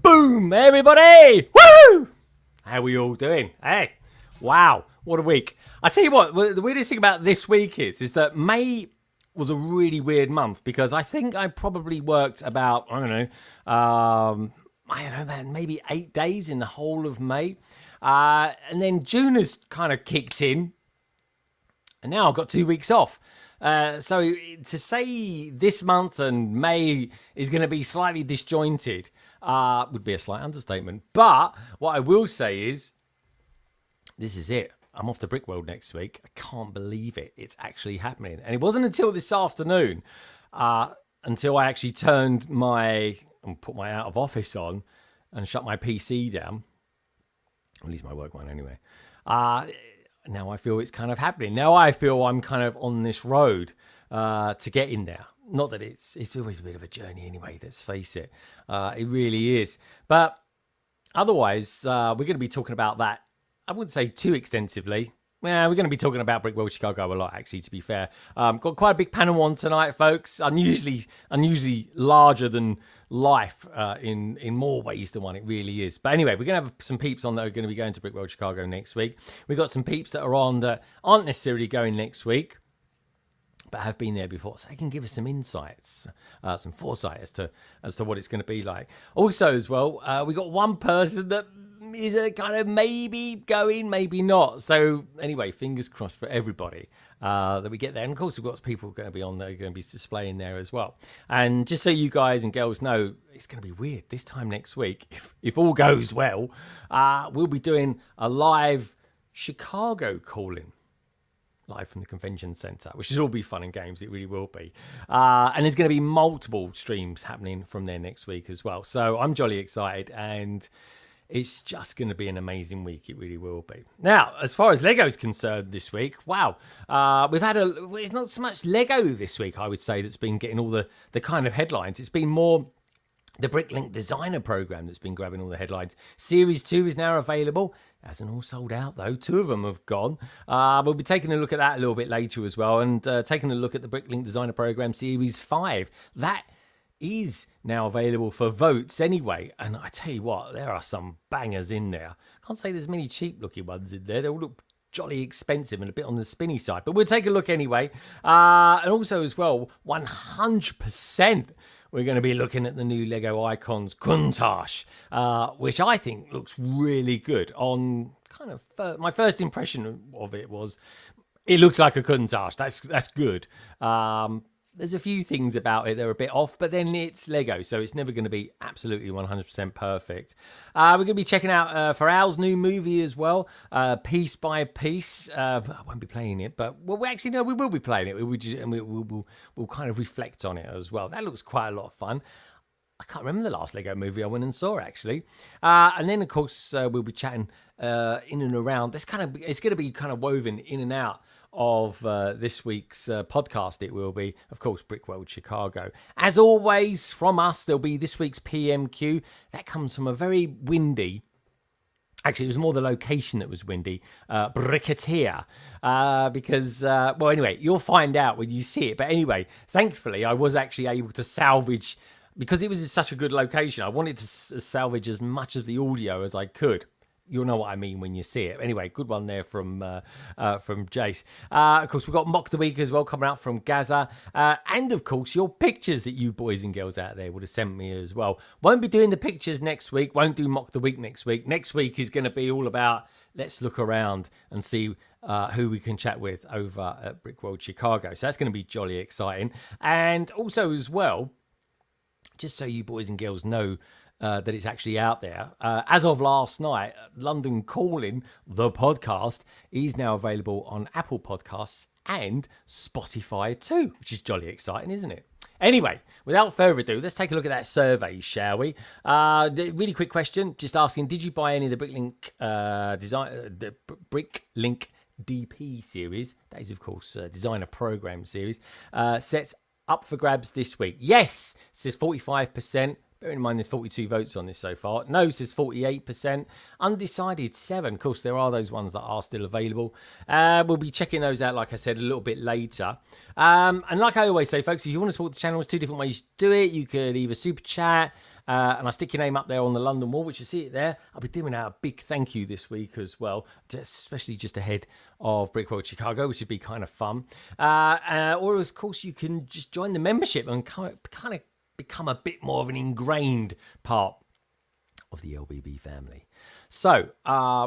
Boom, everybody! Woo! How are we all doing? Hey, wow, what a week. I tell you what, the weirdest thing about this week is that May was a really weird month because I think I probably worked about, I don't know, man, maybe 8 days in the whole of May. And then June has kind of kicked in. And now I've got 2 weeks off. So to say this month and May is going to be slightly disjointed would be a slight understatement. But what I will say is, this is it. I'm off to Brickworld next week. I can't believe it. It's actually happening. And it wasn't until this afternoon, until I actually turned put my out of office on and shut my PC down. At least my work one anyway. Now I feel it's kind of happening. Now I feel I'm kind of on this road to get in there. Not that it's always a bit of a journey anyway, let's face it. It really is. But otherwise, we're going to be talking about that. I wouldn't say too extensively. Well, we're going to be talking about Brickworld Chicago a lot, actually, to be fair. Got quite a big panel on tonight, folks. Unusually larger than life in more ways than one. It really is. But anyway, we're going to have some peeps on that are going to be going to Brickworld Chicago next week. We've got some peeps that are on that aren't necessarily going next week, but have been there before, so they can give us some insights, some foresight as to what it's going to be like. Also, as well, we got one person that is a kind of maybe going, maybe not. So anyway, fingers crossed for everybody that we get there. And of course, we've got people going to be on there, going to be displaying there as well. And just so you guys and girls know, it's going to be weird this time next week. If all goes well, we'll be doing a live Chicago call-in. Live from the convention center, which will all be fun and games. It really will be. And there's going to be multiple streams happening from there next week as well. So I'm jolly excited, and it's just going to be an amazing week. It really will be. Now, as far as Lego's concerned this week, wow. We've had it's not so much Lego this week, I would say, that's been getting all the kind of headlines. It's been more the Bricklink designer program that's been grabbing all the headlines. Series 2 is now available. It hasn't all sold out, though. 2 of them have gone. We'll be taking a look at that a little bit later as well, and taking a look at the Bricklink designer program Series 5. That is now available for votes anyway. And I tell you what, there are some bangers in there. I can't say there's many cheap-looking ones in there. They all look jolly expensive and a bit on the spinny side. But we'll take a look anyway. And also as well, 100%. We're going to be looking at the new Lego Icons Countach, which I think looks really good. On kind of my first impression of it was, it looks like a Countach. That's good. There's a few things about it that are a bit off, but then it's Lego, so it's never going to be absolutely 100% perfect. We're going to be checking out Farrell's new movie as well, Piece by Piece. I won't be playing it, but we will be playing it. We'll kind of reflect on it as well. That looks quite a lot of fun. I can't remember the last Lego movie I went and saw, actually. And then, of course, we'll be chatting in and around. It's going to be kind of woven in and out of this week's podcast, it will be, of course, Brickworld Chicago. As always, from us, there'll be this week's PMQ. That comes from a very windy, actually, it was more the location that was windy, Bricketeer, because, well, anyway, you'll find out when you see it. But anyway, thankfully, I was actually able to salvage, because it was in such a good location, I wanted to salvage as much of the audio as I could. You'll know what I mean when you see it. Anyway, good one there from Jace. Of course, we've got MOC-THE-WEEK as well coming out from Gaza. And, of course, your pictures that you boys and girls out there would have sent me as well. Won't be doing the pictures next week. Won't do MOC-THE-WEEK next week. Next week is going to be all about let's look around and see who we can chat with over at Brickworld Chicago. So that's going to be jolly exciting. And also as well, just so you boys and girls know, that it's actually out there. As of last night, London Calling, the podcast, is now available on Apple Podcasts and Spotify too, which is jolly exciting, isn't it? Anyway, without further ado, let's take a look at that survey, shall we? Really quick question, just asking, did you buy any of the Bricklink the Bricklink DP series? That is, of course, designer program series. Sets up for grabs this week. Yes, it says 45%. Bear in mind, there's 42 votes on this so far. No says 48%. Undecided 7. Of course, there are those ones that are still available. We'll be checking those out, like I said, a little bit later. And like I always say, folks, if you want to support the channel, there's two different ways to do it. You could either super chat, and I'll stick your name up there on the London wall, which you see it there. I'll be doing out a big thank you this week as well, especially just ahead of Brickworld Chicago, which would be kind of fun. Or, of course, you can just join the membership and kind of become a bit more of an ingrained part of the LBB family. So,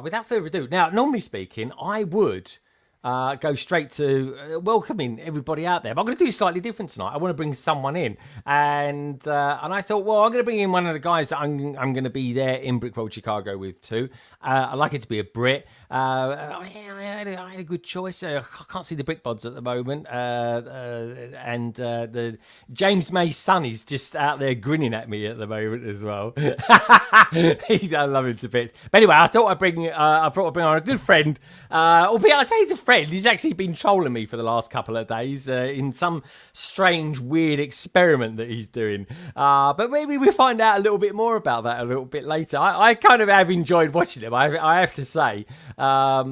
without further ado, now, normally speaking, I would go straight to welcoming everybody out there. But I'm going to do slightly different tonight. I want to bring someone in. And I thought, well, I'm going to bring in one of the guys that I'm going to be there in Brickworld Chicago with too. I like it to be a Brit. I had a good choice. I can't see the Brickbods at the moment. And the James May's son is just out there grinning at me at the moment as well. I love him to bits. But anyway, I thought I'd bring on a good friend. Albeit I say he's a friend. He's actually been trolling me for the last couple of days in some strange, weird experiment that he's doing. But maybe we'll find out a little bit more about that a little bit later. I kind of have enjoyed watching him, I have to say. But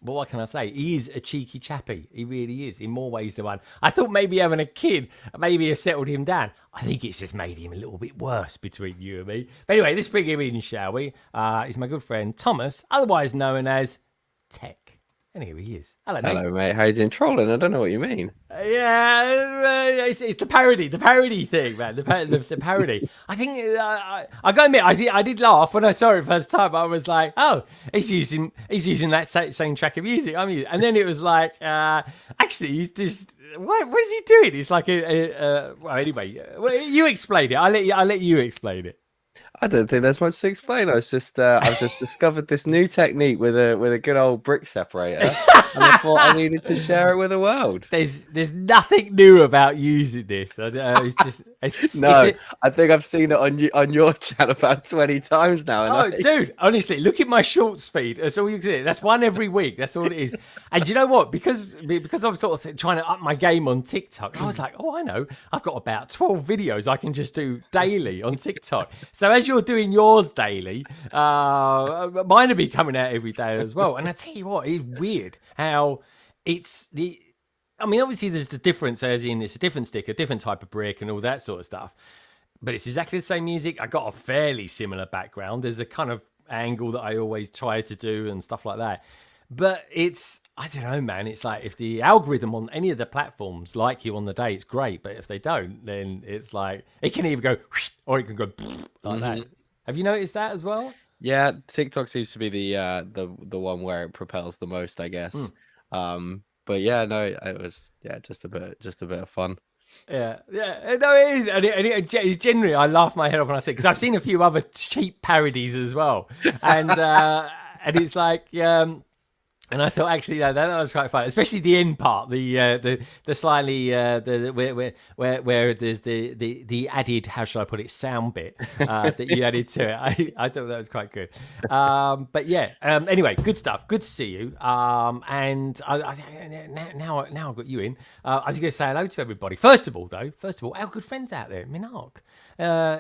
what can I say? He is a cheeky chappy. He really is, in more ways than one. I thought maybe having a kid maybe has settled him down. I think it's just made him a little bit worse between you and me. But anyway, let's bring him in, shall we? He's my good friend, Thomas, otherwise known as Tech. And here he is. Hello, mate. Hello, mate. How you doing? Trolling? I don't know what you mean. Yeah, it's the parody thing, man. The parody. I think I gotta admit, I did laugh when I saw it first time. I was like, oh, he's using that same track of music. And then it was like, actually, he's just what is he doing? It's like well, anyway, you explain it. I'll let you explain it. I don't think there's much to explain. I've just discovered this new technique with a good old brick separator, and I thought I needed to share it with the world. There's nothing new about using this. I think I've seen it on your channel about 20 times now. Dude, honestly, look at my shorts feed. That's all you can see. That's one every week. That's all it is. And you know what? Because I'm sort of trying to up my game on TikTok, I was like, oh, I know. I've got about 12 videos I can just do daily on TikTok. So as you're doing yours daily, mine will be coming out every day as well. And I tell you what, it's weird how it's the... I mean, obviously there's the difference as in it's a different stick, a different type of brick and all that sort of stuff. But it's exactly the same music. I got a fairly similar background. There's a kind of angle that I always try to do and stuff like that. But it's, I don't know, man. It's like if the algorithm on any of the platforms like you on the day, it's great. But if they don't, then it's like it can either go or it can go like that. Have you noticed that as well? Yeah, TikTok seems to be the one where it propels the most, I guess. But yeah, no, it was just a bit of fun. Yeah, no, it is, and it generally I laugh my head off when I see it because I've seen a few other cheap parodies as well, and it's like And I thought actually that was quite fun, especially the end part, the slightly where there's the added, how shall I put it, sound bit that you added to it. I thought that was quite good. But yeah, anyway, good stuff. Good to see you. And now I've got you in. I was going to say hello to everybody. First of all, our good friends out there, Minark.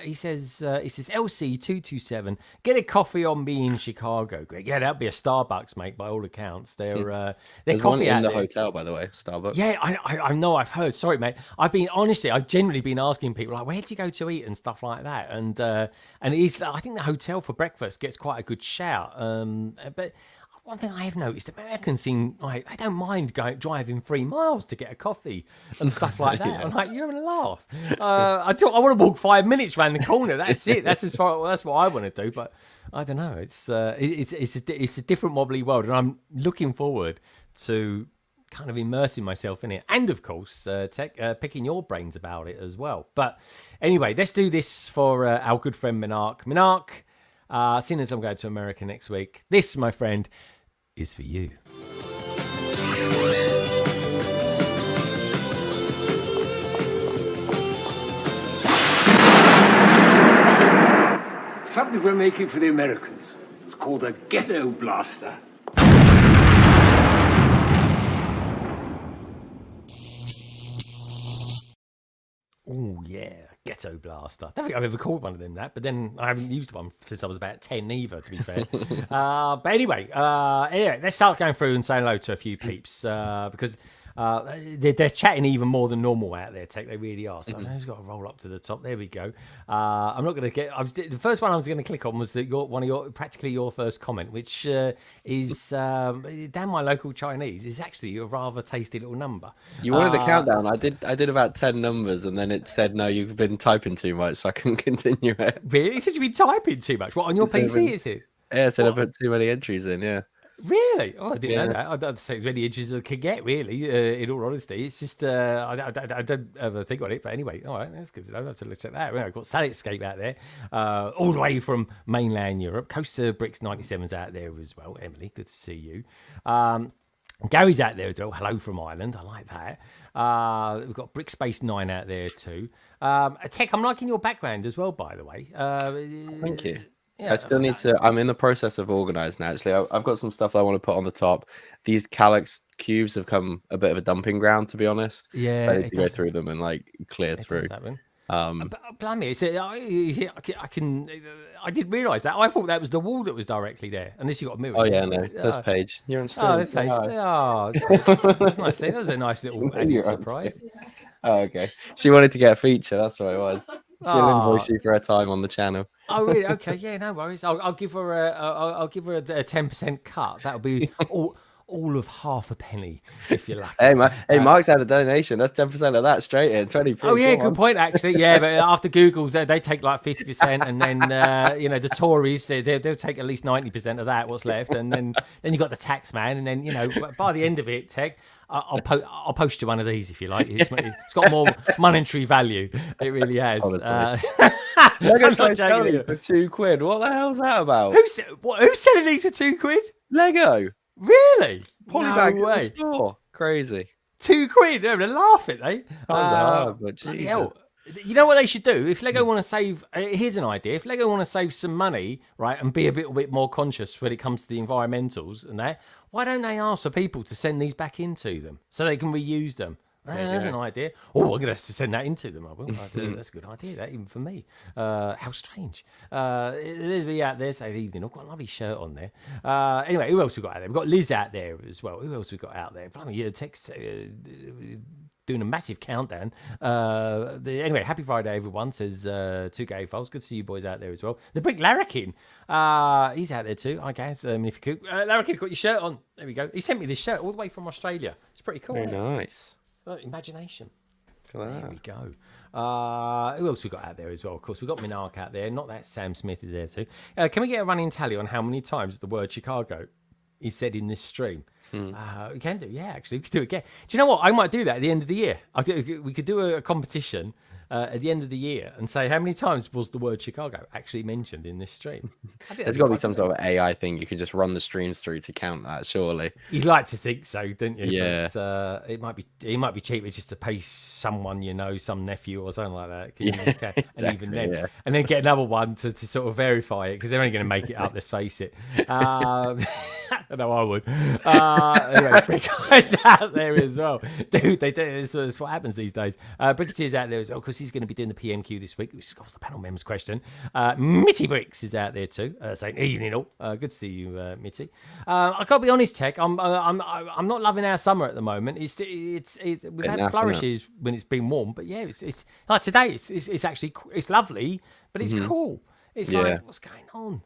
He says LC227, get a coffee on me in Chicago, Greg. Yeah, that'd be a Starbucks, mate, by all accounts. There's There's coffee one in out the there. hotel, by the way, Starbucks. Yeah, I know, I've heard. Sorry, mate. I've generally been asking people, like, where do you go to eat and stuff like that? And it is, I think the hotel for breakfast gets quite a good shout. But one thing I have noticed, Americans seem like they don't mind driving 3 miles to get a coffee and stuff like that. Yeah. I'm like, you're having a laugh. I want to walk 5 minutes around the corner. That's it. That's what I want to do. But I don't know. It's a different wobbly world, and I'm looking forward to kind of immersing myself in it, and of course, picking your brains about it as well. But anyway, let's do this for our good friend Minark. Minark, seeing as I'm going to America next week, this, my friend, is for you. Something we're making for the Americans. It's called a ghetto blaster. Oh, yeah. Ghetto blaster. I don't think I've ever called one of them that, but then I haven't used one since I was about 10 either, to be fair. But anyway, let's start going through and saying hello to a few peeps because they're chatting even more than normal out there, Tech. They really are. So I've just got to roll up to the top. There we go. I'm not going to get. The first one I was going to click on was practically your first comment, which is damn my local Chinese is actually a rather tasty little number. You wanted a countdown. I did about 10 numbers, and then it said no, you've been typing too much, so I couldn't continue it. Really? It said you've been typing too much. What, on your PC? Is it? Yeah, it said I put too many entries in. Yeah. Really? Oh, I didn't know that. I don't say as many inches as I could get, really, in all honesty. It's just, I don't ever think on it. But anyway, all right, that's good to know. I have to check that out. We've got Saletscape out there, all the way from mainland Europe. Coaster Bricks 97's out there as well. Emily, good to see you. Gary's out there as well. Hello from Ireland. I like that. We've got Brickspace 9 out there too. Tech, I'm liking your background as well, by the way. Thank you. Yeah, I still need to. I'm in the process of organizing. Actually, I've got some stuff that I want to put on the top. These Calyx cubes have come a bit of a dumping ground, to be honest. Yeah, so I need to go through them and like clear through. Blimey, I didn't realise that. I thought that was the wall that was directly there, unless you got a mirror. Oh yeah, no, this page. You're on screen. Oh, this page. That's nice. That was a nice little added surprise. Oh, okay. She wanted to get a feature. That's what it was. She'll invoice you for her time on the channel. Oh, really? Okay. Yeah, no worries. I'll give her a 10% cut. That'll be all of half a penny, if you like. Hey, Mark's had a donation. That's 10% of that straight in. 20. Oh yeah, good point actually. Yeah, but after Google's, they take like 50%, and then the Tories they'll take at least 90% of that. What's left, and then you got the tax man, and then by the end of it, Tech, I'll post you one of these if you like. It's got more monetary value. It really has. Lego selling these for £2. What the hell's that about? Who's selling these for £2? Lego. Really? Polybags No way. in the store. Crazy. £2? They're laughing, eh? But Jesus. Hell, you know what they should do? If Lego want to save, here's an idea. If Lego want to save some money, right, and be a little bit more conscious when it comes to the environmentals and that, why don't they ask for people to send these back into them so they can reuse them? There's an idea. Oh, I'm going to have to send that into them. I will. That's a good idea, that, even for me. How strange. There's me out there saying evening. I've got a lovely shirt on there. Anyway, who else we got out there? We've got Liz out there as well. Who else we got out there? Blimey, text doing a massive countdown. Anyway, happy Friday, everyone, says 2K Files. Good to see you boys out there as well. The Brick Larrikin, he's out there too, I guess. If you could. Larrikin, got your shirt on. There we go. He sent me this shirt all the way from Australia. It's pretty cool. Very nice. Imagination. Wow. There we go. Who else we got out there as well? Of course, we got Minark out there. Not that Sam Smith is there too. Can we get a running tally on how many times the word Chicago is said in this stream? We can do, yeah, actually. We could do it again. Do you know what? I might do that at the end of the year. We could do a competition at the end of the year and say how many times was the word Chicago actually mentioned in this stream. There's got to be some sort of AI thing you can just run the streams through to count that, surely. You'd like to think so, don't you? Yeah. But, it might be cheaper just to pay someone, some nephew or something like that. Exactly, and even then, and then get another one to sort of verify it, because they're only going to make it up. Let's face it. I know I would. Anyway, Brick Guy's out there as well, dude. That's what happens these days. Bricketeer's out there as well, because he's going to be doing the PMQ this week, which is, of course, the panel members question. Mitty Bricks is out there too, saying evening all. Good to see you, Mitty. I can't be honest, Tech. I'm not loving our summer at the moment. We've had flourishes when it's been warm, but yeah, it's like today. It's actually lovely, but it's cool. It's like, what's going on?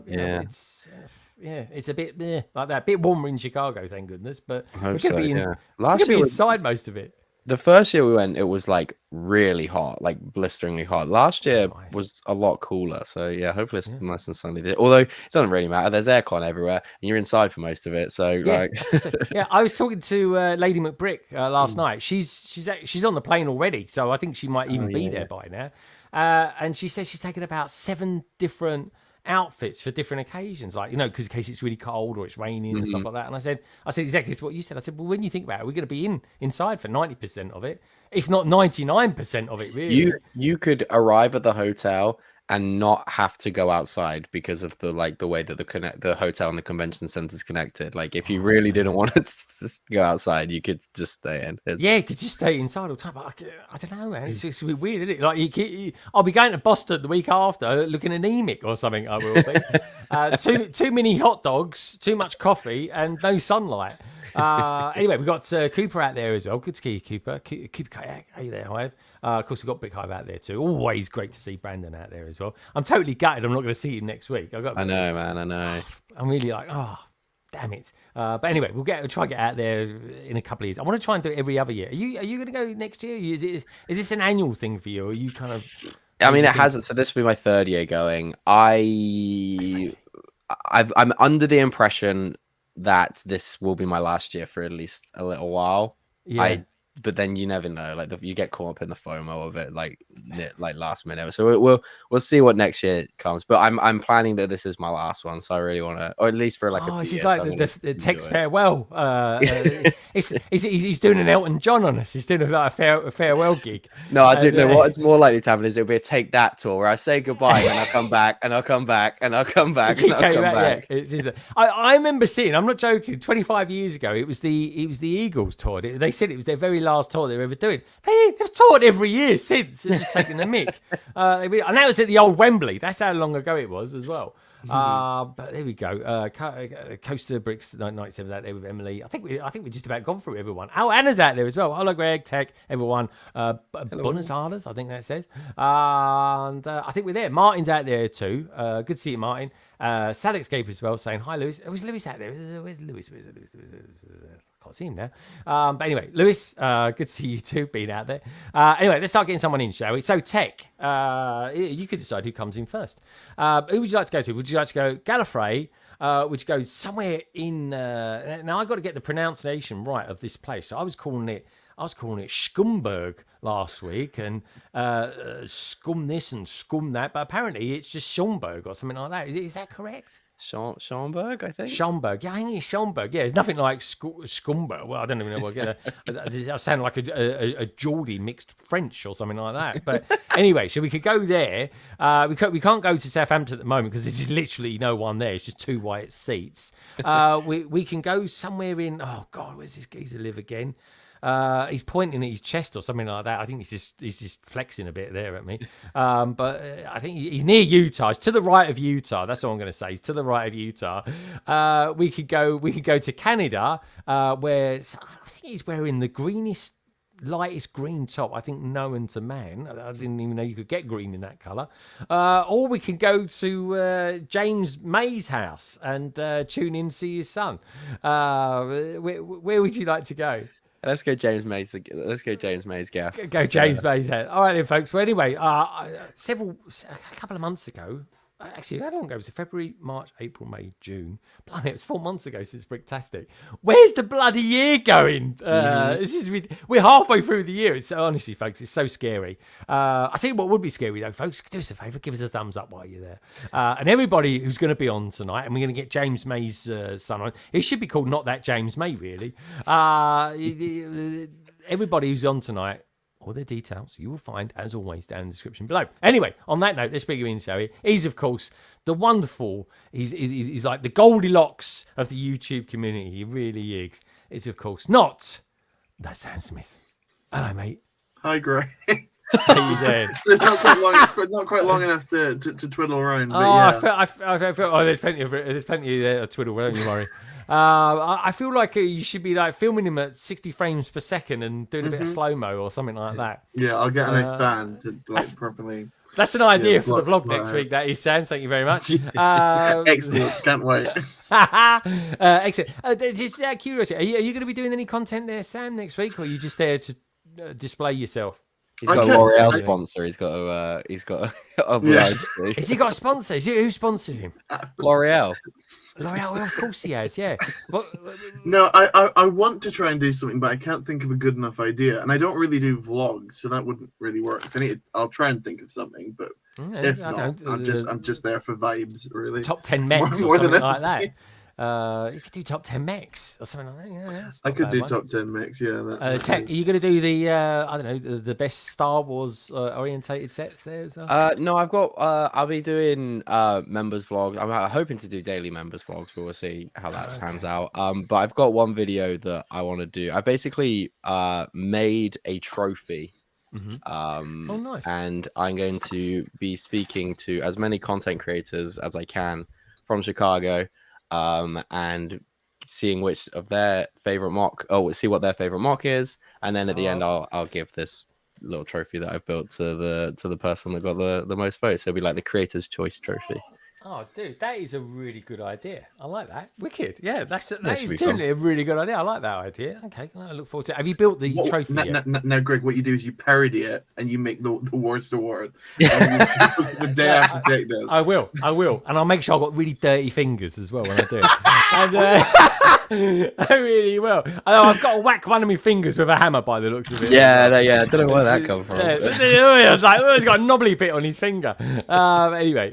It's a bit like that. A bit warmer in Chicago, thank goodness. But we're going to be inside most of it. The first year we went, it was like really hot, like blisteringly hot. Last year was a lot cooler. So yeah, hopefully it's nice and sunny. Although it doesn't really matter. There's aircon everywhere, and you're inside for most of it. So I was talking to Lady McBrick last night. She's on the plane already, so I think she might even be there by now. And she says she's taken about 7 different outfits for different occasions, like, because in case it's really cold or it's raining and stuff like that. And I said exactly what you said. I said, well, when you think about it, we're going to be inside for 90% of it, if not 99% of it, really. You could arrive at the hotel and not have to go outside because of the way that the hotel and the convention center is connected. Like, if you really didn't want to just go outside, you could just stay in. You could just stay inside all the time. But I don't know, man. It's a bit weird, isn't it? Like, I'll be going to Boston the week after, looking anemic or something. I will be. Too many hot dogs, too much coffee, and no sunlight. Anyway, we've got Cooper out there as well. Good to see you, Cooper. Cooper Kayak, hey there, Hive. Of course, we've got Brick Hive out there too. Always great to see Brandon out there as well. I'm totally gutted I'm not going to see him next week. I know, man. I know. I'm really like, damn it. But anyway, we'll try to get out there in a couple of years. I want to try and do it every other year. Are you going to go next year? Is this an annual thing for you? Or are you kind of... I mean, it hasn't. So this will be my 3rd year going. I'm under the impression that this will be my last year for at least a little while. Yeah. But then you never know. Like, you get caught up in the FOMO of it, like last minute. So we'll see what next year comes. But I'm planning that this is my last one, so I really want to, or at least for like a few this is years, like the text farewell. He's doing an Elton John on us. He's doing a farewell gig. No, I don't know what's more likely to happen is it'll be a take that tour where I say goodbye and I'll come back and I'll come back and I'll come back and I'll come back. Yeah. I remember seeing. I'm not joking. 25 years ago, it was the Eagles tour. They said it was their very last tour they were ever doing. They've toured every year since. It's just taking the mick. And that was at the old Wembley. That's how long ago it was as well. But there we go. Coaster Bricks 97 out there with Emily. I think we're just about gone through everyone. Oh, Anna's out there as well. Hello, Greg, Tech, everyone. Buenos Aires, I think that says. And I think we're there. Martin's out there too. Good to see you, Martin. Sad Escape as well, saying hi, Lewis. Was Lewis out there? Where's Lewis? Can't see him now. But anyway, Lewis, good to see you too, being out there. Anyway, let's start getting someone in, shall we? So, Tech, you could decide who comes in first. Who would you like to go to? Would you like to go Gallifrey? Would you go somewhere in... now, I've got to get the pronunciation right of this place. So I was calling it Scumberg last week, and scum this and scum that, but apparently it's just Schomburg or something like that. Is that correct? Schomburg, I think. Schomburg, yeah, I think it's Schomburg. Yeah, it's nothing like Scumberg. Well, I don't even know what. I sound like a Geordie mixed French or something like that. But anyway, so we could go there. We can't go to Southampton at the moment because there's literally no one there. It's just 2 white seats. We can go somewhere in. Oh God, where's this geezer live again? He's pointing at his chest or something like that. I think he's just flexing a bit there at me. But I think he's near Utah. It's to the right of Utah. That's all I'm going to say. He's to the right of Utah. We could go to Canada, where I think he's wearing the lightest green top I think known to man. I didn't even know you could get green in that colour. Or we can go to James May's house and tune in, see his son. Where would you like to go? Let's go James May's. Let's go James May's gaff. Go James May's head. All right then, folks. Well, anyway, a couple of months ago, Actually, how long ago was it? February, March, April, May, June. Blimey, it was 4 months ago since Bricktastic. Where's the bloody year going? We're halfway through the year. It's honestly, folks, it's so scary. I tell you what would be scary though, folks. Do us a favour, give us a thumbs up while you're there. And everybody who's going to be on tonight, and we're going to get James May's son on. It should be called Not That James May, really. Everybody who's on tonight. All the details you will find, as always, down in the description below. Anyway, on that note, let's bring him in, shall we? He's, of course, the wonderful, he's like the Goldilocks of the YouTube community. He really is. It's, of course, not that Sam Smith. Hello, mate. Hi, Greg. How you doing? It's not quite long. It's not quite long enough to twiddle around. But yeah. I felt. Oh, there's plenty of twiddle. Don't you worry. I feel like you should be like filming him at 60 frames per second and doing a bit of slow mo or something like that. Yeah, I'll get a nice band to like properly. That's an idea for the vlog next week. That is, Sam. Thank you very much. Excellent. Can't wait. Excellent. Just out of curiosity, are you going to be doing any content there, Sam, next week, or are you just there to display yourself? He's got a L'Oreal sponsor. He's got a obliged to. Has he got a sponsor? Who sponsored him? L'Oreal. L'Oreal, well, of course he has. Yeah. No, I want to try and do something, but I can't think of a good enough idea, and I don't really do vlogs, so that wouldn't really work. So I'll try and think of something, but if not, I'm just there for vibes, really. Top 10 mechs or something like that. You could do top 10 mechs or something like that. Yeah, I could do top 10 mechs. Yeah. Are you going to do the I don't know, the best Star Wars orientated sets there as well? No, I've got. I'll be doing members vlogs. I'm hoping to do daily members vlogs, but we'll see how that pans out. But I've got one video that I want to do. I basically made a trophy. Mm-hmm. Oh, nice. And I'm going to be speaking to as many content creators as I can from Chicago. And seeing which of their favorite mock, see what their favorite mock is, and then at the end I'll give this little trophy that I've built to the person that got the most votes. So it'll be like the Creator's Choice Trophy. Oh, dude, that is a really good idea. I like that. Wicked. Yeah, that is generally a really good idea. I like that idea. Okay, I look forward to it. Have you built the trophy yet? Now, Greg, what you do is you parody it and you make the worst award. The day after Jake does. I will. And I'll make sure I've got really dirty fingers as well when I do it. And, I really will. I've got to whack one of my fingers with a hammer by the looks of it. Yeah. I don't know where that come from. I was like, he's got a knobbly bit on his finger. Anyway,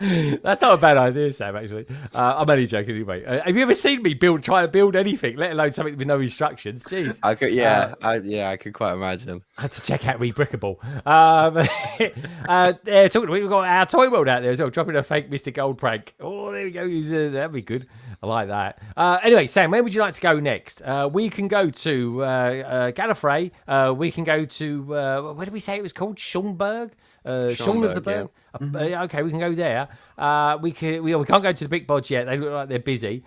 that's not a bad idea, Sam, actually. I'm only joking anyway. Have you ever seen me try to build anything, let alone something with no instructions? Jeez. I could, I could quite imagine. I had to check out Rebrickable. We've got our Toy World out there as well, dropping a fake Mr. Gold prank. Oh, there we go. That'd be good. I like that. Anyway, Sam, where would you like to go next? We can go to Gallifrey. We can go to, where did we say it was called? Schomburg? Shaun of the Berg. Yeah. Okay, we can go there. We can't go to the Big Bodge yet. They look like they're busy.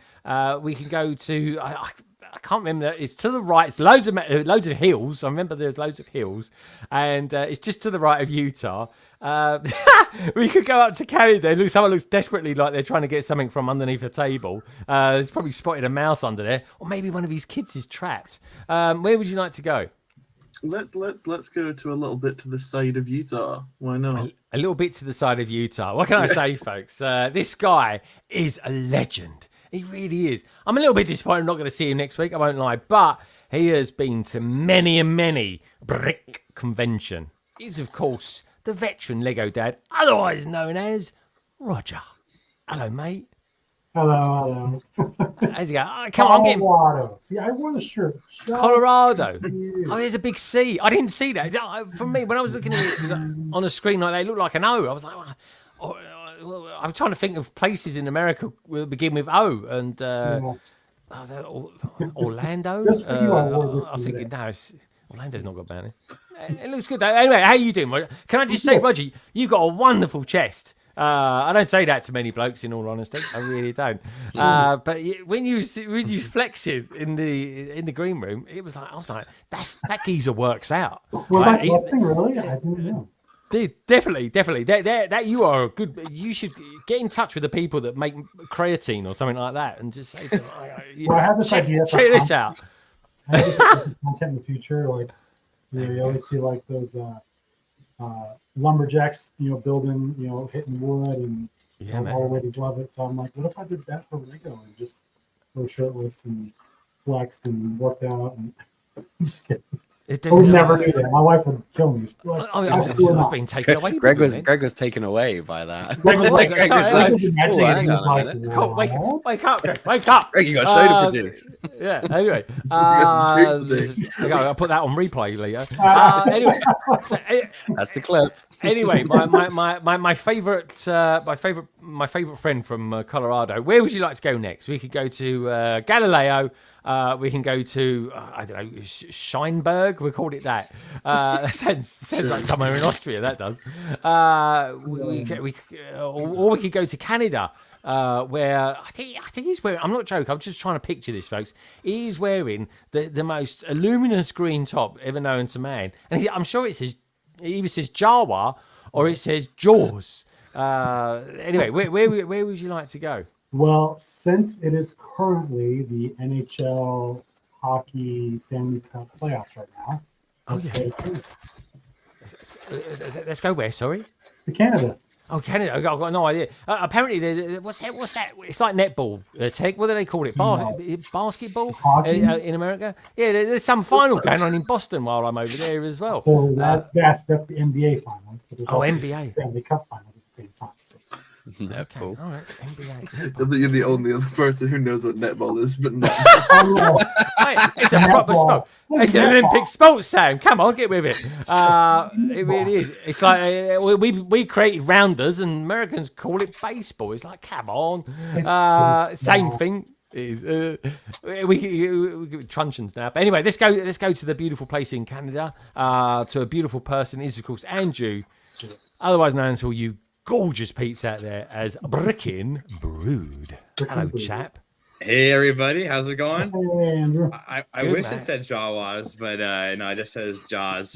We can go to. I can't remember. It's to the right. It's loads of hills. I remember there's loads of hills, and it's just to the right of Utah. We could go up to Canada. Someone looks desperately like they're trying to get something from underneath a table. There's probably spotted a mouse under there, or maybe one of his kids is trapped. Where would you like to go? Let's go to a little bit to the side of Utah. Why not? A little bit to the side of Utah. What can I say, folks? This guy is a legend. He really is. I'm a little bit disappointed I'm not going to see him next week. I won't lie. But he has been to many and many brick convention. He's, of course, the veteran Lego dad, otherwise known as Roger. Hello, mate. Hello. How's it going? Oh, come on, get him. Colorado. See, I wore the shirt. Colorado. Oh, there's a big C. I didn't see that. For me, when I was looking at it on a screen like that, it looked like an O. I was like, I'm trying to think of places in America that begin with O. And Orlando. I was thinking, no, Orlando's not got bad. It looks good though. Anyway, how you doing? Can I just say, Roger, you got a wonderful chest. I don't say that to many blokes, in all honesty. I really don't. But when you flexing in the green room, I was like, that geezer works out. Was that flexing really? I didn't know. Definitely. That you are a good. You should get in touch with the people that make creatine or something like that, and just say to them, I have this idea. Check this out. I have this content in the future, like you always see like those lumberjacks, building, hitting wood, and Yeah, man. all ladies love it. So I'm like, what if I did that for Lego and just go shirtless and flexed and worked out? And I'm just kidding. I would never do that. My wife would kill me. Like, I've been taken away. Greg was taken away by that. Greg was like, hang on. Wake up, Greg, wake up. Greg, you got a show to produce. Yeah, anyway. I'll put that on replay later. Anyway. That's the clip. Anyway, my favorite friend from Colorado. Where would you like to go next? We could go to Galileo. We can go to I don't know, Scheinberg. We called it that. Sounds like somewhere in Austria. That does. Or we could go to Canada. Where I think he's wearing. I'm not joking. I'm just trying to picture this, folks. He's wearing the most luminous green top ever known to man, and I'm sure it either says Jawa or it says Jaws. Anyway, where would you like to go? Well, since it is currently the NHL hockey Stanley Cup playoffs right now, Let's go where? Sorry, to Canada. Oh, Canada! I've got no idea. Apparently, what's that? It's like netball. Tech. What do they call it? Basketball in America. Yeah, there's some final going on in Boston while I'm over there as well. So that's the NBA finals. NBA. Stanley Cup finals at the same time. So. Okay, all right. NBA. You're the only other person who knows what netball is, but no. Mate, it's a proper sport. It's an Olympic sport, Sam. Come on, get with it. It really is. It's like we created rounders, and Americans call it baseball. It's like, come on. Same thing. Is we truncheons now. But anyway, let's go to the beautiful place in Canada. To a beautiful person is of course Andrew, otherwise known to all you gorgeous peeps out there as Brickin Brood. Hello, chap. Hey everybody, how's it going? Hey, Andrew. I wish it said Jawas, but no, it just says Jaws.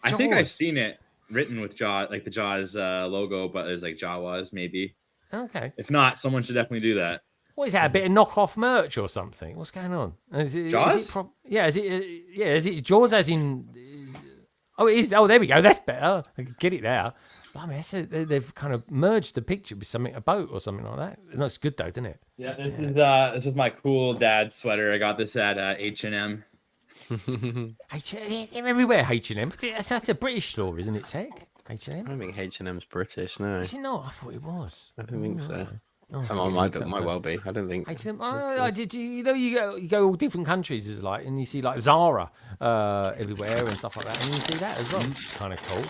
I think I've seen it written with Jaws, like the Jaws logo, but there's like Jawas maybe. Okay. If not, someone should definitely do that. What is that? A bit of knockoff merch or something? What's going on? Jaws? Is it Jaws as in? Oh, it is. Oh, there we go. That's better. I can get it now. I mean, they've kind of merged the picture with something, a boat or something like that. It looks good though, doesn't it? Yeah, this is my cool dad sweater. I got this at H&M. Everywhere H&M. That's a British store, isn't it, Tech? H&M. I don't think H&M's British. No, is it not? I thought it was. I don't think so. Oh, might well be. I don't think. H&M. I did. You go all different countries, is like, and you see like Zara everywhere and stuff like that, and you see that as well, which is kind of cool.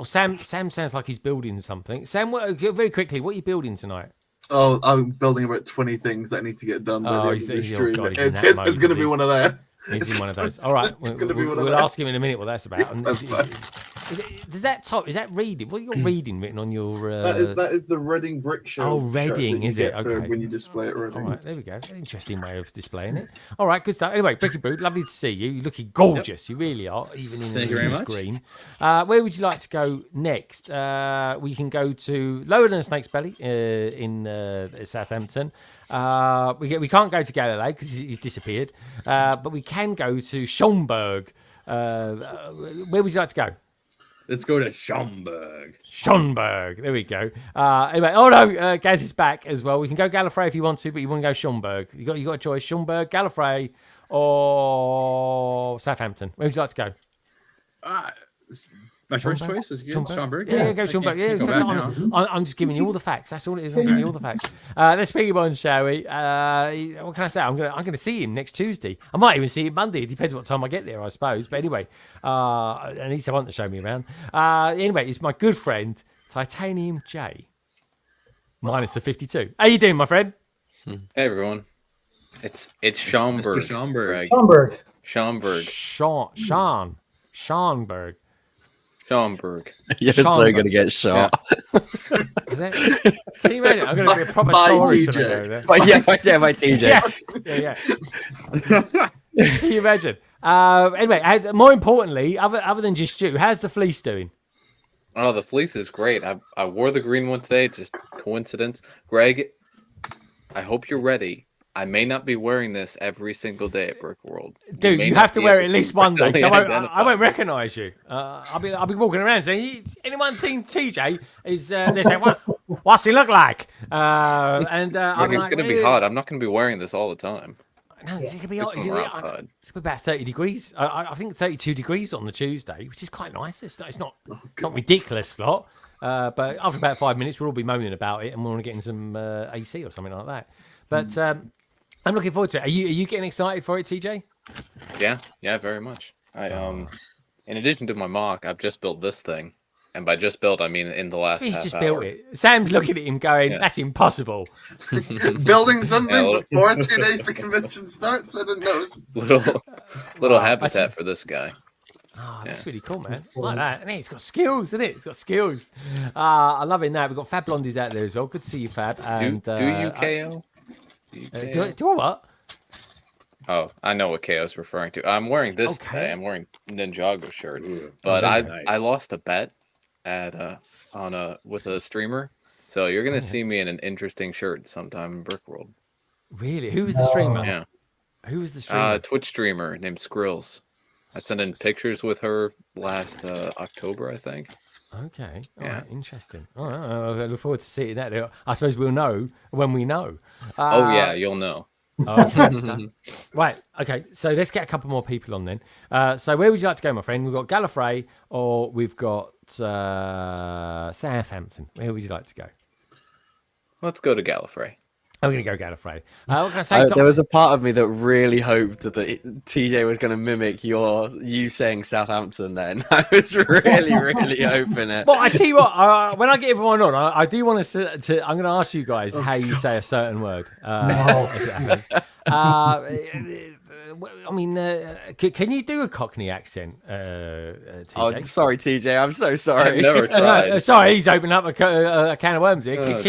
Sam sounds like he's building something. Sam, very quickly, what are you building tonight? Oh, I'm building about 20 things that I need to get done by the end of the stream. God, it's going to be one of them. He's in one of those. All right, we'll ask him in a minute what that's about. That's fine. Is that reading? What you got reading written on your? That is the Reading Brick Show. Oh, Reading, is it? Okay. When you display it, Reading. All right, there we go. An interesting way of displaying it. All right, good stuff. Anyway, Bricky Brood, lovely to see you. You're looking gorgeous. Yep. You really are, even in the green. Where would you like to go next? We can go to lower than a snake's belly in Southampton. We can't go to Galileo because he's disappeared, but we can go to Schomburg. Where would you like to go? Let's go to Schomburg. Schomburg. There we go. Anyway, oh no, Gaz is back as well. We can go Gallifrey if you want to, but you want to go Schomburg. You got a choice: Schomburg, Gallifrey, or Southampton. Where would you like to go? My first choice was Schomburg. Yeah, go Schomburg. Yeah, I'm just giving you all the facts. That's all it is. I'm giving you all the facts. Let's bring him on, shall we? What can I say? I'm gonna see him next Tuesday. I might even see him Monday. It depends what time I get there, I suppose. But anyway, at least I want to show me around. Anyway, it's my good friend TitaniumJay, minus the 52. How you doing, my friend? Hey everyone. It's Schomburg. Mr. Schomburg. Schomburg. Schomburg. You're so gonna get shot. Yeah. Is it? Can you imagine? I'm gonna be a proper tourist. My TJ. Yeah. Can you imagine? Anyway, more importantly, other than just you, how's the fleece doing? Oh, the fleece is great. I wore the green one today. Just coincidence. Greg, I hope you're ready I may not be wearing this every single day at Brickworld. Dude, you have to wear it at least one day. I won't recognise you. I'll be walking around saying, "Anyone seen TJ?" Is they say, "What's he look like?" And it's going to be hot. I'm not going to be wearing this all the time. No, it's going to be hot. It's about 30 degrees. I think 32 degrees on the Tuesday, which is quite nice. It's not ridiculous, lot. But after about 5 minutes, we'll all be moaning about it, and we'll want to get in some AC or something like that. But I'm looking forward to it. Are you getting excited for it, TJ? Yeah, very much. In addition to my mock, I've just built this thing, and by just built, I mean in the last. He's just built it. Sam's looking at him, going, "That's impossible." Building something before 2 days the convention starts. I didn't know. Little habitat for this guy. Oh, that's really cool, man. I like that. And it's got skills, isn't it? It's got skills. I love it now. We've got Fab Blondies out there as well. Good to see you, Fab. And, do you KO? Do I what? Oh, I know what KO's referring to. I'm wearing this today. I'm wearing Ninjago shirt. But I lost a bet with a streamer. So you're gonna see me in an interesting shirt sometime in Brickworld. Really? Who was the streamer? Yeah. Who was the streamer? Twitch streamer named Skrills. I sent in pictures with her last October, I think. Okay. All right. Interesting. All right. I look forward to seeing that. I suppose we'll know when we know. You'll know. Okay. Right. Okay. So let's get a couple more people on then. So where would you like to go, my friend? We've got Gallifrey or we've got Southampton. Where would you like to go? Let's go to Gallifrey. I'm going to go Gallifrey. What can I say? There was a part of me that really hoped that TJ was going to mimic you saying Southampton then. I was really hoping it. Well, I tell you what, when I get everyone on, I do want to I'm going to ask you guys how you say a certain word. I mean, can you do a Cockney accent, TJ? Oh, sorry, TJ. I'm so sorry. I've never tried. Sorry, he's opened up a can of worms here.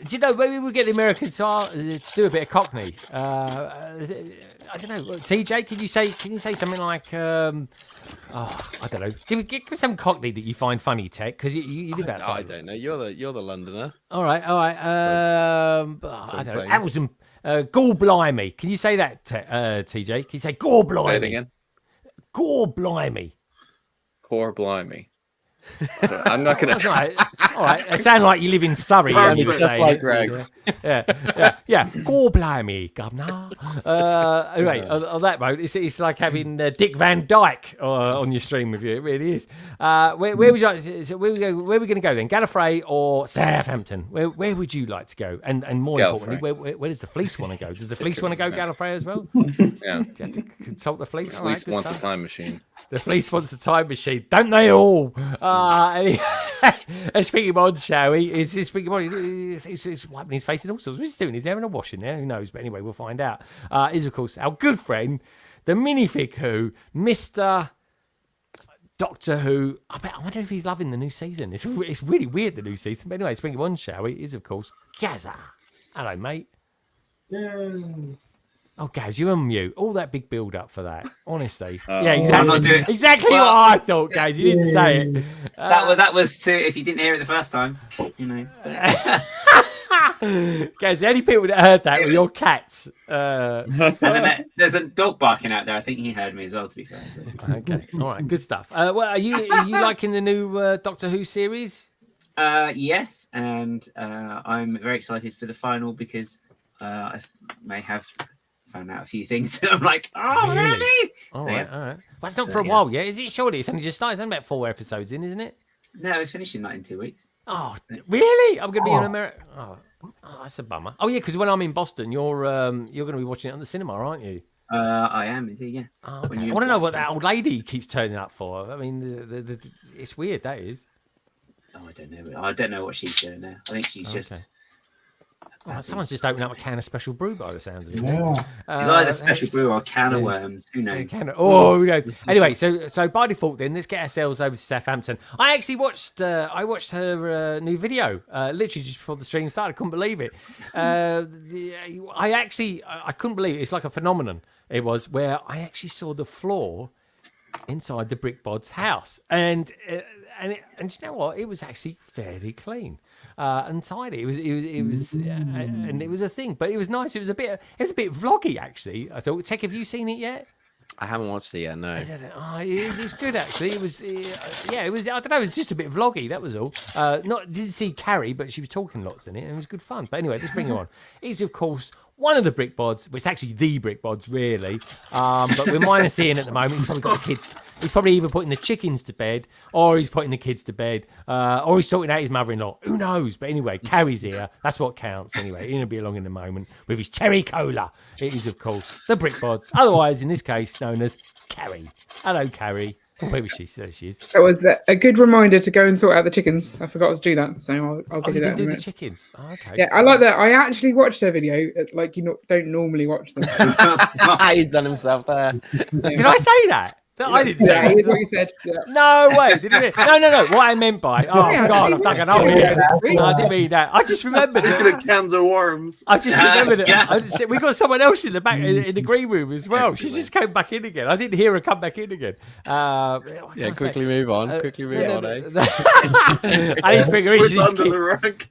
Do you know, maybe we'll get the Americans to do a bit of Cockney. I don't know. TJ, can you say something like, I don't know. Give me some Cockney that you find funny, Tech, because you live outside. I don't know. You're the Londoner. All right. I don't know. That was some Gall Blimey. Can you say that, TJ? Can you say Gall Blimey? Say it again. Gall Blimey. Core Blimey. I'm not gonna. All right. It sounds like you live in Surrey. Just like Greg. Yeah. Gore blimey, governor. Anyway, on that mode, it's like having Dick Van Dyke on your stream with you. It really is. Where would you like? Where are we going to go then? Gallifrey or Southampton? Where would you like to go? And more importantly, where does the Fleece want to go? Does the Fleece want to go Gallifrey as well? Yeah. Do you have to consult the Fleece? The Fleece wants a time machine. The Fleece wants a time machine, don't they all? Speaking on, shall we? He's wiping his face and all sorts. What's he doing? Is there having a wash in there? Who knows? But anyway, we'll find out. Is of course our good friend, the minifig Who, Mr. Doctor Who. I wonder if he's loving the new season. It's really weird, the new season. But anyway, speaking on, shall we? Is of course Gaza. Hello, mate. Yes. Oh, Gaz, you're on mute. All that big build up for that, honestly. Yeah, exactly. Exactly what I thought, Gaz. You didn't say it. That was to, if you didn't hear it the first time, you know. Gaz, the only people that heard that were your cats. And then there's a dog barking out there. I think he heard me as well, to be fair. So. Okay, all right, good stuff. Well, are you liking the new Doctor Who series? Yes, and I'm very excited for the final because I may have found out a few things. I'm like, oh, really? All right. Well, it's not for a while yet, is it? Surely it's only just started. It's only about 4 episodes in, isn't it? No, it's finishing in 2 weeks. Oh, really? I'm going to be in America. Oh, that's a bummer. Oh, yeah, because when I'm in Boston, you're going to be watching it on the cinema, aren't you? I am indeed, yeah. Oh, okay. I want to know what that old lady keeps turning up for. I mean, it's weird, that is. Oh, I don't know. I don't know what she's doing there. I think she's just... Oh, someone's just opened up a can of special brew by the sounds of it. Yeah. It's either special brew or a can of worms. Who knows? Anyway, so by default, then let's get ourselves over to Southampton. I actually watched her new video literally just before the stream started. I couldn't believe it. I couldn't believe it. It's like a phenomenon. It was where I actually saw the floor inside the Brickbod's house, and and you know what? It was actually fairly clean and tidy. It was and it was a thing, but it was nice. It was a bit vloggy actually. I thought. Tech, have you seen it yet? I haven't watched it yet. No. It was good actually. It was yeah. It was. I don't know. It was just a bit vloggy. That was all. Didn't see Carrie, but she was talking lots in it, and it was good fun. But anyway, let's bring her on. It's of course one of the brick bods. Well, it's actually the brick bods, really. But we're minus Ian at the moment. He's probably got the kids. He's probably either putting the chickens to bed, or he's putting the kids to bed, or he's sorting out his mother-in-law. Who knows? But anyway, Carrie's here. That's what counts. Anyway, Ian will be along in a moment with his cherry cola. It is, of course, the brick bods. Otherwise, in this case, known as Carrie. Hello, Carrie. Where was she? There she is. That was a good reminder to go and sort out the chickens. I forgot to do that, so I'll give you that. Do the chickens. Oh, okay. Yeah, I like that. I actually watched her video. Like don't normally watch them. He's done himself there. Did I say that? I didn't say that. What you said. Yeah. No way. Did it? No. What I meant by God, I've done an old here. No, I didn't mean that. I just remembered Speaking of cans of worms. I just remembered it. We got someone else in the back in the green room as well. She just came back in again. I didn't hear her come back in again. Quickly move on. Eh? I need to bring her in. She's under the rug.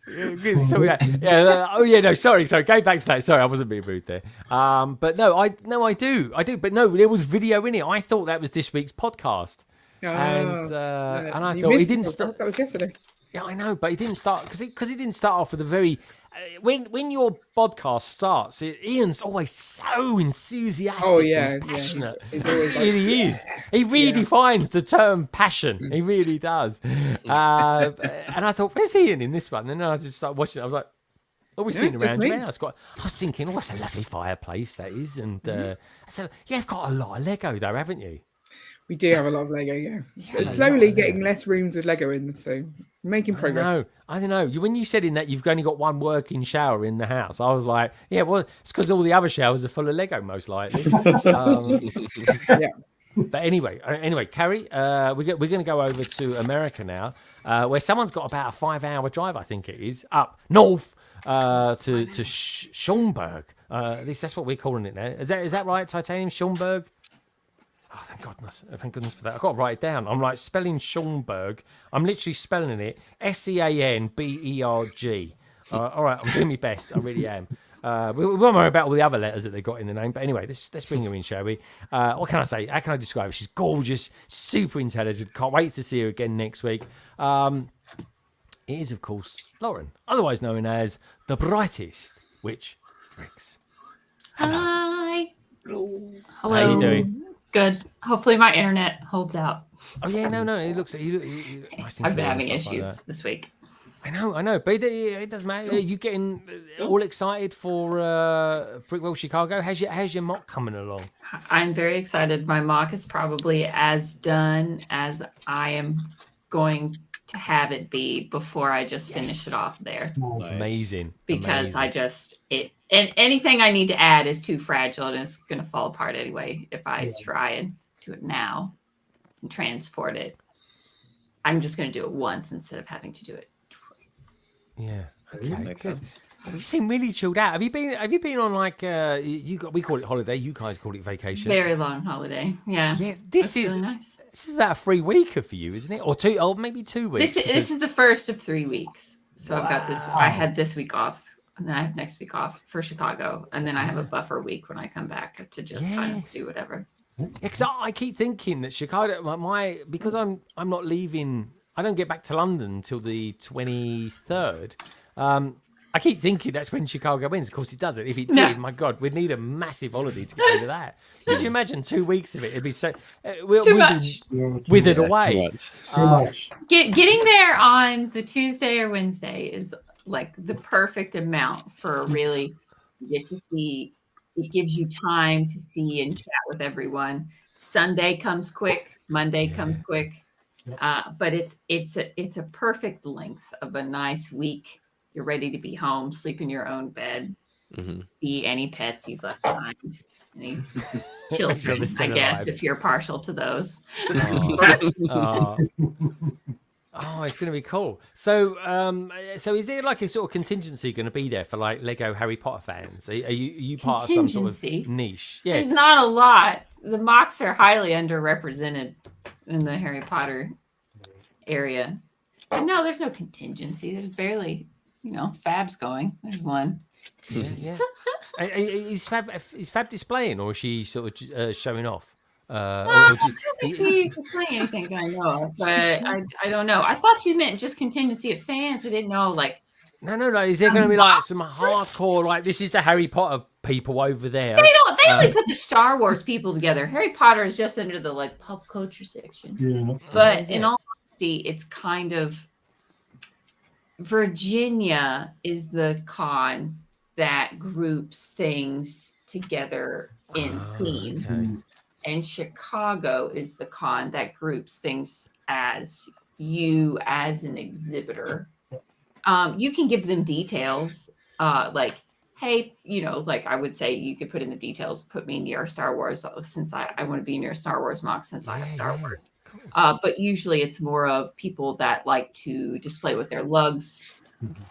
No, sorry. Going back to that. Sorry, I wasn't being rude there. But I do. But no, there was video in it. I thought that was this week's podcast, and I thought he didn't start. That was yesterday. Yeah, I know, but he didn't start because he didn't start off with a very. When your podcast starts, Ian's always so enthusiastic. Oh yeah, and passionate. He's always He really is. He redefines the term passion. He really does. And I thought, where's Ian in this one? And then I just started watching it. I was like, oh, we're sitting around your house. I was thinking, oh, that's a lovely fireplace, that is. And I said, you've got a lot of Lego, though, haven't you? We do have a lot of Lego, yeah. But slowly getting less rooms with Lego in, so making progress. I don't know. When you said in that you've only got one working shower in the house, I was like, yeah, well, it's because all the other showers are full of Lego, most likely. Yeah. But anyway, Carrie, we're going to go over to America now, where someone's got about a 5-hour drive, I think it is, up north to Schaumburg. That's what we're calling it now. Is that right, Titanium? Schaumburg? Oh, thank goodness for that. I've got to write it down. I'm like spelling Schaumburg. I'm literally spelling it Seanberg. All right, I'm doing my best. I really am. We won't worry about all the other letters that they got in the name. But anyway, let's bring her in, shall we? What can I say? How can I describe her? She's gorgeous, super intelligent. Can't wait to see her again next week. It is, of course, Lauren, otherwise known as the brightest witch Bricks. Hi. Hello. How are you doing? Good. Hopefully my internet holds out. Oh yeah, no. It looks. I've been having issues this week. I know, but it doesn't matter. Are you getting all excited for Brickworld Chicago? How's your mock coming along? I'm very excited. My mock is probably as done as I am going to have it be before I just finish it off there. Amazing. Because and anything I need to add is too fragile and it's going to fall apart anyway if I try and do it now and transport it. I'm just going to do it once instead of having to do it twice. Yeah. Okay. Makes sense. You seem really chilled out. Have you been on like we call it holiday, you guys call it vacation? Very long holiday. Yeah. Yeah. This is really nice. This is about a 3-weeker for you, isn't it? Or maybe 2 weeks. This is the first of 3 weeks. So I've got this. I had this week off, and then I have next week off for Chicago, and then I have a buffer week when I come back to just kind of do whatever. Because I keep thinking that Chicago, because I'm not leaving. I don't get back to London until the 23rd. I keep thinking that's when Chicago wins. Of course, it doesn't. If it did, my God, we'd need a massive holiday to get over that. Could you imagine 2 weeks of it? It'd be so too much. Withered away. Too much. Getting there on the Tuesday or Wednesday is like the perfect amount for really get to see. It gives you time to see and chat with everyone. Sunday comes quick. Monday comes quick. But it's a perfect length of a nice week. You're ready to be home, sleep in your own bed, see any pets you've left behind, any children, I guess, if you're partial to those. Oh, it's going to be cool. So is there like a sort of contingency going to be there for like Lego Harry Potter fans? Are you part of some sort of niche? Yeah. There's not a lot. The MOCs are highly underrepresented in the Harry Potter area. But no, there's no contingency. There's barely, Fab's going. There's one. Yeah. Is Fab displaying, or is she sort of showing off? I don't think she's displaying anything that I know of, but I don't know. I thought you meant just contingency of fans. I didn't know, like. No. Is there going to be like some hardcore, like this is the Harry Potter people over there? They don't. They only put the Star Wars people together. Harry Potter is just under the like pop culture section. Yeah. But in all honesty, it's kind of Virginia is the con that groups things together in theme. Okay. And Chicago is the con that groups things as you as an exhibitor. You can give them details, like, hey, like I would say you could put in the details, put me near Star Wars since I want to be near Star Wars MOC since I have Star Wars. Cool. But usually it's more of people that like to display with their lugs.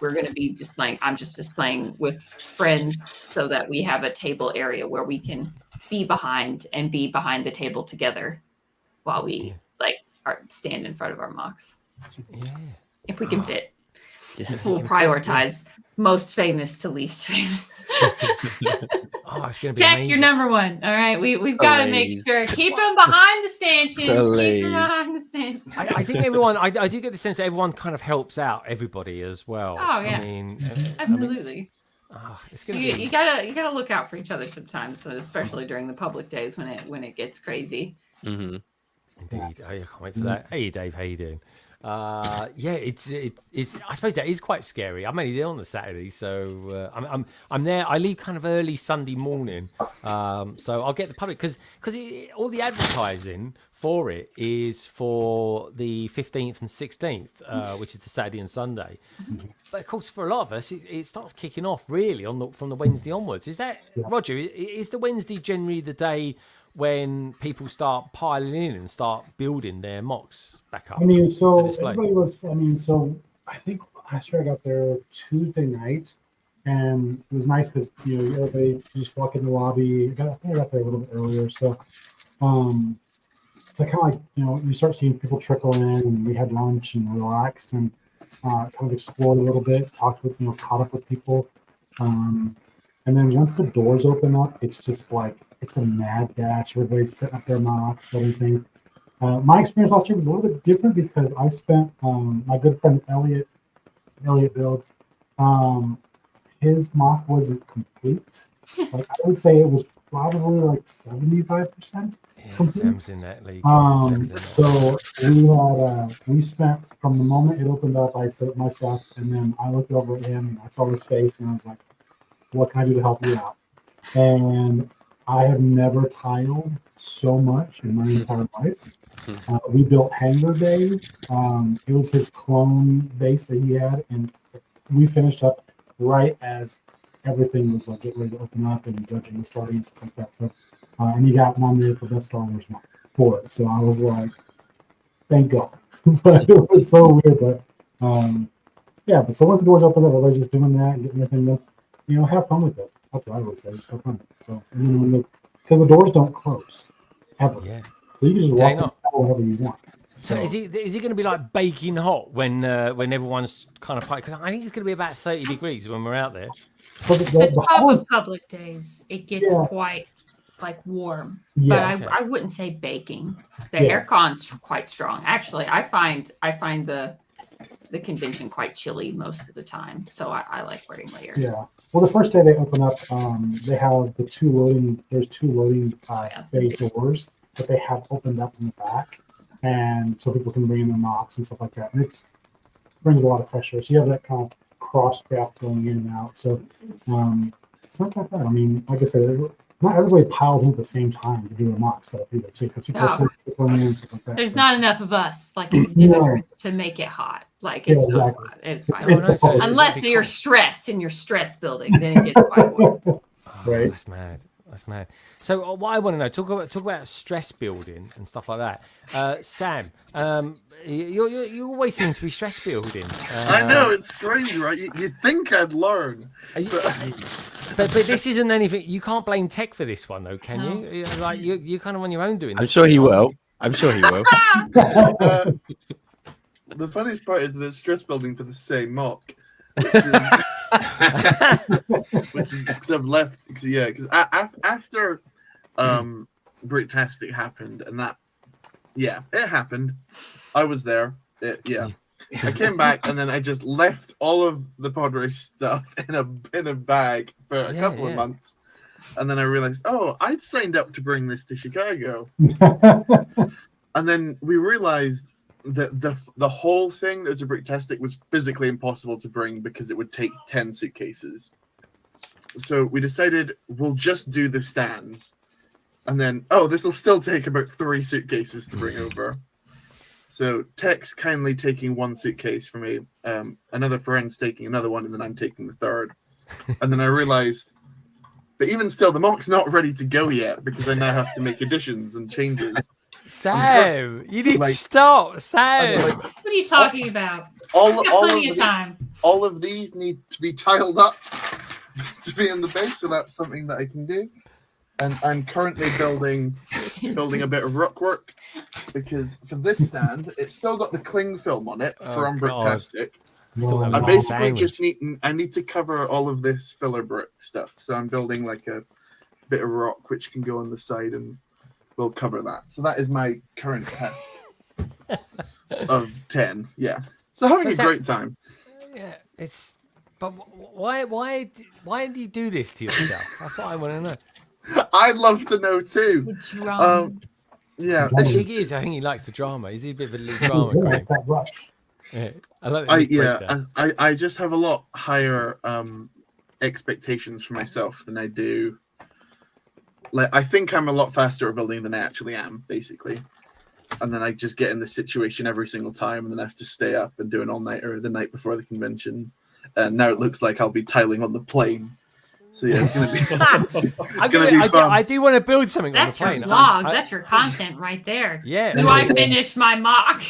We're going to be displaying. I'm just displaying with friends so that we have a table area where we can be behind the table together while we stand in front of our MOCs. Yeah. If we can fit. Yeah. We'll prioritize most famous to least famous. It's going to be Tech, amazing. you're number one. All right, we've got to make sure keep them behind the stanchions. Keep them behind the stanchions. I think everyone. I do get the sense that everyone kind of helps out everybody as well. Oh yeah, I mean, absolutely. It's gonna you gotta look out for each other sometimes, especially during the public days when it gets crazy. Mm-hmm. Indeed, I can't wait for that. Hey Dave, how you doing? It's I suppose that is quite scary. I'm only there on the Saturday, so I'm there. I leave kind of early Sunday morning, so I'll get the public because all the advertising for it is for the 15th and 16th, which is the Saturday and Sunday. But of course, for a lot of us, it starts kicking off really from the Wednesday onwards. Is that Roger? Is the Wednesday generally the day when people start piling in and start building their MOCs back up? I mean, so everybody was. I mean, so I think last year I got there Tuesday night, and it was nice because everybody just walk in the lobby. I think I got there a little bit earlier, so kind of like you start seeing people trickle in, and we had lunch and relaxed and kind of explored a little bit, talked with caught up with people, and then once the doors open up, it's just like. It's a mad dash. Everybody's setting up their MOCs, building things. My experience last year was a little bit different because I spent my good friend Elliot builds. His MOC wasn't complete. Like I would say it was probably like 75% complete. Sam's in that league. So we spent from the moment it opened up. I set up my stuff, and then I looked over at him. And I saw his face, and I was like, "What can I do to help you out?" And I have never tiled so much in my entire life. We built hangar bays. It was his clone base that he had, and we finished up right as everything was like getting ready to open up and judging was starting and stuff like that. So, and he got nominated for Best Star Wars for it. So I was like, thank God. But it was so weird. But but so once the doors open up, everybody's just doing that and getting everything done. Have fun with it. That's what I would say. It's so fun. So, because the doors don't close ever. Yeah. So you can just walk in whenever you want. So is it going to be like baking hot when everyone's kind of because I think it's going to be about 30 degrees when we're out there. So the top of public days, it gets quite like warm, but I wouldn't say baking. The aircon's quite strong. Actually, I find the convention quite chilly most of the time, so I like wearing layers. Yeah. Well, the first day they open up, they have the two loading bay doors that they have opened up in the back, and so people can bring in their MOCs and stuff like that. And it brings a lot of pressure, so you have that kind of cross craft going in and out. So it's not like that. I mean, like I said, not everybody piles in at the same time to do a MOC setup either. So there's not enough of us like exhibitors to make it hot. Like it's not hot. It's fine. Unless you're stressed and you're stress building, then it gets quite warm. Right. That's mad. So what I want to know, talk about stress building and stuff like that. Sam, you always seem to be stress building. I know, it's strange, right? You'd think I'd learn. But this isn't anything. You can't blame tech for this one, though, can you? Like you're kind of on your own doing. I'm sure he will. The funniest part is that it's stress building for the same mock, which is just because I've left. Because after Bricktastic happened, and that, it happened. I was there. I came back, and then I just left all of the pod race stuff in a bag for a couple of months, and then I realized, I'd signed up to bring this to Chicago, and then we realized that the whole thing that was a Bricktastic was physically impossible to bring because it would take 10 suitcases. So we decided we'll just do the stands, and then this will still take about 3 suitcases to bring over. So Tech's kindly taking 1 suitcase for me, another friend's taking another one, and then I'm taking the third. And then I realized, but even still, the mock's not ready to go yet because I now have to make additions and changes. Sam, you need to stop, Sam. What are you talking about? Plenty of time. All of these need to be tiled up to be in the base, so that's something that I can do. And I'm currently building a bit of rock work because for this stand, it's still got the cling film on it from Bricktastic. I basically just need to cover all of this filler brick stuff. So I'm building like a bit of rock which can go on the side, and we'll cover that. So that is my current task of 10. Yeah. So having a great time. Yeah, it's. But why do you do this to yourself? That's what I want to know. I'd love to know too. The drama. I think he is. I think he likes the drama. Is he a bit of a little drama queen? I just have a lot higher expectations for myself than I do. Like, I think I'm a lot faster at building than I actually am, basically. And then I just get in this situation every single time, and then I have to stay up and do an all-nighter the night before the convention. And now it looks like I'll be tiling on the plane. So yeah, it's gonna be. I do want to build something on the plane. That's your vlog. That's your content right there. Yeah. Do I finish my mock?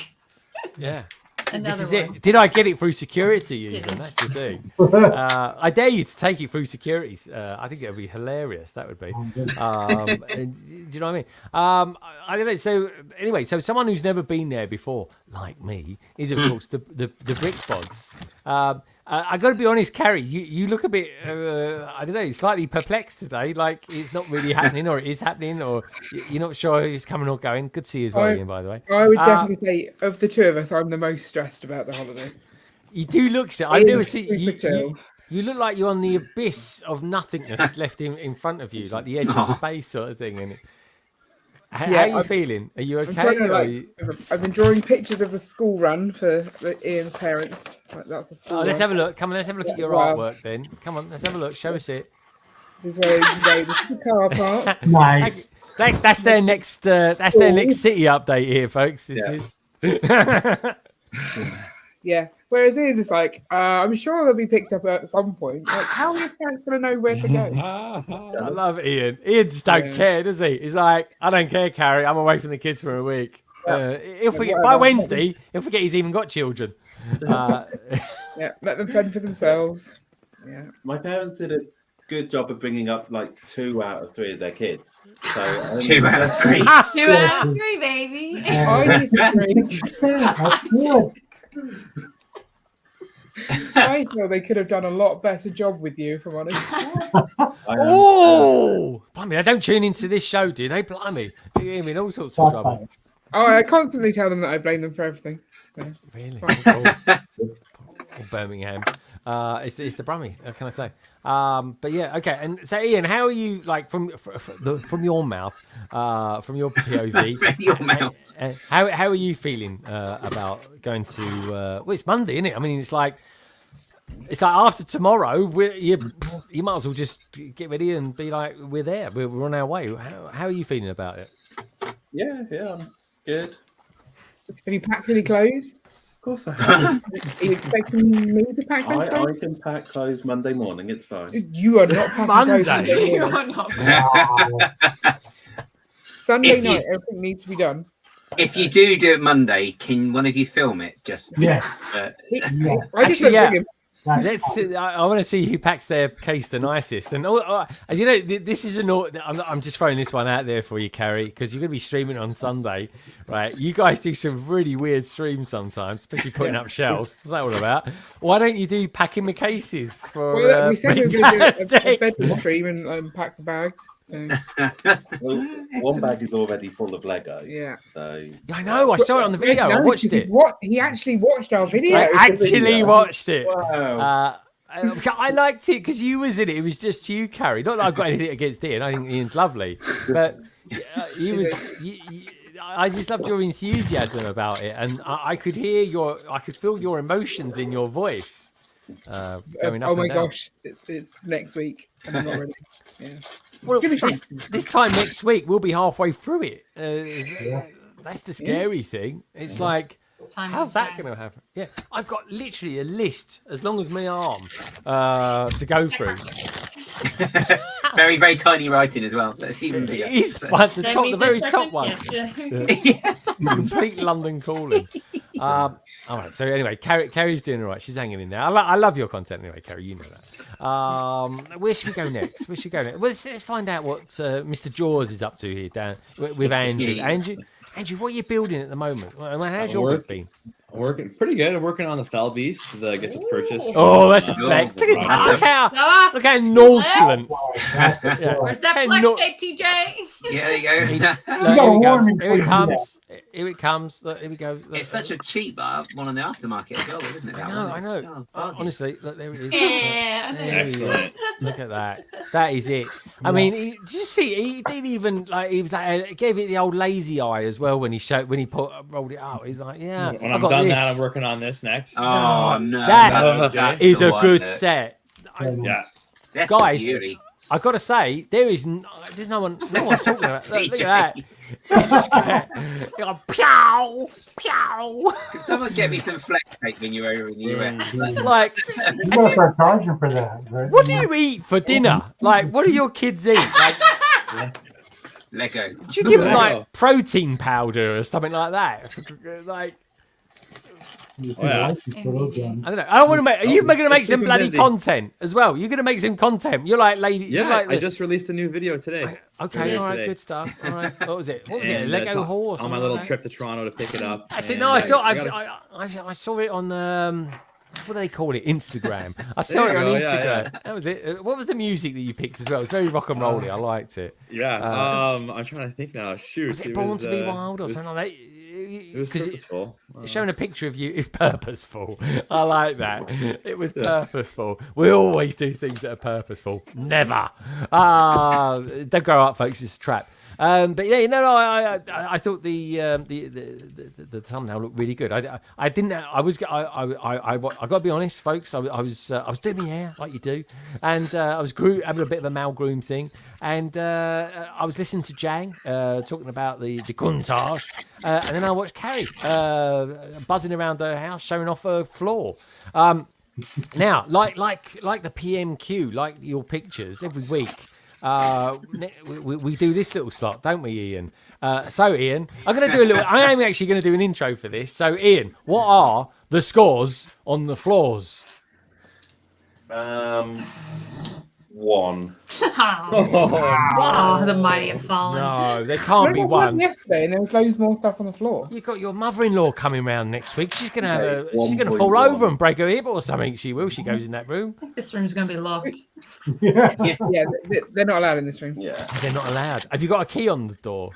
Yeah. This is it. Did I get it through security? Even that's the thing. I dare you to take it through security. I think it would be hilarious. That would be. Do you know what I mean? I don't know. So anyway, so someone who's never been there before, like me, is of course the brick pods. I got to be honest, Carrie, you look a bit, I don't know, slightly perplexed today. Like it's not really happening, or it is happening, or you're not sure it's coming or going. Good to see you as well, Ian, by the way. I would definitely say, of the two of us, I'm the most stressed about the holiday. You do look, I've never seen you. You look like you're on the abyss of nothingness left in front of you, like the edge of space sort of thing. And how are you feeling? Are you okay? I've been drawing pictures of the school run for Ian's parents. That's a school let's have a look. Come on, let's have a look at your artwork then. Come on, let's have a look. Show us it. This is where you can go to the car park. Nice. That's their next. That's their next city update here, folks. This is. Yeah. Whereas Ian's just like, I'm sure they'll be picked up at some point. Like, how are your parents going to know where to go? I love Ian. Ian just don't care, does he? He's like, I don't care, Carrie. I'm away from the kids for a week. He'll forget by Wednesday. He'll forget he's even got children. Yeah, let them fend for themselves. Yeah. My parents did a good job of bringing up like 2 out of 3 of their kids. So 2 out of 3. 2 out of 3, baby. I feel they could have done a lot better job with you, if I'm honest. Oh, blimey, they don't tune into this show, do they? Blimey, they give me all sorts of trouble. Oh, I constantly tell them that I blame them for everything. So really? Or Birmingham. It's the Brummie. What can I say? But yeah, okay. And so, Ian, how are you like from your mouth, from your POV? From your mouth. How are you feeling about going to? Well, it's Monday, isn't it? I mean, it's like after tomorrow. You might as well just get ready and be like, we're there. We're on our way. How are you feeling about it? Yeah, I'm good. Have you packed any clothes? Of course I have. Are you expecting me to pack those clothes? I can pack clothes Monday morning. It's fine. You are not packing Monday. clothes. You are not. Sunday night, everything needs to be done. If you do it Monday, can one of you film it? Just I just Actually, yeah. I want to see who packs their case the nicest. And you know, this is I'm just throwing this one out there for you, Carrie, because you're going to be streaming on Sunday, right? You guys do some really weird streams sometimes, especially putting up shelves. What's that all about? Why don't you do packing the cases for? Well, we said we were going to do a bedroom stream and pack the bags. So. Well, one bag is already full of Lego. Yeah. So yeah, I know. I saw it on the video. I watched it. He actually watched our video. I actually watched it. wow. I liked it because you was in it. It was just you, Carrie. Not that I've got anything against Ian. I think Ian's lovely, but he was. I just loved your enthusiasm about it, and I could hear I could feel your emotions in your voice. Going up oh my and down. gosh, it's next week, and I'm not ready. Yeah. Well, this time next week we'll be halfway through it. That's the scary thing. It's like, how's that going to happen? Yeah, I've got literally a list as long as my arm to go through. Very, very tiny writing as well. That's even bigger. It is the very top one. Complete London calling. All right. So anyway, Carrie's doing all right. She's hanging in there. I love your content anyway, Carrie. You know that. Where should we go next? Well, let's find out what Mr. Jaws is up to here, down with Andrew. Andrew, what are you building at the moment? How's your work been? I'm working pretty good. I'm working on the Fell Beast that I get to purchase. Oh, that's a flex. Look how nautilent. Where's that flex tape, TJ? Yeah, there you go. Here it comes. Here it comes. Look, here we go. Look. It's such a cheap one on the aftermarket as well, isn't it? I know. Honestly, look, there it is. Yeah. Excellent. Look at that. That is it. I mean, did you see? He didn't even he gave it the old lazy eye as well when he rolled it out. He's like, yeah. When I'm done that, I'm working on this next. Oh no, that is a good set. Yeah, guys, I got to say, there's no one talking about that. Look at that. You're like, pow, pow. Can someone get me some flex tape when you're over in the US? Like, you gotta start charging for that, right? What do you eat for dinner? Like, what do your kids eat? Like, Lego. Do you give them like protein powder or something like that? Like, I don't know. I don't want to make. Are you going to make some bloody content as well? You're going to make some content. You're like, lady. Yeah, I just released a new video today. Okay, all right, good stuff. All right, what was it? What was it? A Lego haul or something? On my little trip to Toronto to pick it up. I said no. I saw it on what do they call it? Instagram. I saw it on Instagram. Yeah. That was it. What was the music that you picked as well? It was very rock and rolly. I liked it. Yeah. I'm trying to think now. Shoot. Was it Born to Be Wild or something like that? It was purposeful. Showing a picture of you is purposeful. I like that. It was purposeful. We always do things that are purposeful. Never. Don't grow up, folks. It's a trap. But yeah, I thought the thumbnail looked really good. I got to be honest, folks. I was doing my hair like you do, and I was having a bit of a Malgroom thing, and I was listening to Jang talking about the Countach, and then I watched Carrie buzzing around her house, showing off her floor. Now, like the PMQ, like your pictures every week. We do this little slot, don't we, Ian? So, Ian, I am actually going to do an intro for this. So, Ian, what are the scores on the floors? 1. Oh, the mighty have fallen. No, there can't be one. Yesterday, and there was loads more stuff on the floor. You've got your mother-in-law coming round next week. She's going to she's going to fall over and break her hip or something. She will. She goes in that room. I think this room's going to be locked. Yeah, they're not allowed in this room. Yeah, they're not allowed. Have you got a key on the door?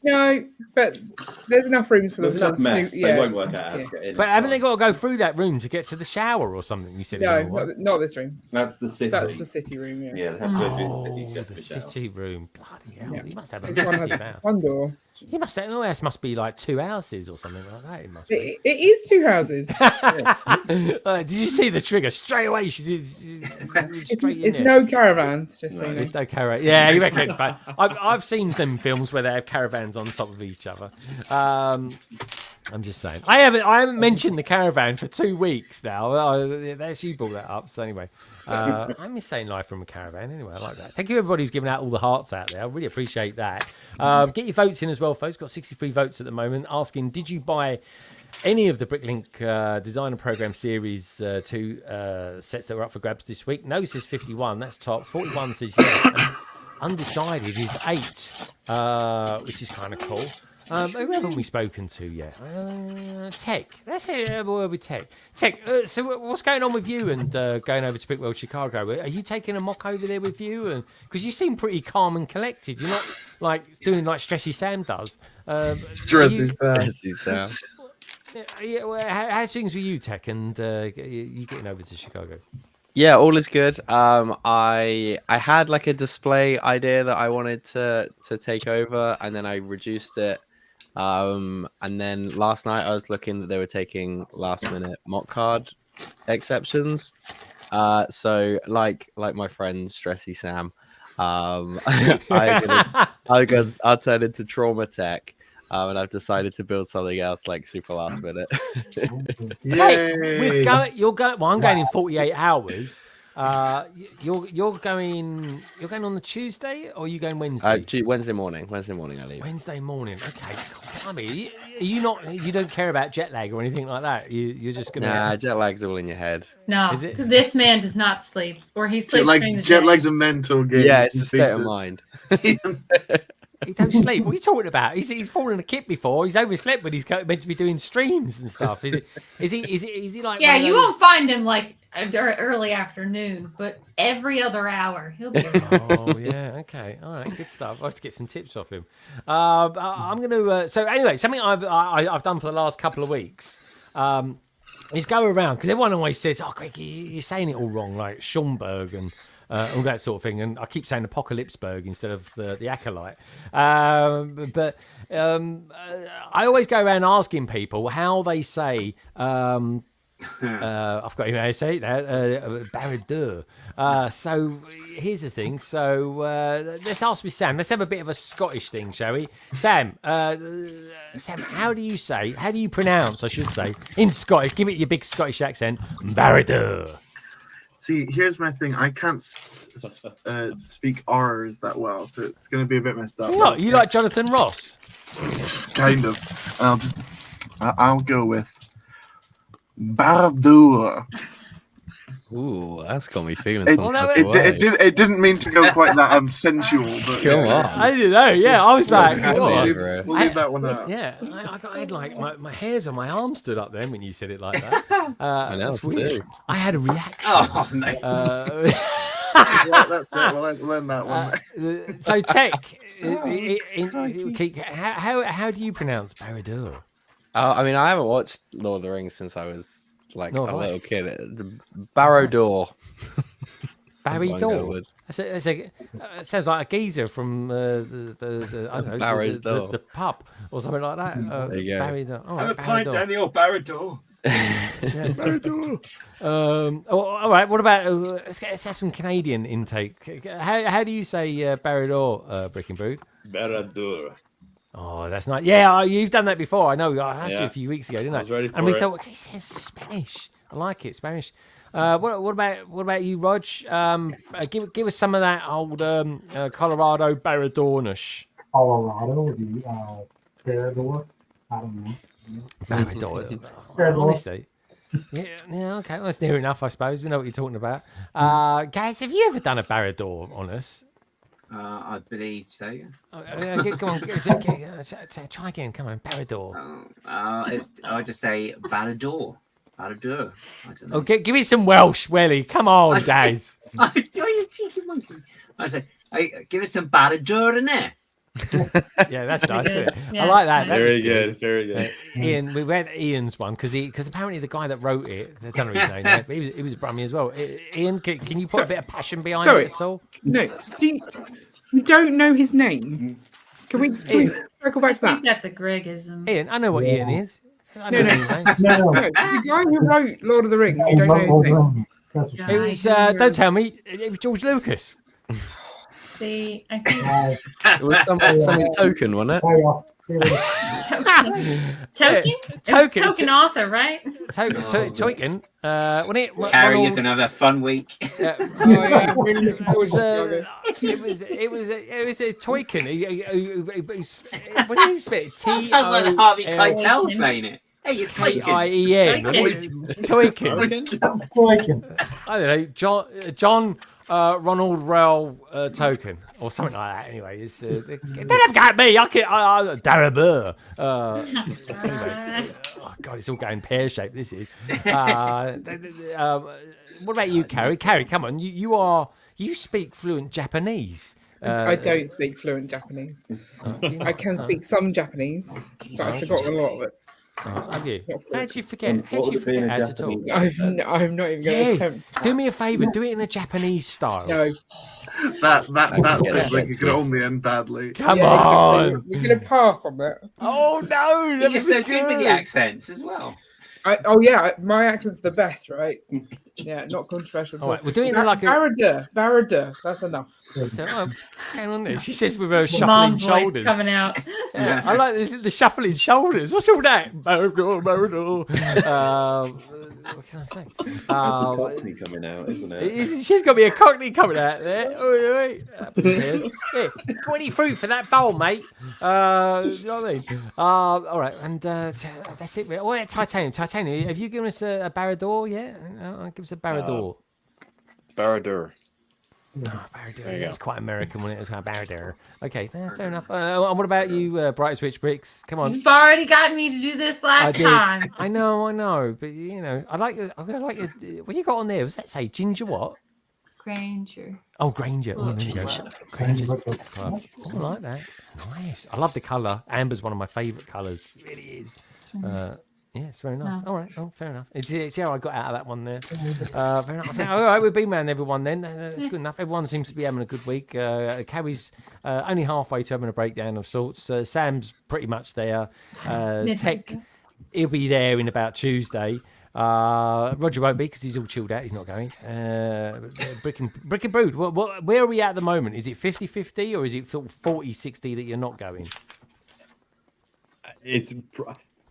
No, but there's enough rooms for them. There's enough mess. They won't work out how to get in. But haven't they got to go through that room to get to the shower or something? You said no, not this room. That's the city. That's the city room. Yeah, they have to go through the city room. Bloody hell! Yeah. You must have a massive house. One door. You must have. No, must be like 2 houses or something like that. It must be. It is 2 houses. Did you see the trigger straight away? She did straight in. It's no caravans. Just so you know. It's no caravan. Yeah, you reckon? I've seen them films where they have caravans on top of each other. I'm just saying. I haven't mentioned the caravan for 2 weeks now. She brought that up. So anyway, I'm just saying live from a caravan. Anyway, I like that. Thank you everybody who's giving out all the hearts out there. I really appreciate that. Get your votes in as well, folks. Got 63 votes at the moment. Asking, did you buy any of the Bricklink Designer Program Series 2 sets that were up for grabs this week. No says 51, that's tops. 41 says yes. And undecided is 8, which is kind of cool. Who haven't we spoken to yet? Tech. That's it. We'll be Tech. Tech. So what's going on with you and going over to Brickworld Chicago? Are you taking a mock over there with you? And because you seem pretty calm and collected, you're not like doing like Stressy Sam does. Stressy Sam. How's things with you, Tech? And you getting over to Chicago? Yeah, all is good. I had like a display idea that I wanted to take over, and then I reduced it. And then last night I was looking that they were taking last minute mock card exceptions. So like my friend Stressy Sam, I'll turn into Trauma Tech. And I've decided to build something else like super last minute. You're going. Well, I'm going in 48 hours. You're going on the Tuesday, or are you going Wednesday? Wednesday morning. Wednesday morning I leave. Wednesday morning. Okay. I mean, you don't care about jet lag or anything like that. You're just gonna. Nah, jet lag's all in your head. No, this man does not sleep, or he sleeps. Jet lag's a mental game. Yeah, it's a state of mind. He don't sleep. What are you talking about? He's fallen a kit before. He's overslept when he's meant to be doing streams and stuff. Is he like? Yeah, you won't find him like early afternoon, but every other hour he'll be around. Oh yeah, okay, all right, good stuff. I have to get some tips off him. I'm gonna. So anyway, something I've done for the last couple of weeks. Is go around because everyone always says, "Oh, Greg, you're saying it all wrong," like Schomburg and. All that sort of thing, and I keep saying Apocalypseburg instead of the Acolyte. But I always go around asking people how they say. I've got you how to say it now. Barad-dûr. So here's the thing. So let's ask with Sam. Let's have a bit of a Scottish thing, shall we? Sam, how do you pronounce? I should say in Scottish. Give it your big Scottish accent. Barad-dûr. See, here's my thing. I can't speak R's that well, so it's going to be a bit messed up. What? You like Jonathan Ross? Kind of. I'll go with Barad-dûr. Ooh, that's got me feeling. It didn't mean to go quite that sensual, but come on. I didn't know. Yeah, I was like, we'll leave that one out. Yeah, I had like my hairs on my arm stood up then when you said it like that. I know too. I had a reaction. Oh no. Yeah, that's it. Well, I learned that one. So, Tech, how do you pronounce Barad-dûr? I mean, I haven't watched Lord of the Rings since I was like a little kid. It's Barad-dûr. Barad-dûr. It sounds like a geezer from the pub or something like that. There you go. Barad-dûr. Have a pint, Daniel. Barad-dûr. Barad-dûr. All right. What about let's have some Canadian intake. How do you say Barad-dûr, Brick and Brood? Barad-dûr. Oh, that's nice. Yeah, you've done that before. I know. I asked you a few weeks ago, didn't I? I was ready for and we it. thought, okay, it says Spanish. I like it, Spanish. What about you, Rog? Give us some of that old Colorado Barad-dûr-ish. Colorado, the Barad-dûr. I don't know. Barad-dûr. Honestly. Yeah, okay. Well, that's near enough, I suppose. We know what you're talking about. Guys, have you ever done a Barad-dûr on us? I believe so. Come on, try again. Come on, Barad-dûr. I just say Barad-dûr. Barad-dûr. I don't know. Okay, give me some Welsh, Welly. Come on, guys. I say, give us some Barad-dûr in there. Yeah, that's nice. Isn't it? Yeah. I like that. Very good. Very good. Ian, we read Ian's one because apparently the guy that wrote it, I don't know his name, but he was a Brummie as well. Ian, can you put a bit of passion behind it at all? No, you don't know his name. Can we circle back to that? I think that's a Gregism. Ian, I know what Ian is. I know his name. No. The guy who wrote Lord of the Rings, you don't know his name. It was, don't tell me, it was George Lucas. See, I think it was something token, wasn't it? Token? Token author, right? Token. Carrie, you're gonna have a fun week. It was a Toykin. What did he spell? Sounds like Harvey Keitel saying it. Hey, it's Toykin. T-I-E-N. Toykin. I don't know. John Ronald Rel Token or something like that. Anyway, it's don't have to go at me. I can. Darabur. Anyway, oh God, it's all going pear shaped. This is. What about you, Carrie? Carrie, come on. You speak fluent Japanese. I don't speak fluent Japanese. I can speak some Japanese, but I've forgotten a lot of it. Have you? How did you forget? How did you forget how to talk? I'm not even going to attempt. Do me a favour. Do it in a Japanese style. No. That seems like it could only end badly. Come on. We're going to pass on that. Oh no! You're so good with the accents as well. My accent's the best, right? Yeah, not controversial. All right, we're doing it like a Barad-dûr. That's enough. So, what's going on there? She says with her shuffling Mom shoulders. voice coming out. Yeah, I like the shuffling shoulders. What's all that? Barad-dûr. What can I say? That's a Cockney coming out, isn't it? She's got to be a Cockney coming out there. Yeah, got any fruit for that bowl, mate? You know what I mean? All right, and that's it. Oh, yeah, Titanium. Have you given us a Barad-dûr yet? Give us a Barad-dûr. Barad-dûr. Oh, Barad-dûr. It's quite American when it was kind of Barad-dûr. Okay, that's fair enough. And what about you, Bright Switch Bricks? Come on. You've already gotten me to do this last time. I know, but you know, I like your. What you got on there? Was that say ginger what? Granger. Oh, Granger. Oh, there you go. Granger's club. Oh, I like that. It's nice. I love the colour. Amber's one of my favourite colours. It really is. Yeah, it's very nice. No. All right. Oh, fair enough. It's how I got out of that one there. Fair enough. All right, we've been around everyone then. That's good enough. Everyone seems to be having a good week. Carrie's only halfway to having a breakdown of sorts. Sam's pretty much there. Tech, he'll be there in about Tuesday. Roger won't be because he's all chilled out. He's not going. Brick and Brood. Where are we at the moment? Is it 50-50 or is it 40-60 that you're not going?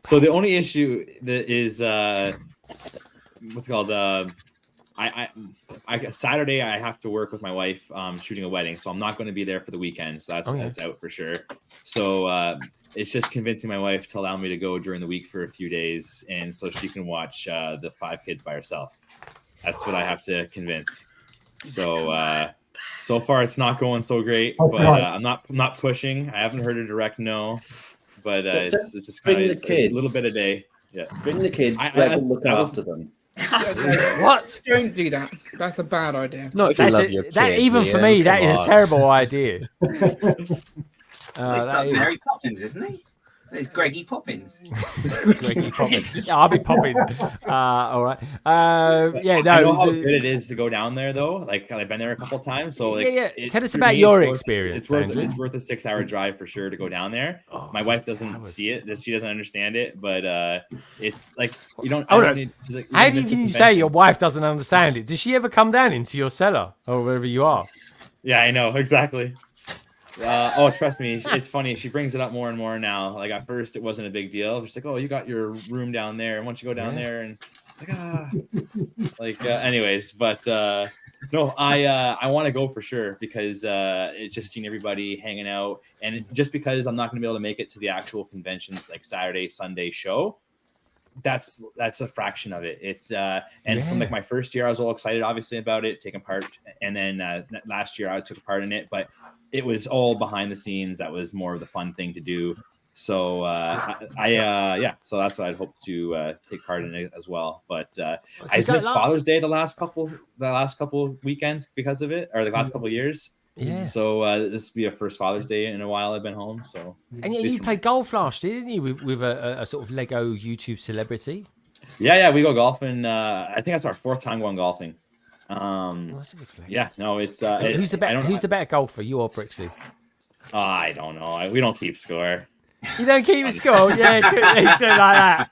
So the only issue that is what's it called? I Saturday I have to work with my wife shooting a wedding, so I'm not going to be there for the weekend. So that's out for sure. So it's just convincing my wife to allow me to go during the week for a few days, and so she can watch the 5 kids by herself. That's what I have to convince. So so far it's not going so great, but I'm not pushing. I haven't heard a direct no. But it's just kind of a little bit a day. Yeah, bring the kids. I look after them. What? Don't do that. That's a bad idea. Not if you love your kids. That even for me, that is a terrible idea. Mary Poppins, isn't he? There's Greggy Poppins. Greggy Poppins. Yeah, I'll be popping. All right. Yeah, no. I know how good it is to go down there, though. Like I've been there a couple of times, so like, Tell us about your experience. It's worth a 6-hour drive for sure to go down there. Oh, my wife doesn't see it; she doesn't understand it. But it's like you don't. How can you say your wife doesn't understand it? Does she ever come down into your cellar or wherever you are? Yeah, I know exactly. Trust me, it's funny. She brings it up more and more now. Like at first, it wasn't a big deal. She's like, "Oh, you got your room down there, and once you go down there, and anyways." But no, I want to go for sure because it's just seeing everybody hanging out, and just because I'm not going to be able to make it to the actual conventions like Saturday, Sunday show. That's a fraction of it. It's from like my first year, I was all excited, obviously, about it, taking part, and then last year I took part in it, but it was all behind the scenes. That was more of the fun thing to do. So so that's what I'd hope to take part in it as well. But I missed Father's Day the last couple weekends because of it, or the last couple years. Yeah. So this will be a first Father's Day in a while I've been home. So and you played golf last year, didn't you, with a sort of Lego YouTube celebrity? Yeah, we go golfing. I think that's our 4th time going golfing. Yeah, no, it's who's the better golfer, you or Brixie? I don't know. We don't keep score. You don't keep score? Yeah, it's like that.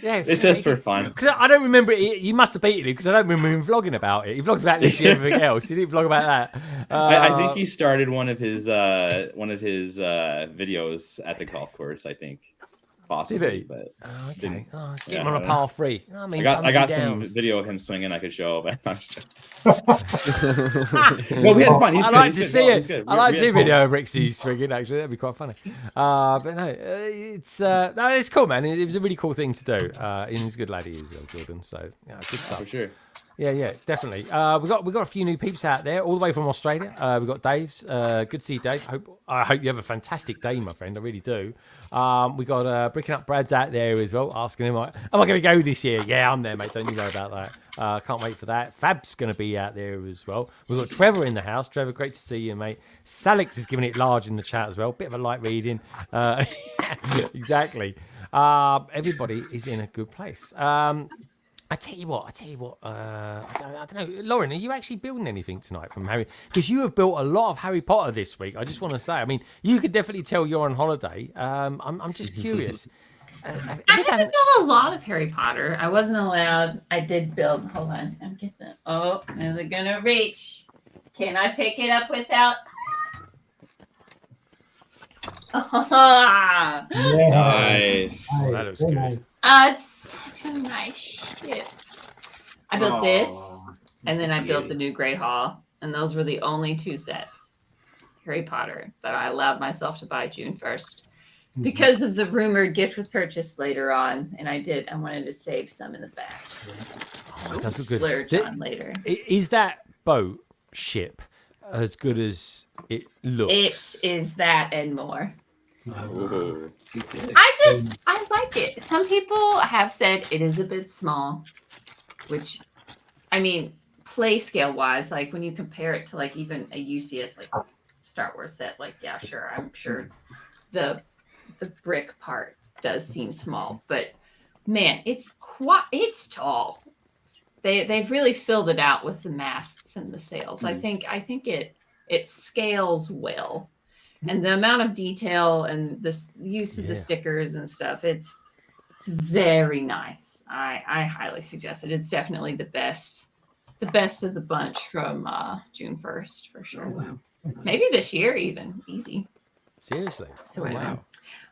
Yeah, it's just for fun. Because I don't remember it. You must have beaten it because I don't remember him vlogging about it. He vlogs about literally everything else. He didn't vlog about that. I think he started one of his videos at the golf course. I think. possibly. He? But Oh, okay. didn't. Get him on a par 3. I mean, I got some downs. video of him swinging I could show, but I'm just no, we had fun. I like to see it. I like to see a video of Rixie swinging. Actually, that'd be quite funny. But no, it's cool, man. It was a really cool thing to do. And he's a good lad, he is, Jordan. So yeah, good stuff. for sure. Yeah, definitely. We got a few new peeps out there, all the way from Australia. We got Dave's. Good to see you, Dave. I hope you have a fantastic day, my friend. I really do. We got Bricking Up Brad's out there as well, asking him, am I going to go this year? Yeah, I'm there, mate. Don't you know about that? Can't wait for that. Fab's going to be out there as well. We've got Trevor in the house. Trevor, great to see you, mate. Salix is giving it large in the chat as well. Bit of a light reading. Exactly. Everybody is in a good place. I tell you what. I don't know, Lauren. Are you actually building anything tonight from Harry? Because you have built a lot of Harry Potter this week. I just want to say. I mean, you could definitely tell you're on holiday. I'm just curious. I haven't built a lot of Harry Potter. I wasn't allowed. I did build. Hold on. I'm getting that. Oh, is it gonna reach? Can I pick it up without? Yeah. Nice. Oh, that looks good. Nice. It's such a nice shit. I built this, and then I built the new Great Hall, and those were the only 2 sets, Harry Potter, that I allowed myself to buy June 1st because of the rumored gift with purchase later on, and I wanted to save some in the back. Oh, that does look Splurge good. on later. Is that boat ship as good as it looks? It is that and more. Ooh. I like it. Some people have said it is a bit small, which, I mean, play scale wise, like when you compare it to like even a UCS like Star Wars set, like yeah, sure, I'm sure the brick part does seem small, but man, it's tall. They've really filled it out with the masts and the sails. I think it scales well. And the amount of detail and this use of the stickers and stuff, it's very nice. I highly suggest it. It's definitely the best of the bunch from June 1st for sure. Oh, wow. Maybe this year even. Easy. Seriously? So Oh, wow.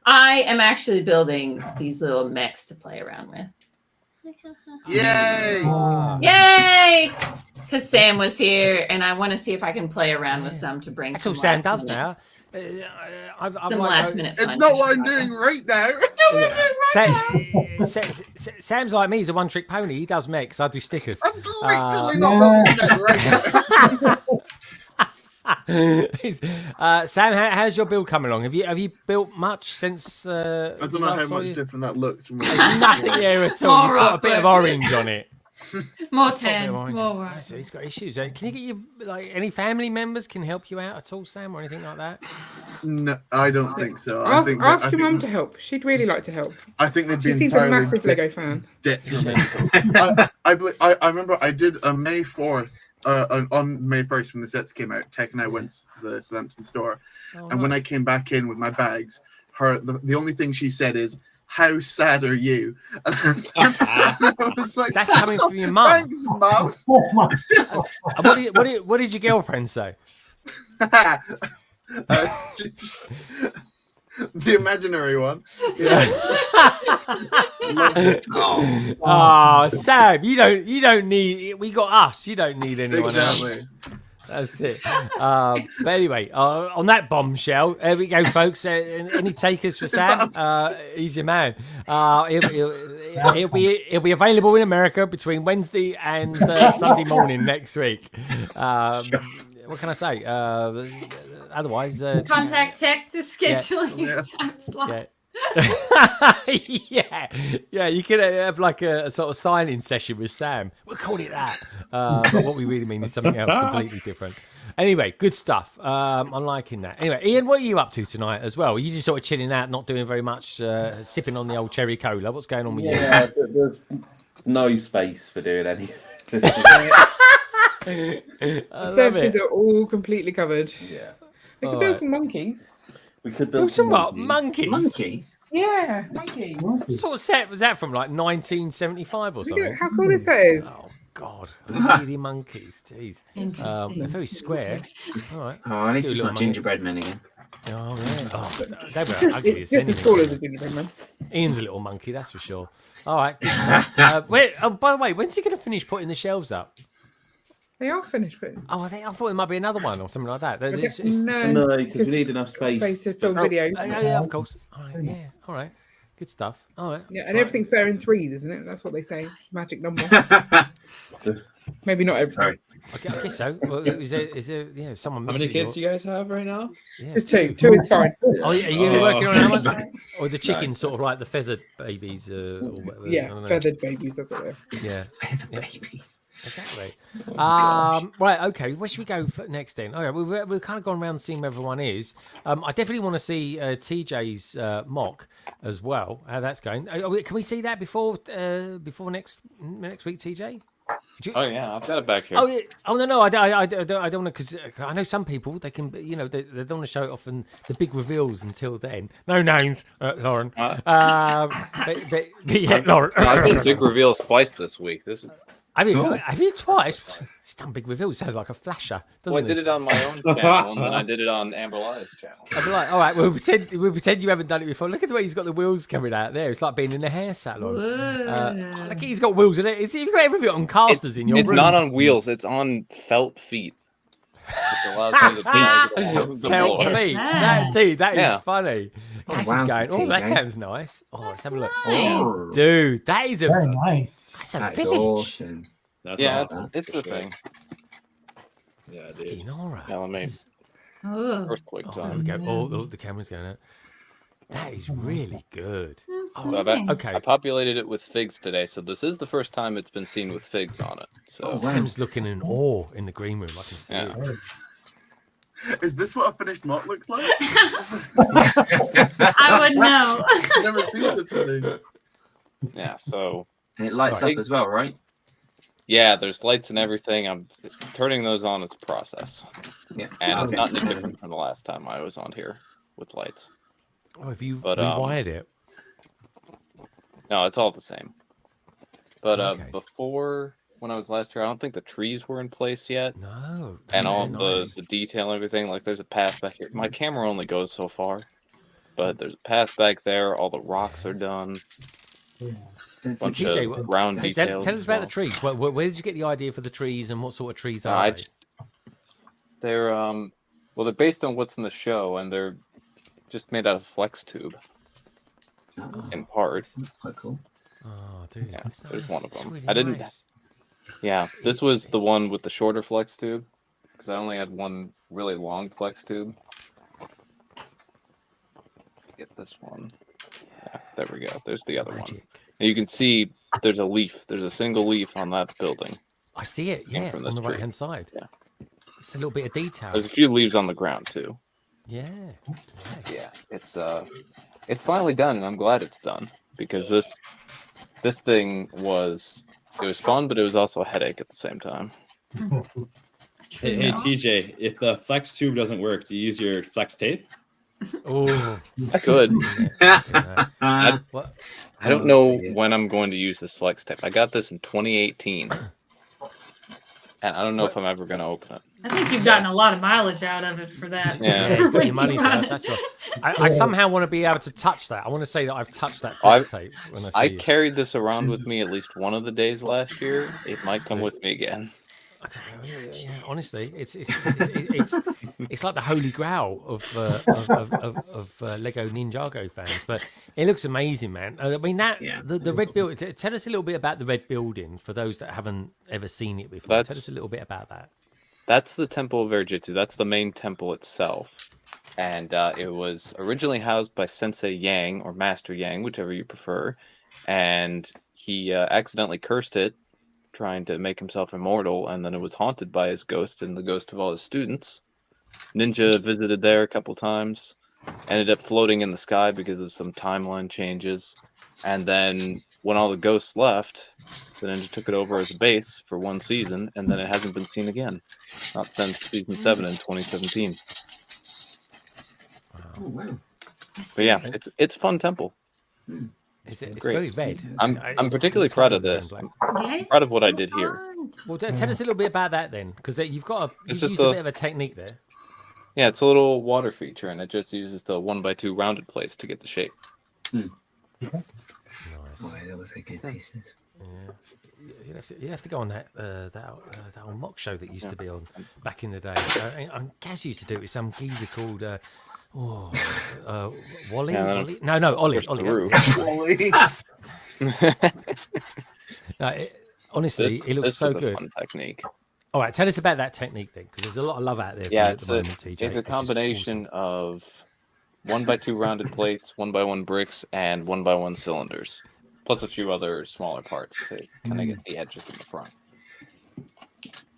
I am actually building these little mechs to play around with. Yay! Yay! Because Sam was here, and I want to see if I can play around with some to bring That's some all Sam last does minute- now. Some last minute fun. It's not what I'm doing right now. Sam's like me. He's a one-trick pony. He does mechs. I do stickers. I'm literally not doing that right now. Sam, how's your build coming along? Have you built much since? I don't know how much different that looks from Nothing there at all. You've got a bit of orange on it. More Got a bit tan. of orange. More So he's got issues. Can you get your any family members can help you out at all, Sam, or anything like that? No, I don't think so. Ask your mum to help. She'd really like to help. I think they'd be She seems a entirely massive Lego fan. detrimental. I remember I did a May 4th, on May 1st when the sets came out. Tech and I went to the Southampton store, and when I came back in with my bags, the only thing she said is, "How sad are you?" And I was like, That's coming from your mum. Thanks, mum. What did your girlfriend say? The imaginary one. Yeah. Oh, Sam, you don't need. We got us. You don't need anyone else. Exactly. That's it. But anyway, on that bombshell, there we go, folks. Any takers for Sam? He's your man. He'll be available in America between Wednesday and Sunday morning next week. What can I say? Otherwise, Contact Tech to schedule your time slot. Yeah. You could have like a sort of sign-in session with Sam. We'll call it that. But what we really mean is something else completely different. Anyway, good stuff. I'm liking that. Anyway, Ian, what are you up to tonight as well? Are you just sort of chilling out, not doing very much, sipping on the old cherry cola? What's going on with you? Yeah, there's no space for doing anything. The services are all completely covered. Yeah. We could build some monkeys. We could build some what? Monkeys? Monkeys? Yeah, monkeys. What sort of set was that from, like 1975 or something? How cool this is. Oh, God. Lady monkeys. Jeez. Interesting. They're very square. All right. Oh, at least Do a it's little not gingerbread men again. Oh, yeah. Oh, they were ugly. It's just as cool as a gingerbread man. Ian's a little monkey, that's for sure. All right. Wait, by the way, when's he going to finish putting the shelves up? They are finished, but Oh, I thought it might be another one or something like that. No, because you need enough space. to film video. Yeah, of course. All right, yeah, all right. Good stuff. All right. Yeah, and everything's better in threes, isn't it? That's what they say. It's a magic number. Maybe not everything. Okay, I guess so. Well, is there yeah, someone How many kids do you guys have right now? Yeah, Just two. Two is fine. Oh, yeah, are you working on how much? Or the chickens, sort of like the feathered babies, or whatever. Yeah, feathered babies. That's what they are. Yeah, Feathered babies. exactly. Right, okay. Where should we go next then? Okay, we've kind of gone around seeing where everyone is. I definitely want to see TJ's mock as well. How that's going? Can we see that before next week, TJ? Oh yeah, I've got it back here. Oh, yeah. Oh no, I don't want to, because I know some people they can, they don't want to show it off and the big reveals until then. No names, Lauren. But yeah, Lauren. I've done big reveals twice this week. Have you twice? He's done big reveals. Sounds like a flasher. Well, I did it on my own channel, and then I did it on Amber Live's channel. I'd be like, all right, we'll pretend you haven't done it before. Look at the way he's got the wheels coming out there. It's like being in a hair salon. Look, he's got wheels in it. You've got everything on casters in your room. It's not on wheels. It's on felt feet. Which allows me to drag the felt floor. feet. That is funny. Cass is going, oh, that sounds nice. Oh, let's have a look. Nice. Dude, that is Very nice. That's a That's finish. awesome. That's Yeah, awesome. it's the thing. Yeah, dude. All right. Yeah, let me Oh, earthquake There we time. go. Oh, the camera's going out. That is really good. So Okay. I populated it with figs today, so this is the first time it's been seen with figs on it. So Sam's looking in awe in the green room. I can see Yeah. it. Is this what a finished mock looks like? I would know. I've never seen such a thing. yeah, so And it lights Right. up as well, right? yeah, there's lights and everything. I'm turning those on as a process, Yeah. and it's Okay. not any different from the last time I was on here with lights. Oh, have you But, rewired it? No, it's all the same. But Okay. before when I was last here, I don't think the trees were in place yet, No. and all nice. the detail and everything. Like there's a path back here. My camera only goes so far, but there's a path back there. All the rocks are done. Yeah. Bunch TJ, of round Tell details. us as about well. the trees. Where did you get the idea for the trees and what sort of trees are I they? They're well, they're based on what's in the show, and they're just made out of flex tube Oh, in part. that's quite cool. Oh, dude. Yeah, that's there's nice. one of That's them. really I didn't- nice. Yeah, this was the one with the shorter flex tube because I only had one really long flex tube. Get this one. Yeah, there we go. There's the other one. Magic. And you can see there's a leaf. There's a single leaf on that building. I see it, Came yeah, from on this the tree. right hand side. Yeah. It's a little bit of detail. There's a few leaves on the ground too. Yeah. Yeah, it's finally done, and I'm glad it's done because this thing was fun, but it was also a headache at the same time. Hey, TJ, if the flex tube doesn't work, do you use your flex tape? Oh. I could. What? I don't know when I'm going to use this flex tape. I got this in 2018, and I don't know if I'm ever going to open it. I think you've gotten a lot of mileage out of it for that. Yeah. Yeah, put your money's worth. That's right. I somehow want to be able to touch that. I want to say that I've touched that flex tape when I see I you. carried this around with me at least one of the days last year. It might come with me again. I don't know, yeah, honestly, it's like the holy grail of Lego Ninjago fans. But it looks amazing, man. I mean the red building. Tell us a little bit about the red building for those that haven't ever seen it before. Tell us a little bit about that. That's the Temple of Verjitsu. That's the main temple itself. And it was originally housed by Sensei Yang, or Master Yang, whichever you prefer. And he accidentally cursed it, trying to make himself immortal. And then it was haunted by his ghost and the ghost of all his students. Ninja visited there a couple times. Ended up floating in the sky because of some timeline changes. And then when all the ghosts left, the Ninja took it over as a base for one season, and then it hasn't been seen again. Not since season 7 in 2017. Oh, wow. But yeah, it's a fun temple. It's Great. very red. I'm particularly proud of this. I'm proud of what I did here. Well, tell us a little bit about that then, because you've got It's used just a a- bit of a technique there. Yeah, it's a little water feature, and it just uses the 1x2 rounded plates to get the shape. Nice. Boy, those are good pieces. Yeah. You have to go on that old mock show that used to be on back in the day. And Gaz used to do it with some geezer called Wally. Yeah, Ollie? No, Ollie. Ollie. Honestly, it looks so was good. A fun technique. All right, tell us about that technique then, because there's a lot of love out there. For Yeah, at the moment, TJ. it's a combination of 1x2 rounded plates, 1x1 bricks, and 1x1 cylinders, plus a few other smaller parts to kind of get the edges in the front.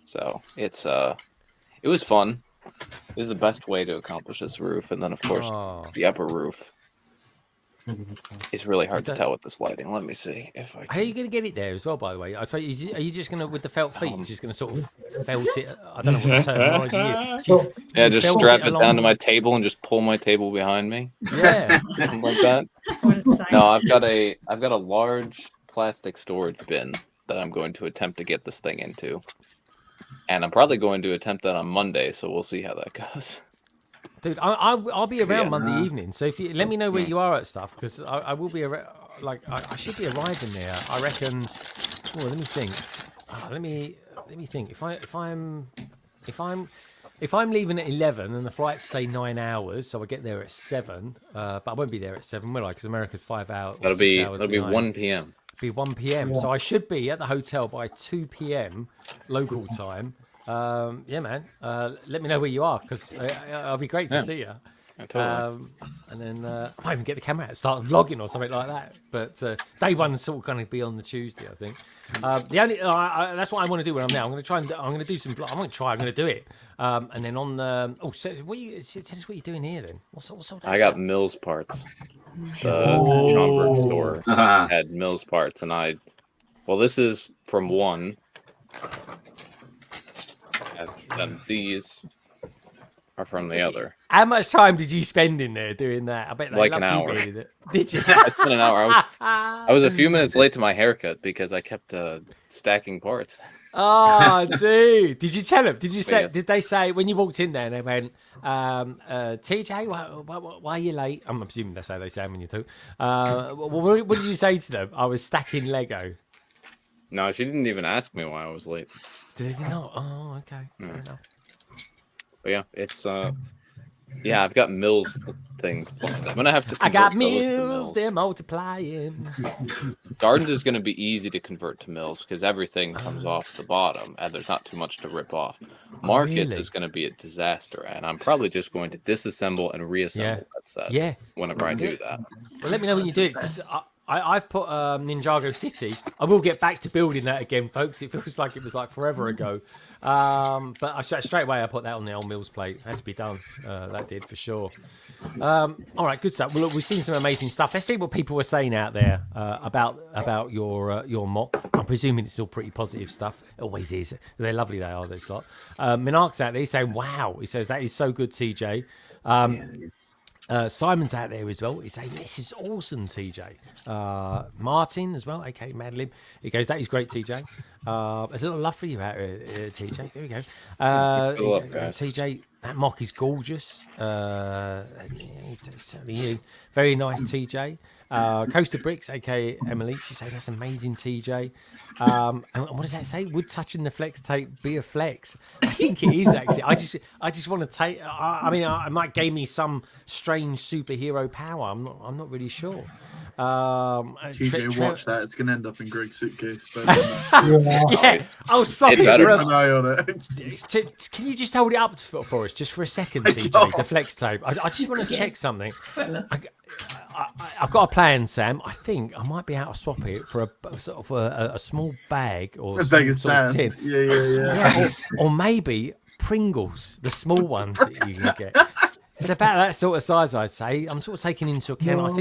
So it was fun. This is the best way to accomplish this roof, and then of course the upper roof. It's really hard to tell with this lighting. Let me see if I can. How are you going to get it there as well, by the way? Are you just going to, with the felt feet, you're just going to sort of felt it? I don't know what the terminology is. Yeah, just strap it down to my table and just pull my table behind me. Yeah. Something like that. No, I've got a large plastic storage bin that I'm going to attempt to get this thing into. And I'm probably going to attempt that on Monday, so we'll see how that goes. Dude, I'll be around Monday evening, so if you let me know where you are at stuff, because I will be I should be arriving there. I reckon. Well, let me think. Let me think. If I'm leaving at 11 and the flight's say 9 hours, so I get there at 7, but I won't be there at 7, will I? Because America's 5 hours. It'll be 1 p.m. Be 1 p.m. Yeah. So I should be at the hotel by 2 p.m. local time. Yeah, man. Let me know where you are, because it'll be great to see you. Yeah, totally. And then I might even get the camera out and start vlogging or something like that. But day one's sort of going to be on the Tuesday, I think. The only that's what I want to do when I'm there. I'm going to do some vlog. I'm going to do it. And then on the tell us what you're doing here then. What's all that? I got Mills parts. The Schomburg store had Mills parts, and this is from one. And these are from the other. How much time did you spend in there doing that? I bet they like loved an hour. You being it. Did you? I spent an hour. I was a few minutes late to my haircut because I kept stacking parts. Oh, dude! Did you tell them? Did you say? Yes. Did they say when you walked in there? And they went, "TJ, why are you late?" I'm assuming that's how they say when you talk. What did you say to them? I was stacking Lego. No, she didn't even ask me why I was late. Did they not? Oh, okay. Fair enough. But yeah, it's I've got Mills things planned. I'm gonna have to. I got Mills. They're multiplying. Gardens is gonna be easy to convert to Mills because everything comes off the bottom and there's not too much to rip off. Markets is gonna be a disaster, and I'm probably just going to disassemble and reassemble that set. Yeah. Whenever I do that. Well, let me know when you do it, because I've put Ninjago City. I will get back to building that again, folks. It feels like it was like forever ago. But straight away I put that on the old Mills plate. It had to be done. That did for sure. All right, good stuff. Well, look, we've seen some amazing stuff. Let's see what people were saying out there about your mock. I'm presuming it's all pretty positive stuff. It always is. They're lovely. They are. This lot. Minark's out there. He's saying, "Wow." He says that is so good, TJ. Simon's out there as well. He's saying, "This is awesome, TJ." Martin as well, aka Madlib. He goes, "That is great, TJ." There's a lot of love for you out here, TJ. There we go. TJ, that mock is gorgeous. It certainly is. Very nice, TJ. Coaster Bricks, aka Emily, she said that's amazing, TJ. And what does that say? Would touching the flex tape be a flex? I think it is actually. I just want to take. I mean, it might give me some strange superhero power. I'm not really sure. TJ, watch that. It's gonna end up in Greg's suitcase. But, yeah, I'll stop it. Keep an eye on it. Can you just hold it up for us just for a second, TJ? The flex tape. I just want to check something. I've got a plan, Sam. I think I might be able to swap it for a small bag or a bag of sand. Tin. Yeah. Or maybe Pringles, the small ones that you can get. It's about that sort of size, I'd say. I'm sort of taking into account. I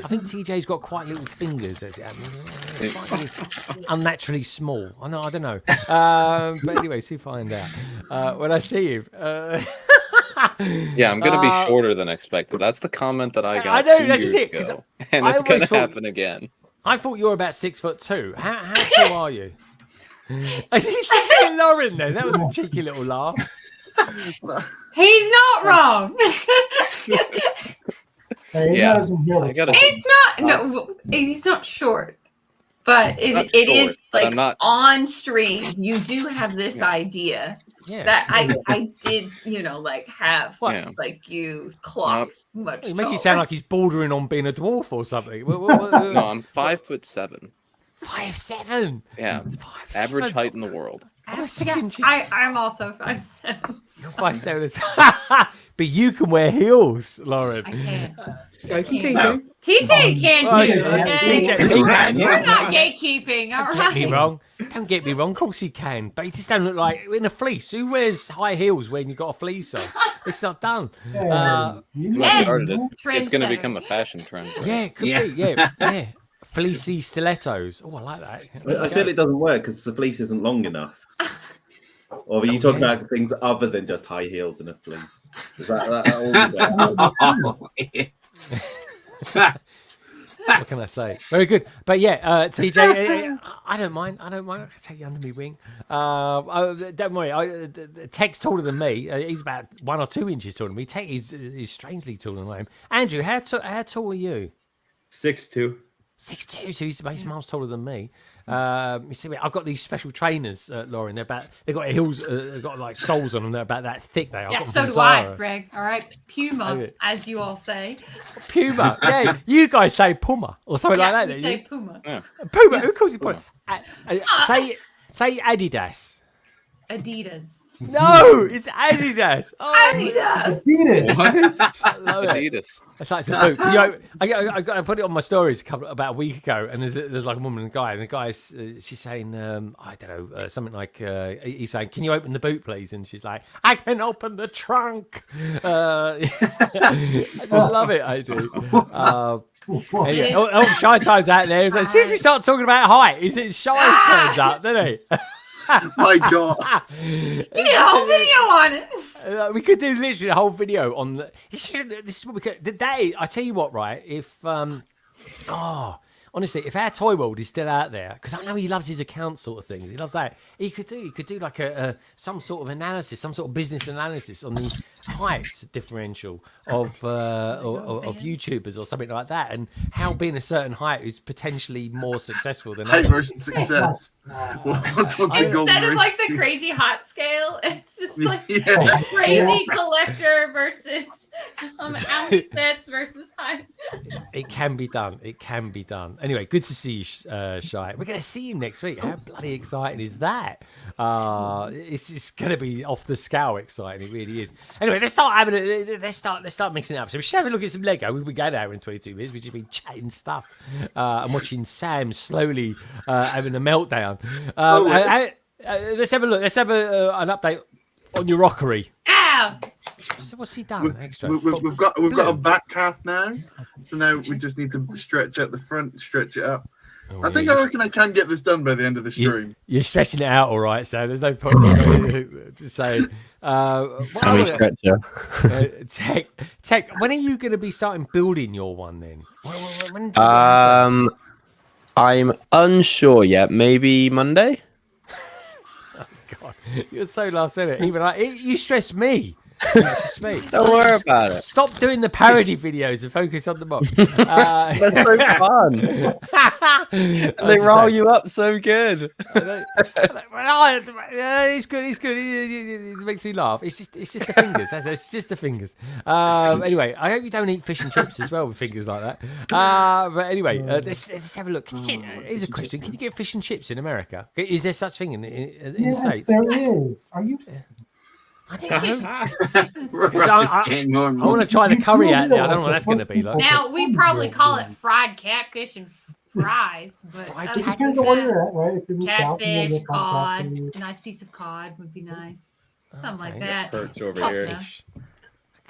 think TJ's got quite little fingers, as it happens. Unnaturally small. I don't know. But anyway, see, find out when I see you. Yeah, I'm going to be shorter than expected. That's the comment that I got. I know, 2 that's years it. ago, and it's going to happen again. I thought you were about 6'2". How tall are you? Did you see Lauren then? That was a cheeky little laugh. He's not wrong. Hey, Yeah, I gotta. He's not. No, he's not short. But it is like on stream. You do have this idea that I did, like have like you clock much. You make it sound like he's bordering on being a dwarf or something. No, I'm 5'7". 5'7". Yeah, average height in the world. I'm also 5'7". You're 5'7". But you can wear heels, Lauren. I can. So can TJ. TJ can too. TJ, We're not gatekeeping. All right. Don't get me wrong. Don't get me wrong. Of course he can, but he just don't look like in a fleece. Who wears high heels when you've got a fleece on? It's not done. It's going to become a fashion trend. Right? Yeah, it could be. Yeah. Fleecy stilettos. Oh, I like that. I feel it doesn't work because the fleece isn't long enough. Or are you talking about things other than just high heels and a fleece? Is that all? What can I say? Very good. But yeah, TJ, I don't mind. I can take you under my wing. Don't worry. Tech's taller than me. He's about 1 or 2 inches taller than me. Tech is strangely taller than I am. Andrew, how tall are you? 6'2". 6'2", so he's miles taller than me. You see, I've got these special trainers, Lauren. They've got heels, got like soles on them. They're about that thick. So do I, Greg. All right, Puma, as you all say. Puma. Yeah, you guys say Puma or something like that. We say Puma. Yeah. Puma. Who calls it Puma? Say Adidas. Adidas. No, it's Adidas. Oh, Adidas. What? Adidas. It's like it's a boot. I put it on my stories about a week ago, and there's like a woman and a guy, and the guy's she's saying I don't know something like he's saying, "Can you open the boot, please?" And she's like, "I can open the trunk." I love it. I do. Anyway, Shy Time's out there. Like, since we start talking about height, Shy's turns up, doesn't he? My God. You did a whole video on it. We could do literally a whole video on this is what we could. The day, I tell you what, right? If honestly, if our Toy World is still out there, because I know he loves his account sort of things. He loves that. He could do like some sort of analysis, some sort of business analysis on the heights differential of YouTubers or something like that, and how being a certain height is potentially more successful than height versus success. Instead of like the crazy hot scale, it's just like crazy collector versus ounce sets versus height. It can be done. It can be done. Anyway, good to see you, Shy. We're going to see him next week. How bloody exciting is that? It's just going to be off the scale exciting. It really is. Anyway, let's start mixing it up. So we should have a look at some Lego. We've been going out in 22 minutes. We've just been chatting stuff and watching Sam slowly having a meltdown. Let's have a look. Let's have an update on your rockery. Ow! So what's he done? Extra. We've got a back calf now, so now we just need to stretch out the front, stretch it up. I reckon I can get this done by the end of the stream. You're stretching it out all right, Sam. There's no point just saying. Sammy Stretcher. Tech, when are you going to be starting building your one then? When I'm unsure yet. Maybe Monday. Oh, God, you're so last minute. Even you stress me. Don't worry about it. Stop doing the parody videos and focus on the box. That's so fun. They roll you up so good. He's good. He's good. It makes me laugh. It's just the fingers. It's just the fingers. Anyway, I hope you don't eat fish and chips as well with fingers like that. But anyway, let's have a look. Here's a question: can you get fish and chips in America? Is there such thing in the States? There is. Are you? I think I I want to try the curry out there. I don't know what that's going to be like. Now we probably call it fried catfish and fries, but It depends on where you're at, right? If you're in the South, you catfish, get cod, catfish. nice piece of cod would be nice. Something like that. Perch over Oh, here. no.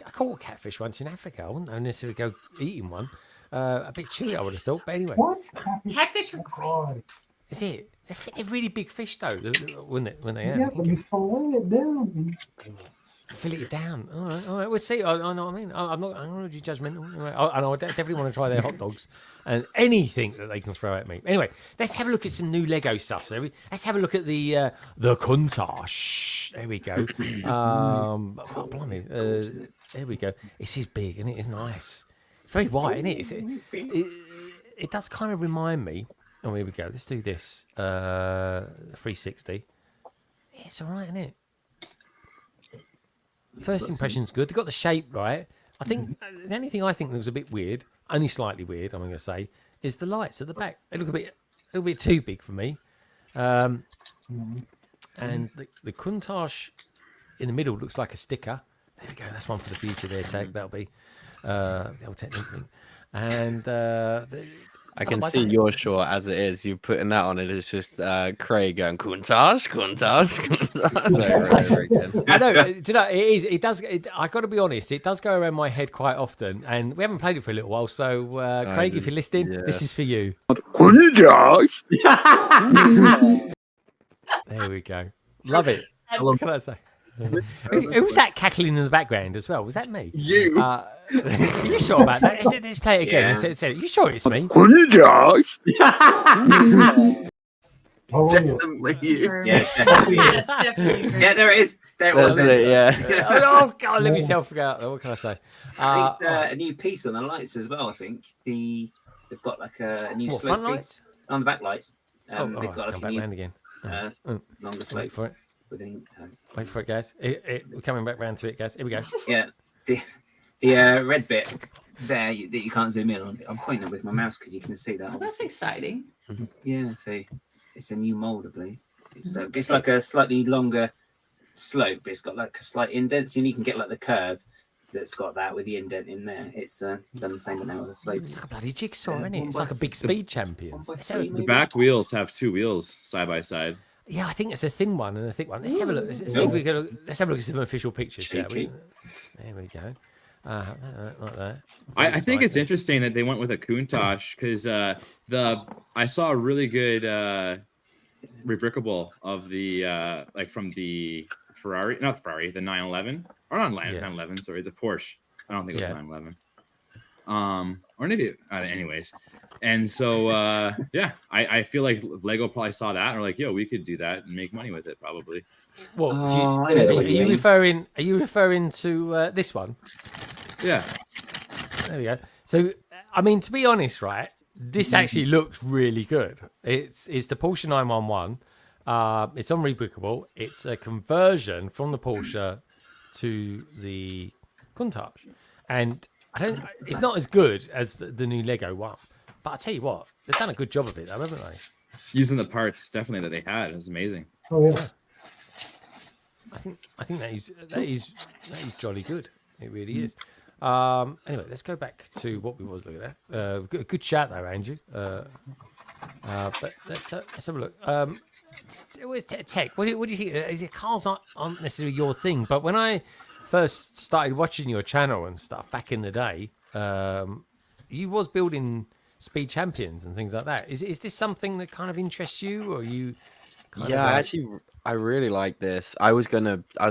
I caught catfish once in Africa. I wouldn't necessarily go eating one. A bit chilly, I would have thought. But anyway, What? Catfish are great. is it? They're really big fish though, when they Yeah, but you fillet it down. Fill it down. All right. We'll see. I know what I mean. I'm not going to be judgmental. I know I definitely want to try their hot dogs and anything that they can throw at me. Anyway, let's have a look at some new Lego stuff. So let's have a look at the Countach. There we go. Oh, blimey. There we go. This is big, and it is nice. It's very white, isn't it? It does kind of remind me. Oh, here we go. Let's do this. 360. It's all right, isn't it? First impression's good. They got the shape right. I think the only thing I think that was a bit weird, only slightly weird, I'm going to say, is the lights at the back. They look a little bit too big for me. And the Countach in the middle looks like a sticker. There we go. That's one for the future there, Tech. That'll be the old technique thing. And I can see your short as it is. You putting that on it. It's just Craig going Countach. I know. Do you know, it is. It does. I got to be honest. It does go around my head quite often, and we haven't played it for a little while. So, Craig, if you're listening, this is for you. There we go. Love it. What can I say? Who was that cackling in the background as well? Was that me? You. Are you sure about that? Let's play it again. Yeah. Are you sure it's me? Definitely you. Yeah, definitely. Yeah, there it is. There it was. Yeah. Oh God, let myself forget. What can I say? It's a new piece on the lights as well. I think they've got like a new slope front piece lights? On the back lights. They've got like come back round again. Longer slope. Wait for it. Within, Wait for it, guys. We're coming back round to it, guys. Here we go. Yeah, the red bit there that you can't zoom in on. I'm pointing it with my mouse because you can see that. Oh, that's exciting. Yeah, so it's a new mold, I believe. It's like a slightly longer slope, but it's got like a slight indent, so you can get like the curve that's got that with the indent in there. It's done the same but now with the slope. It's like a bloody jigsaw, isn't it? It's like a big speed champion. The back wheels have two wheels side by side. Yeah, I think it's a thin one and a thick one. Let's have a look. Let's have a look at some official pictures. Shall we? There we go. Like that. I think it's interesting that they went with a Countach because I saw a really good rebrickable of the like from the Ferrari, not the Ferrari, the 911 or not 911, sorry, the Porsche. I don't think it was 911. Or maybe anyways. And so I feel like Lego probably saw that and are like, yo, we could do that and make money with it probably. Well, are you referring to this one? Yeah. There we go. So I mean, to be honest, right, this actually looks really good. It's the Porsche 911. It's on Rebrickable. It's a conversion from the Porsche to the Countach, and it's not as good as the new Lego one, but I tell you what, they've done a good job of it, though, haven't they? Using the parts definitely that they had, it was amazing. Oh yeah. I think that is jolly good. It really is. Anyway, let's go back to what we was looking at. Good chat though, Andrew. But let's have a look. Tech, what do you think? Cars aren't necessarily your thing, but when I first started watching your channel and stuff back in the day, you was building speed champions and things like that. Is this something that kind of interests you, or you? I really like this. I was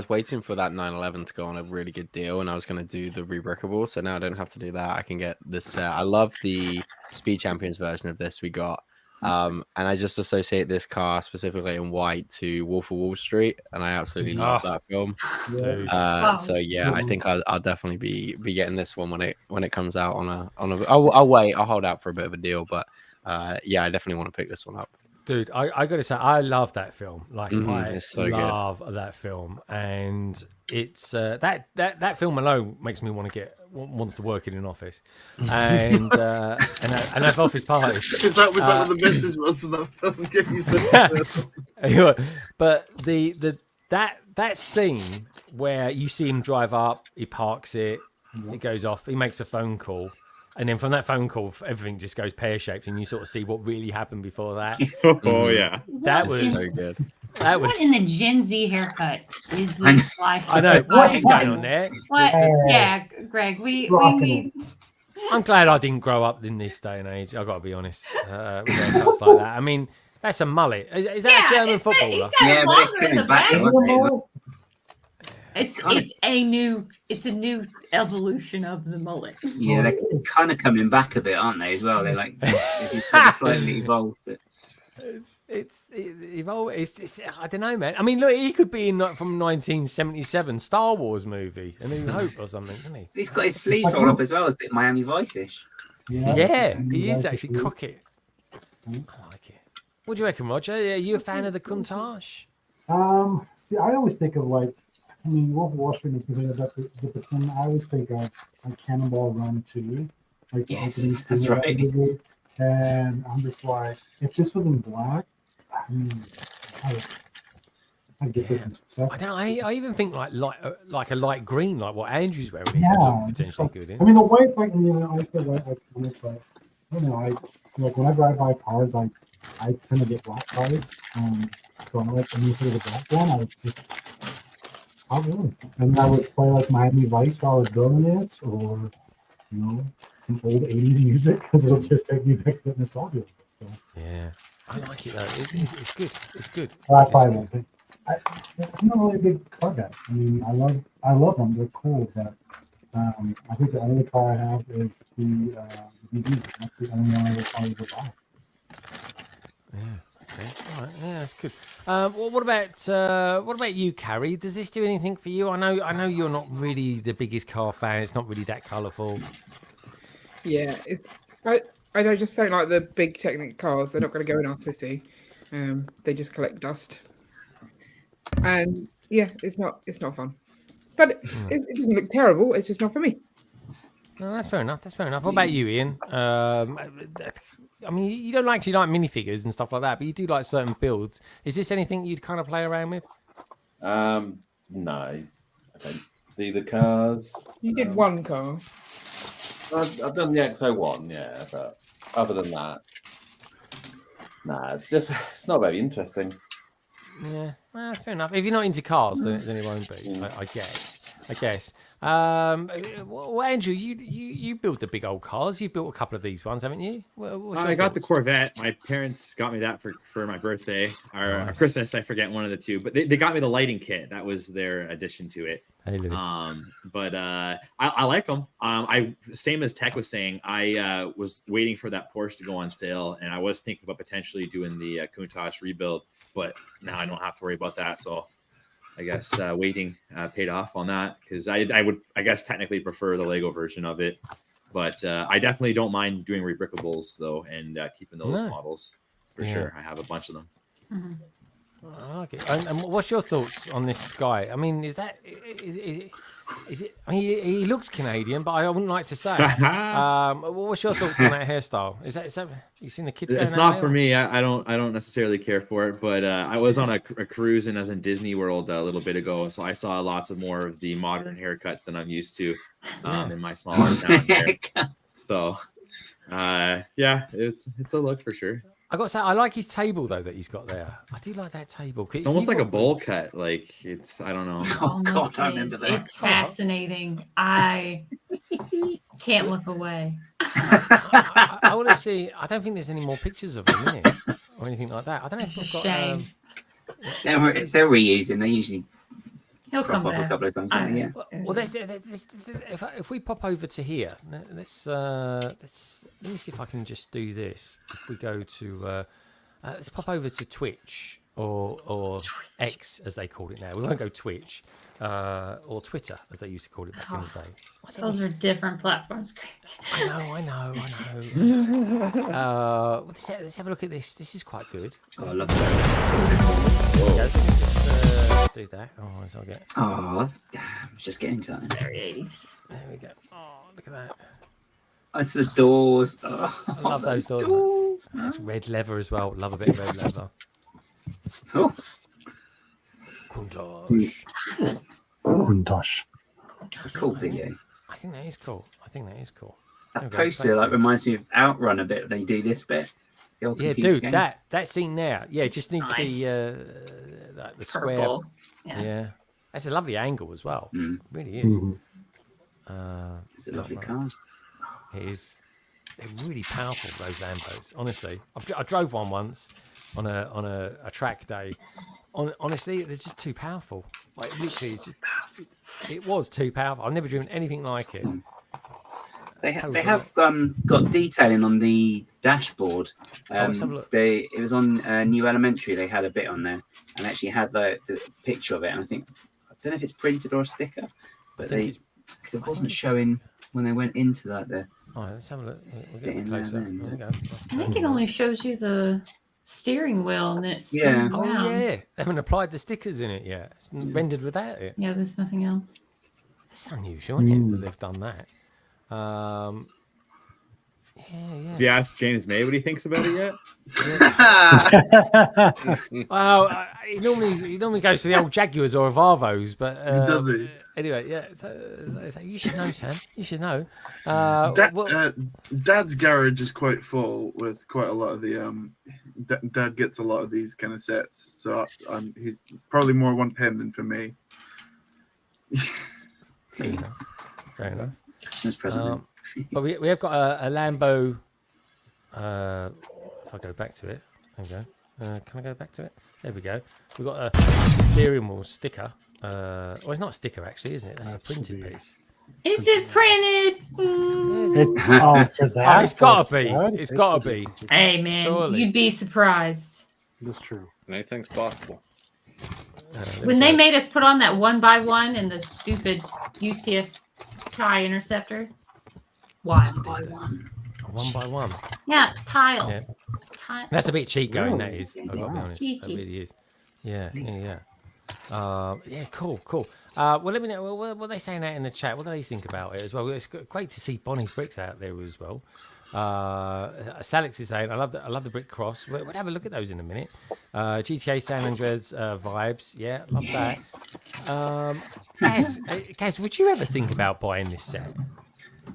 waiting for that 911 to go on a really good deal, and I was gonna do the rebrickable. So now I don't have to do that. I can get this set. I love the Speed Champions version of this we got. And I just associate this car specifically in white to Wolf of Wall Street, and I absolutely love that film. So yeah, I think I'll definitely be getting this one when it comes out on a. I'll wait. I'll hold out for a bit of a deal, but yeah, I definitely want to pick this one up. Dude, I got to say, I love that film. Like, it's so love that film, and it's that film alone makes me wants to work in an office, and have office parties. Because that was one of the message was of that film. But that scene where you see him drive up, he parks it, it goes off, he makes a phone call. And then from that phone call, everything just goes pear-shaped, and you sort of see what really happened before that. Oh yeah, that was so good. That was what in the Gen Z haircut is this like? I know what is going on there. What? Yeah, Greg, we need. I'm glad I didn't grow up in this day and age. I've got to be honest. With haircuts like that. I mean, that's a mullet. Is that a German footballer? Yeah, but it could be back. It's a new evolution of the mullet. Yeah, they're kind of coming back a bit, aren't they? As well, they're like this is kind of slightly evolved. But... It's evolved. It's I don't know, man. I mean, look, he could be in from 1977 Star Wars movie, A New Hope or something, isn't he? He's got his sleeve rolled up as well, a bit Miami Vice-ish. Yeah, he is actually Crockett. I like it. What do you reckon, Roger? Are you a fan of the Countach? See, I always think of like, I mean, Wolf of Wall Street is good about the thing. I always think of like Cannonball Run 2, like the opening scene that's of that right. movie. And I'm just like, if this was in black, I mean, I'd get this in stuff. I don't know. I even think like a light green, like what Andrew's wearing. Yeah, Potentially good. I mean, the white, like, you know, I feel like when it's like, I don't know, like whenever I buy cars, I tend to get black cars. So I like the new sort of the black one. I just, I would, and I would play like Miami Vice while I was building it, or you know, some old 80s music, because it'll just take me back to that nostalgia. So. Yeah, I like it though. It's good. It's good. I'm not really a big car guy. I mean, I love them. They're cool, but I think the only car I have is the BD. That's the only one I would probably buy. Yeah. Okay. All right. Yeah, that's good. What about you, Carrie? Does this do anything for you? I know you're not really the biggest car fan. It's not really that colourful. Yeah, I just don't like the big Technic cars. They're not going to go in our city. They just collect dust, and yeah, it's not fun. But it doesn't look terrible. It's just not for me. No, that's fair enough. What about you, Ian? I mean, you don't actually like minifigures and stuff like that, but you do like certain builds. Is this anything you'd kind of play around with? No, I don't do the cars. You did one car. I've done the XO1, yeah, but other than that, nah, it's not very interesting. Yeah, well, fair enough. If you're not into cars, then it won't be. I guess. Well, Andrew, you build the big old cars. You've built a couple of these ones, haven't you? I got the Corvette. My parents got me that for my birthday or Christmas. I forget one of the two, but they got me the lighting kit. That was their addition to it. Hey, but I like them. Same as Tech was saying, I was waiting for that Porsche to go on sale, and I was thinking about potentially doing the Countach rebuild, but now I don't have to worry about that. So I guess waiting paid off on that, because I would, I guess, technically prefer the Lego version of it, but I definitely don't mind doing rebrickables though, and keeping those models for sure. I have a bunch of them. Mm-hmm. I like it. And what's your thoughts on this Sky? I mean, is it? I mean, he looks Canadian, but I wouldn't like to say. What's your thoughts on that hairstyle? Is that you seen the kids? It's not for me. I don't necessarily care for it. But I was on a cruise and I was in Disney World a little bit ago, so I saw lots of more of the modern haircuts than I'm used to in my smaller town here. So yeah, it's a look for sure. I got to say, I like his table though that he's got there. I do like that table. It's almost like a bowl cut. Like I don't know. Oh, God, I remember that. It's fascinating. I can't look away. I want to see. I don't think there's any more pictures of him in it or anything like that. I don't know if It's I've a got. shame. They're reusing. They usually He'll come crop up back. a couple of times. Yeah. Well, if we pop over to here, let's let me see if I can just do this. If we go to let's pop over to Twitch or X as they call it now. We won't go Twitch or Twitter as they used to call it back in the day. Those are different platforms. I know. Let's have a look at this. This is quite good. Oh, I love that. Let's do that. Oh, so I'll get. Oh, I was just getting to it. Very 80s. There we go. Oh, look at that. It's the doors. Oh, I love those doors. It's red leather as well. Love a bit of red leather. Oh. Countach. It's a cool video. I think that is cool. That poster reminds me of Outrun a bit. They do this bit. Yeah, dude, game. that scene there. Yeah, it just needs to be the square. Purple. Yeah. That's a lovely angle as well. Mm. It really is. It's a lovely car. It is. They're really powerful, those Lambos. Honestly, I drove one once on a track day, honestly, they're just too powerful. Like literally, it was too powerful. I've never driven anything like it. They have got detailing on the dashboard. Let's have a look. It was on New Elementary. They had a bit on there and actually had the picture of it. And I don't know if it's printed or a sticker, but because it wasn't showing when they went into that there. All right, let's have a look. We'll get it closer. There we go. I think it only shows you the steering wheel and it's yeah. Oh yeah, they haven't applied the stickers in it yet. It's rendered without it. Yeah, there's nothing else. That's unusual, isn't it, that they've done that. Yeah. Have you asked James May what he thinks about it yet? Well, he normally goes to the old Jaguars or Volvos, but does he? Anyway, yeah. So you should know, Sam. You should know. Dad's garage is quite full with quite a lot of the. Dad gets a lot of these kind of sets, so he's probably more one pen than for me. Fair enough. Christmas present. But we have got a Lambo. If I go back to it, there we go. Can I go back to it? There we go. We've got a steering wheel sticker. Well, it's not a sticker actually, isn't it? That's a printed piece. Is it printed? It's got to be. It's got to be. Hey man, Surely. you'd be surprised. That's true. Anything's possible. When they made us put on that 1x1 in the stupid UCS tie interceptor. 1x1. 1x1. Yeah, tile. Yeah. Tile. That's a bit cheap going, that is. I've got to be honest. Cheeky. That really is. Yeah. Cool. Well, let me know. What are they saying out in the chat? What do they think about it as well? It's great to see Bonnie's Bricks out there as well. Salix is saying, I love the brick cross. We'll have a look at those in a minute. GTA San Andreas vibes. Yeah, love that. Gaz, would you ever think about buying this set?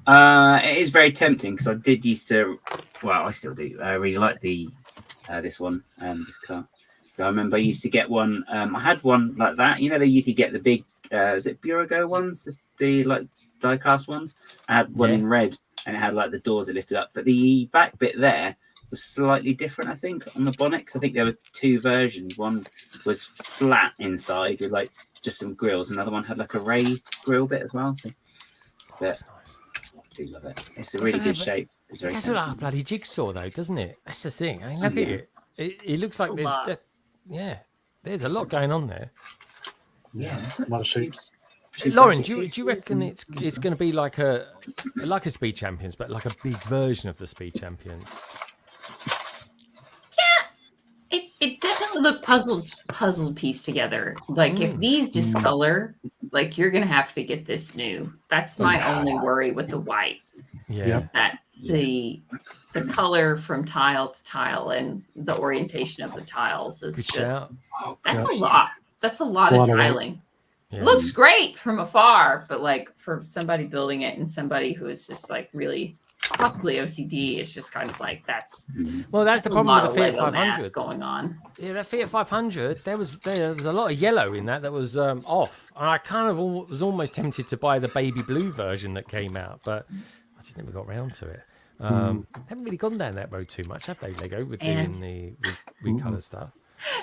It is very tempting because I did used to. Well, I still do. I really like this one, this car. I remember I used to get one. I had one like that. You know, you could get the big. Is it Burago ones? The like die-cast ones. I had one in red, and it had like the doors that lifted up, but the back bit there was slightly different. I think on the bonnet. 'Cause I think there were two versions. One was flat inside with like just some grills. Another one had like a raised grill bit as well. So, but I do love it. It's a really good shape. It's very. That's like a bloody jigsaw, though, doesn't it? That's the thing. I mean, look at it. It looks like there's a lot going on there. Yeah, a lot of shapes. Lauren, do you reckon it's going to be like a Speed Champions, but like a big version of the Speed Champions? Yeah, it definitely looked puzzle piece together. Like if these discolor, like you're gonna have to get this new. That's my only worry with the white. Yeah, is that the color from tile to tile and the orientation of the tiles is just that's a lot. That's a lot of tiling. Yeah. Looks great from afar, but like for somebody building it and somebody who is just like really possibly OCD, it's just kind of like that's the problem with the Fiat 500 going on. Yeah, that Fiat 500, there was a lot of yellow in that was off, and I kind of was almost tempted to buy the baby blue version that came out, but I just never got round to it. Haven't really gone down that road too much, have they, Lego, with doing the recolor stuff?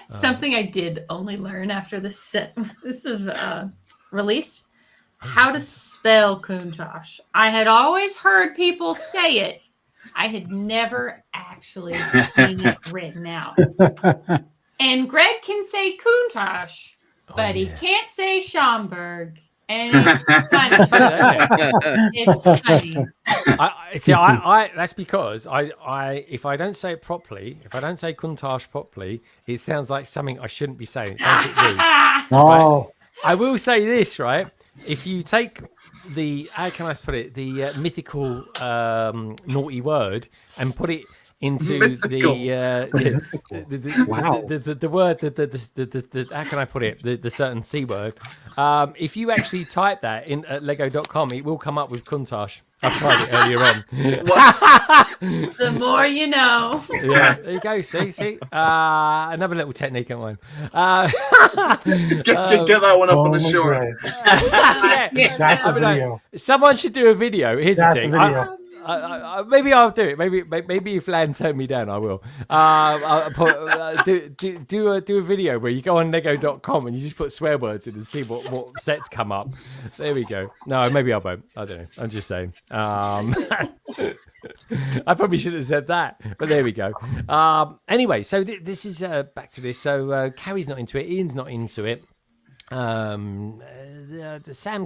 Something I did only learn after this released, how to spell Countach. I had always heard people say it. I had never actually seen it written out. And Greg can say Countach, but he can't say Schomburg. And it's funny. It's funny. That's because if I don't say it properly, if I don't say Countach properly, it sounds like something I shouldn't be saying. It sounds a bit rude. Right? I will say this, right? If you take how can I put it, the mythical naughty word and put it into the word, the how can I put it, the certain C word, if you actually type that in at lego.com, it will come up with Countach. I tried it earlier on. The more you know. Yeah, there you go. See, another little technique of mine. Get that one up on the shore. That's a video. Someone should do a video. Here's the thing. maybe I'll do it. Maybe if Lan turn me down, I will. I'll do a video where you go on Lego.com and you just put swear words in and see what sets come up. There we go. No, maybe I won't. I don't know. I'm just saying. I probably shouldn't have said that, but there we go. Anyway, so this is back to this. So Carrie's not into it. Ian's not into it. Sam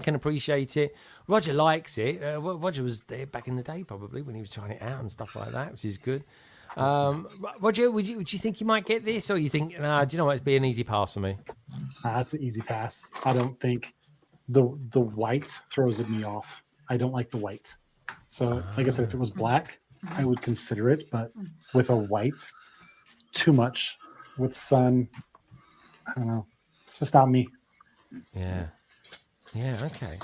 can appreciate it. Roger likes it. Roger was there back in the day, probably when he was trying it out and stuff like that, which is good. Roger, would you think you might get this, or you think, do you know what? It's be an easy pass for me. That's an easy pass. I don't think the white throws me off. I don't like the white. So, like I said, if it was black, I would consider it. But with a white, too much. With sun, I don't know. It's just not me. Yeah. Okay.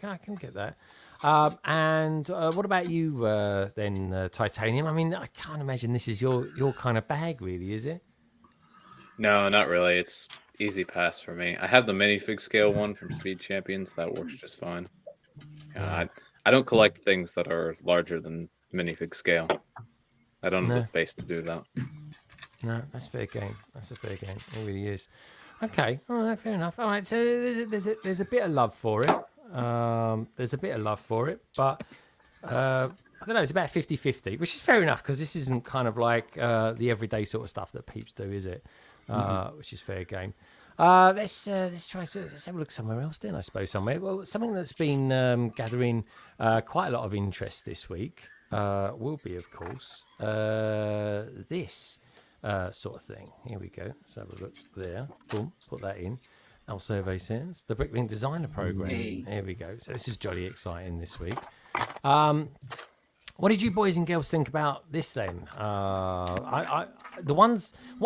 I can get that. And what about you then, Titanium? I mean, I can't imagine this is your kind of bag, really, is it? No, not really. It's easy pass for me. I have the minifig scale one from Speed Champions. That works just fine. I don't collect things that are larger than minifig scale. I don't have the space to do that. No, that's fair game. That's a fair game. It really is. Okay, all right, fair enough. All right, so there's a bit of love for it. There's a bit of love for it, but I don't know. It's about 50-50, which is fair enough because this isn't kind of like the everyday sort of stuff that peeps do, is it? Which is fair game. Let's have a look somewhere else then. I suppose somewhere. Well, something that's been gathering quite a lot of interest this week will be, of course, this. Sort of thing. Here we go. Let's have a look there. Boom. Put that in. Our survey says the Bricklink Designer Program. Here we go. So this is jolly exciting this week. What did you boys and girls think about this then? What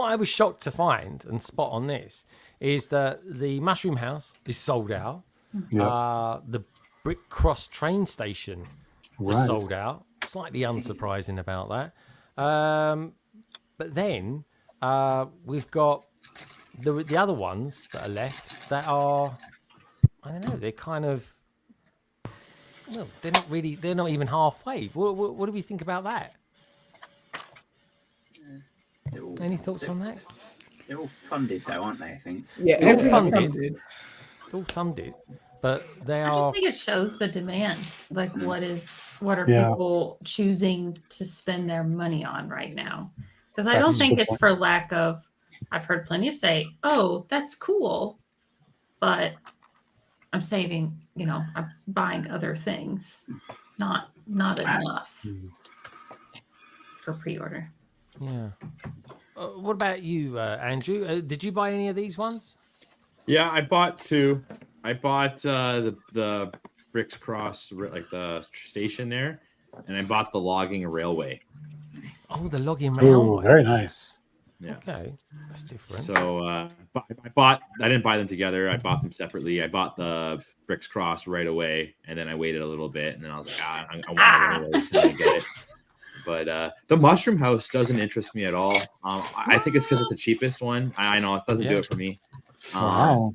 I was shocked to find and spot on this is that the Mushroom House is sold out. The Brick Cross train station was sold out. Slightly unsurprising about that. But then we've got the other ones that are left that are, I don't know, they're kind of, well, they're not even halfway. What do we think about that? Any thoughts on that? They're all funded though, aren't they, I think? Yeah, they're all funded. They're all funded. But they are. I just think it shows the demand. Like, what are people choosing to spend their money on right now? Because I don't think it's for lack of. I've heard plenty of say, "Oh, that's cool," but I'm saving. I'm buying other things, not enough for pre-order. Yeah. What about you, Andrew? Did you buy any of these ones? Yeah, I bought two. I bought the Bricks Cross, like the station there, and I bought the logging railway. Oh, the logging railway. Oh, very nice. Yeah. Okay, that's different. So I didn't buy them together. I bought them separately. I bought the Bricks Cross right away, and then I waited a little bit, and then I was like, I want to railway, so I get it. But the Mushroom House doesn't interest me at all. I think it's because it's the cheapest one. I know it doesn't do it for me. Wow.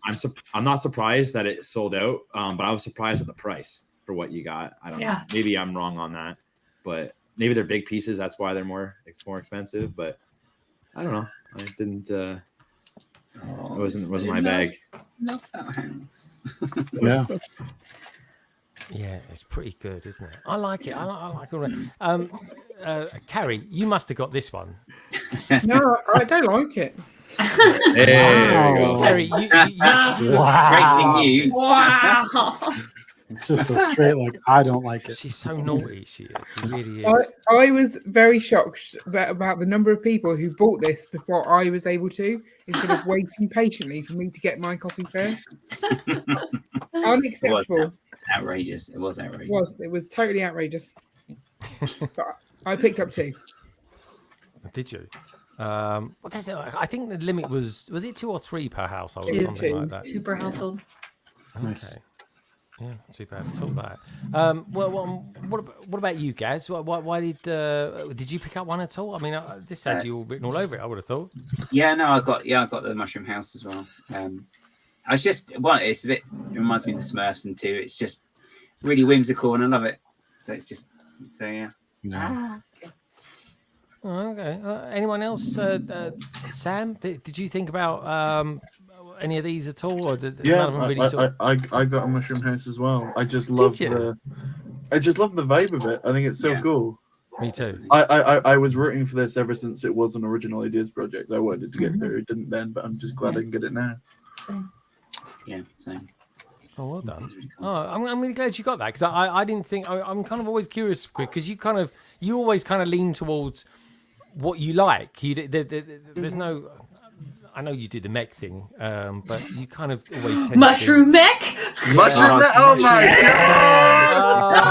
I'm not surprised that it sold out, but I was surprised at the price for what you got. I don't know. Maybe I'm wrong on that, but maybe they're big pieces. That's why it's more expensive. But I don't know. I didn't. It wasn't my bag. Love that house. Yeah. Yeah, it's pretty good, isn't it? I like it. I like all that. Carrie, you must have got this one. No, I don't like it. There we go. Carrie, you Breaking news. Wow. Just a straight like, I don't like it. She's so naughty. She is. She really is. I was very shocked about the number of people who bought this before I was able to, instead of waiting patiently for me to get my copy first. Unacceptable. Outrageous. It was outrageous. It was totally outrageous. But I picked up two. Did you? I think the limit was it 2 or 3 per household? It is something 2. like that. 2 per household. Okay. Nice. Yeah, too bad. It's all that. What about you guys? Why did you pick up one at all? I mean, this had you all written all over it. I would have thought. Yeah, no, I got the Mushroom House as well. I was just it reminds me of the Smurfs, and 2, it's just really whimsical, and I love it. So it's just So yeah. Yeah. Okay. Anyone else? Sam, did you think about any of these at all, or did none of them really sort of... I got a mushroom house as well. I just love the vibe of it. I think it's so cool. Me too. I was rooting for this ever since it was an original ideas project. I wanted to get through. It didn't then, but I'm just glad I can get it now. Same. Yeah, same. Oh, well done. Oh, I'm really glad you got that, because I didn't think... I'm kind of always curious, because you always kind of lean towards what you like. There's no... I know you did the mech thing, but you kind of always tend Mushroom mech? Mushroom mech? Oh my god!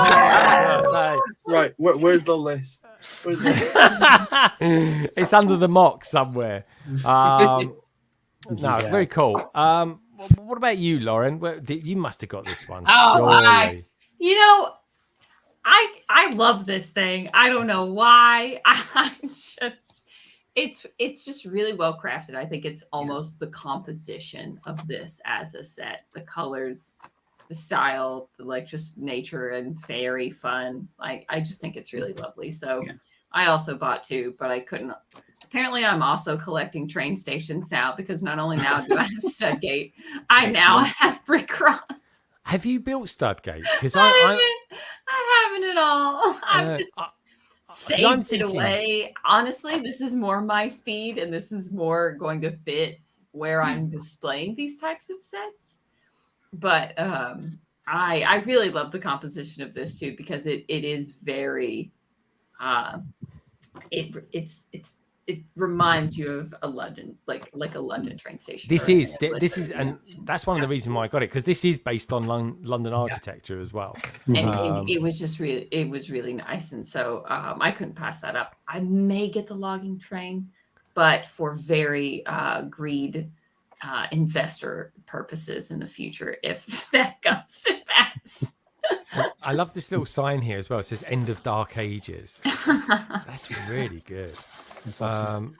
Oh, right, where's the list? It's under the mock somewhere. No, very cool. What about you, Lauren? You must have got this one. Oh, I love this thing. I don't know why. It's just really well crafted. I think it's almost the composition of this as a set, the colors, the style, the just nature and fairy fun. I just think it's really lovely. So I also bought two, but I couldn't. Apparently, I'm also collecting train stations now, because not only now do I have Studgate, I now have Brickcross. Have you built Studgate? Because I haven't at all. I'm just saved it away. Honestly, this is more my speed, and this is more going to fit where I'm displaying these types of sets. But I really love the composition of this too, because it is very it reminds you of a London, like a London train station. This is, and that's one of the reasons why I got it, because this is based on London architecture as well. And it was just really nice, and so I couldn't pass that up. I may get the logging train, but for very greed investor purposes in the future, if that comes to pass. I love this little sign here as well. It says "End of Dark Ages." That's really good. Awesome.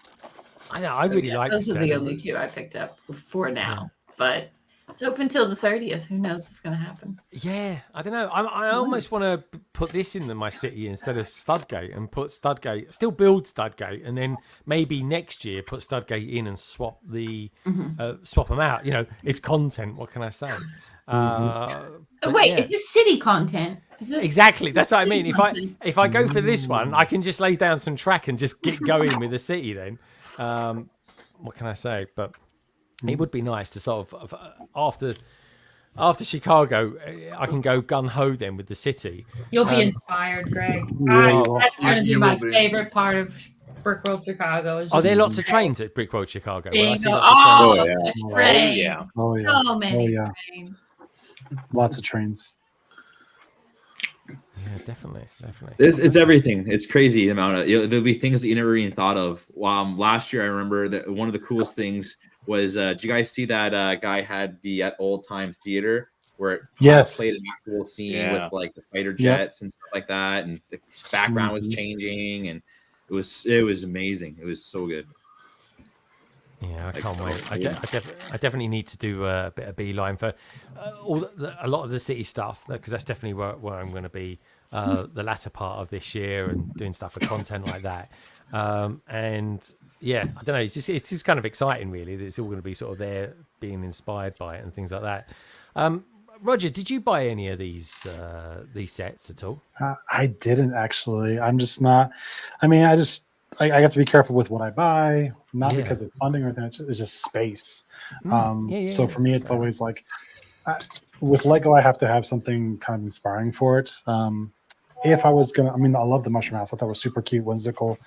I know. I really like this. Those are the only two I picked up for now, but it's open till the 30th. Who knows what's going to happen? Yeah, I don't know. I almost want to put this in my city instead of Studgate, and put Studgate, still build Studgate, and then maybe next year put Studgate in and swap swap them out. It's content. What can I say? Wait, is this city content? Exactly. That's what I mean. If I go for this one, I can just lay down some track and just get going with the city. Then, what can I say? But it would be nice to sort of after Chicago, I can go gun ho then with the city. You'll be inspired, Greg. That's going to be my favorite part of Brickworld Chicago. Are there lots of trains at Brickworld Chicago? Trains. So many trains. Lots of trains. Yeah, definitely. It's everything. It's crazy the amount of there'll be things that you never even thought of. Last year, I remember that one of the coolest things was. Did you guys see that guy had the Old Time Theater where it played an actual scene with like the fighter jets and stuff like that, and the background was changing, and it was amazing. It was so good. Yeah, I can't wait. I definitely need to do a bit of beeline for a lot of the city stuff, because that's definitely where I'm going to be the latter part of this year, and doing stuff for content like that. And yeah, I don't know. It's just kind of exciting, really. That it's all going to be sort of there, being inspired by it and things like that. Roger, did you buy any of these sets at all? I didn't actually. I'm just not. I mean, I have to be careful with what I buy, not because of funding or anything. It's just space. So for me, it's always like with Lego, I have to have something kind of inspiring for it. If I was gonna, I mean, I love the mushroom house. I thought it was super cute, whimsical.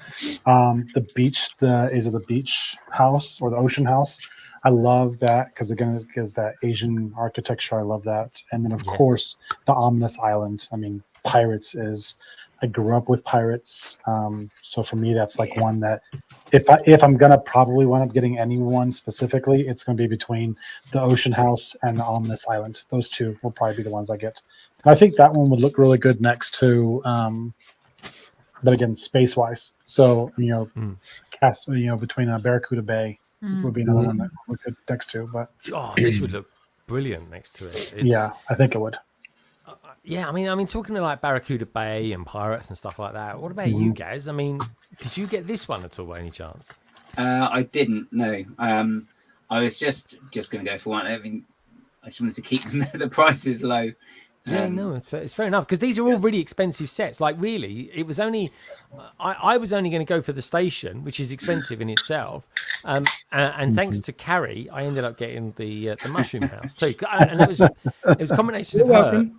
The beach, the beach house or the ocean house. I love that because that Asian architecture. I love that. And then of course the ominous island. I mean, pirates is. I grew up with pirates, so for me that's like one that if I'm gonna probably wind up getting anyone specifically, it's gonna be between the Ocean House and the Ominous Island. Those two will probably be the ones I get. And I think that one would look really good next to, but again, space wise. So between Barracuda Bay would be another one that would look good next to. But this would look brilliant next to it. I think it would. yeah, I mean, talking to like Barracuda Bay and Pirates and stuff like that. What about you guys? I mean, did you get this one at all by any chance? I didn't. No. I was just going to go for one. I mean, I just wanted to keep the prices low. Yeah, no, it's fair enough because these are all really expensive sets. Like, really, it was only I was only going to go for the station, which is expensive in itself. And thanks to Carrie, I ended up getting the mushroom house too. And it was a combination of her.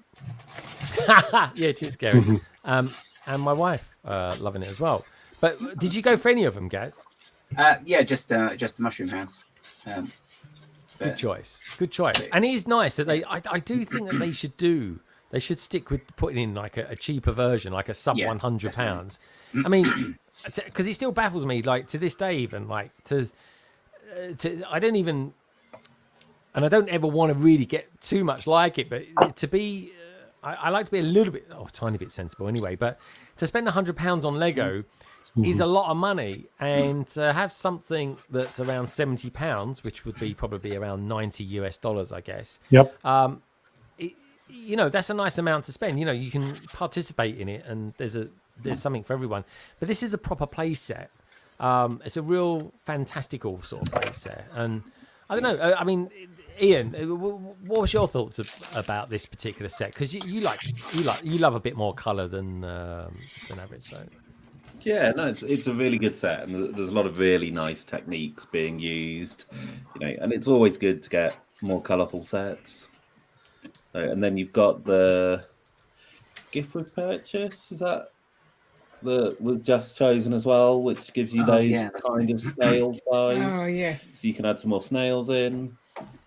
Yeah, cheers, Carrie. And my wife loving it as well. But did you go for any of them, guys? Yeah, just the mushroom house. Good choice. And it is nice that I do think that they should stick with putting in like a cheaper version, like a sub £100. I mean, because it still baffles me, like to this day, even like I don't even, and I don't ever want to really get too much like it, but to be, I like to be a little bit, a tiny bit sensible anyway, but to spend £100 on Lego is a lot of money, and to have something that's around £70, which would be probably around $90 I guess. Yep. That's a nice amount to spend. You can participate in it, and there's something for everyone. But this is a proper play set. It's a real fantastical sort of play set, and I don't know. I mean, Ian, what was your thoughts about this particular set? Because you love a bit more colour than average, so. Yeah, no, it's a really good set, and there's a lot of really nice techniques being used, and it's always good to get more colourful sets. And then you've got the gift with purchase. Is that was just chosen as well, which gives you those kind of snail size. Oh yes. So you can add some more snails in,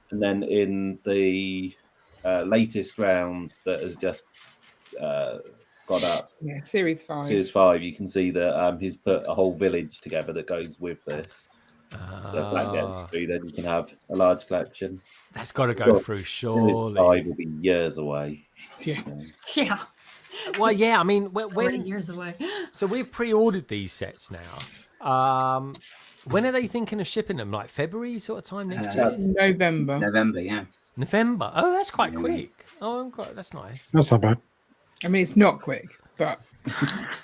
and then in the latest round that has just got up. Yeah, Series 5. Series 5, you can see that he's put a whole village together that goes with this. So if that gets through, then you can have a large collection. That's got to go through, surely. 5 will be years away. Yeah. Yeah. Well, yeah, I mean, when years away. So we've pre-ordered these sets now. When are they thinking of shipping them? Like February sort of time next year? November. Yeah. November. Oh, that's quite quick. Oh, that's nice. That's not bad. I mean, it's not quick, but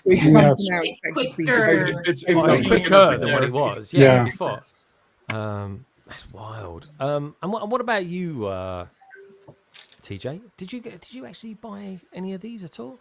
we can now expect it's quicker than what it was. Yeah, before. That's wild. And what about you, TJ? Did you actually buy any of these at all?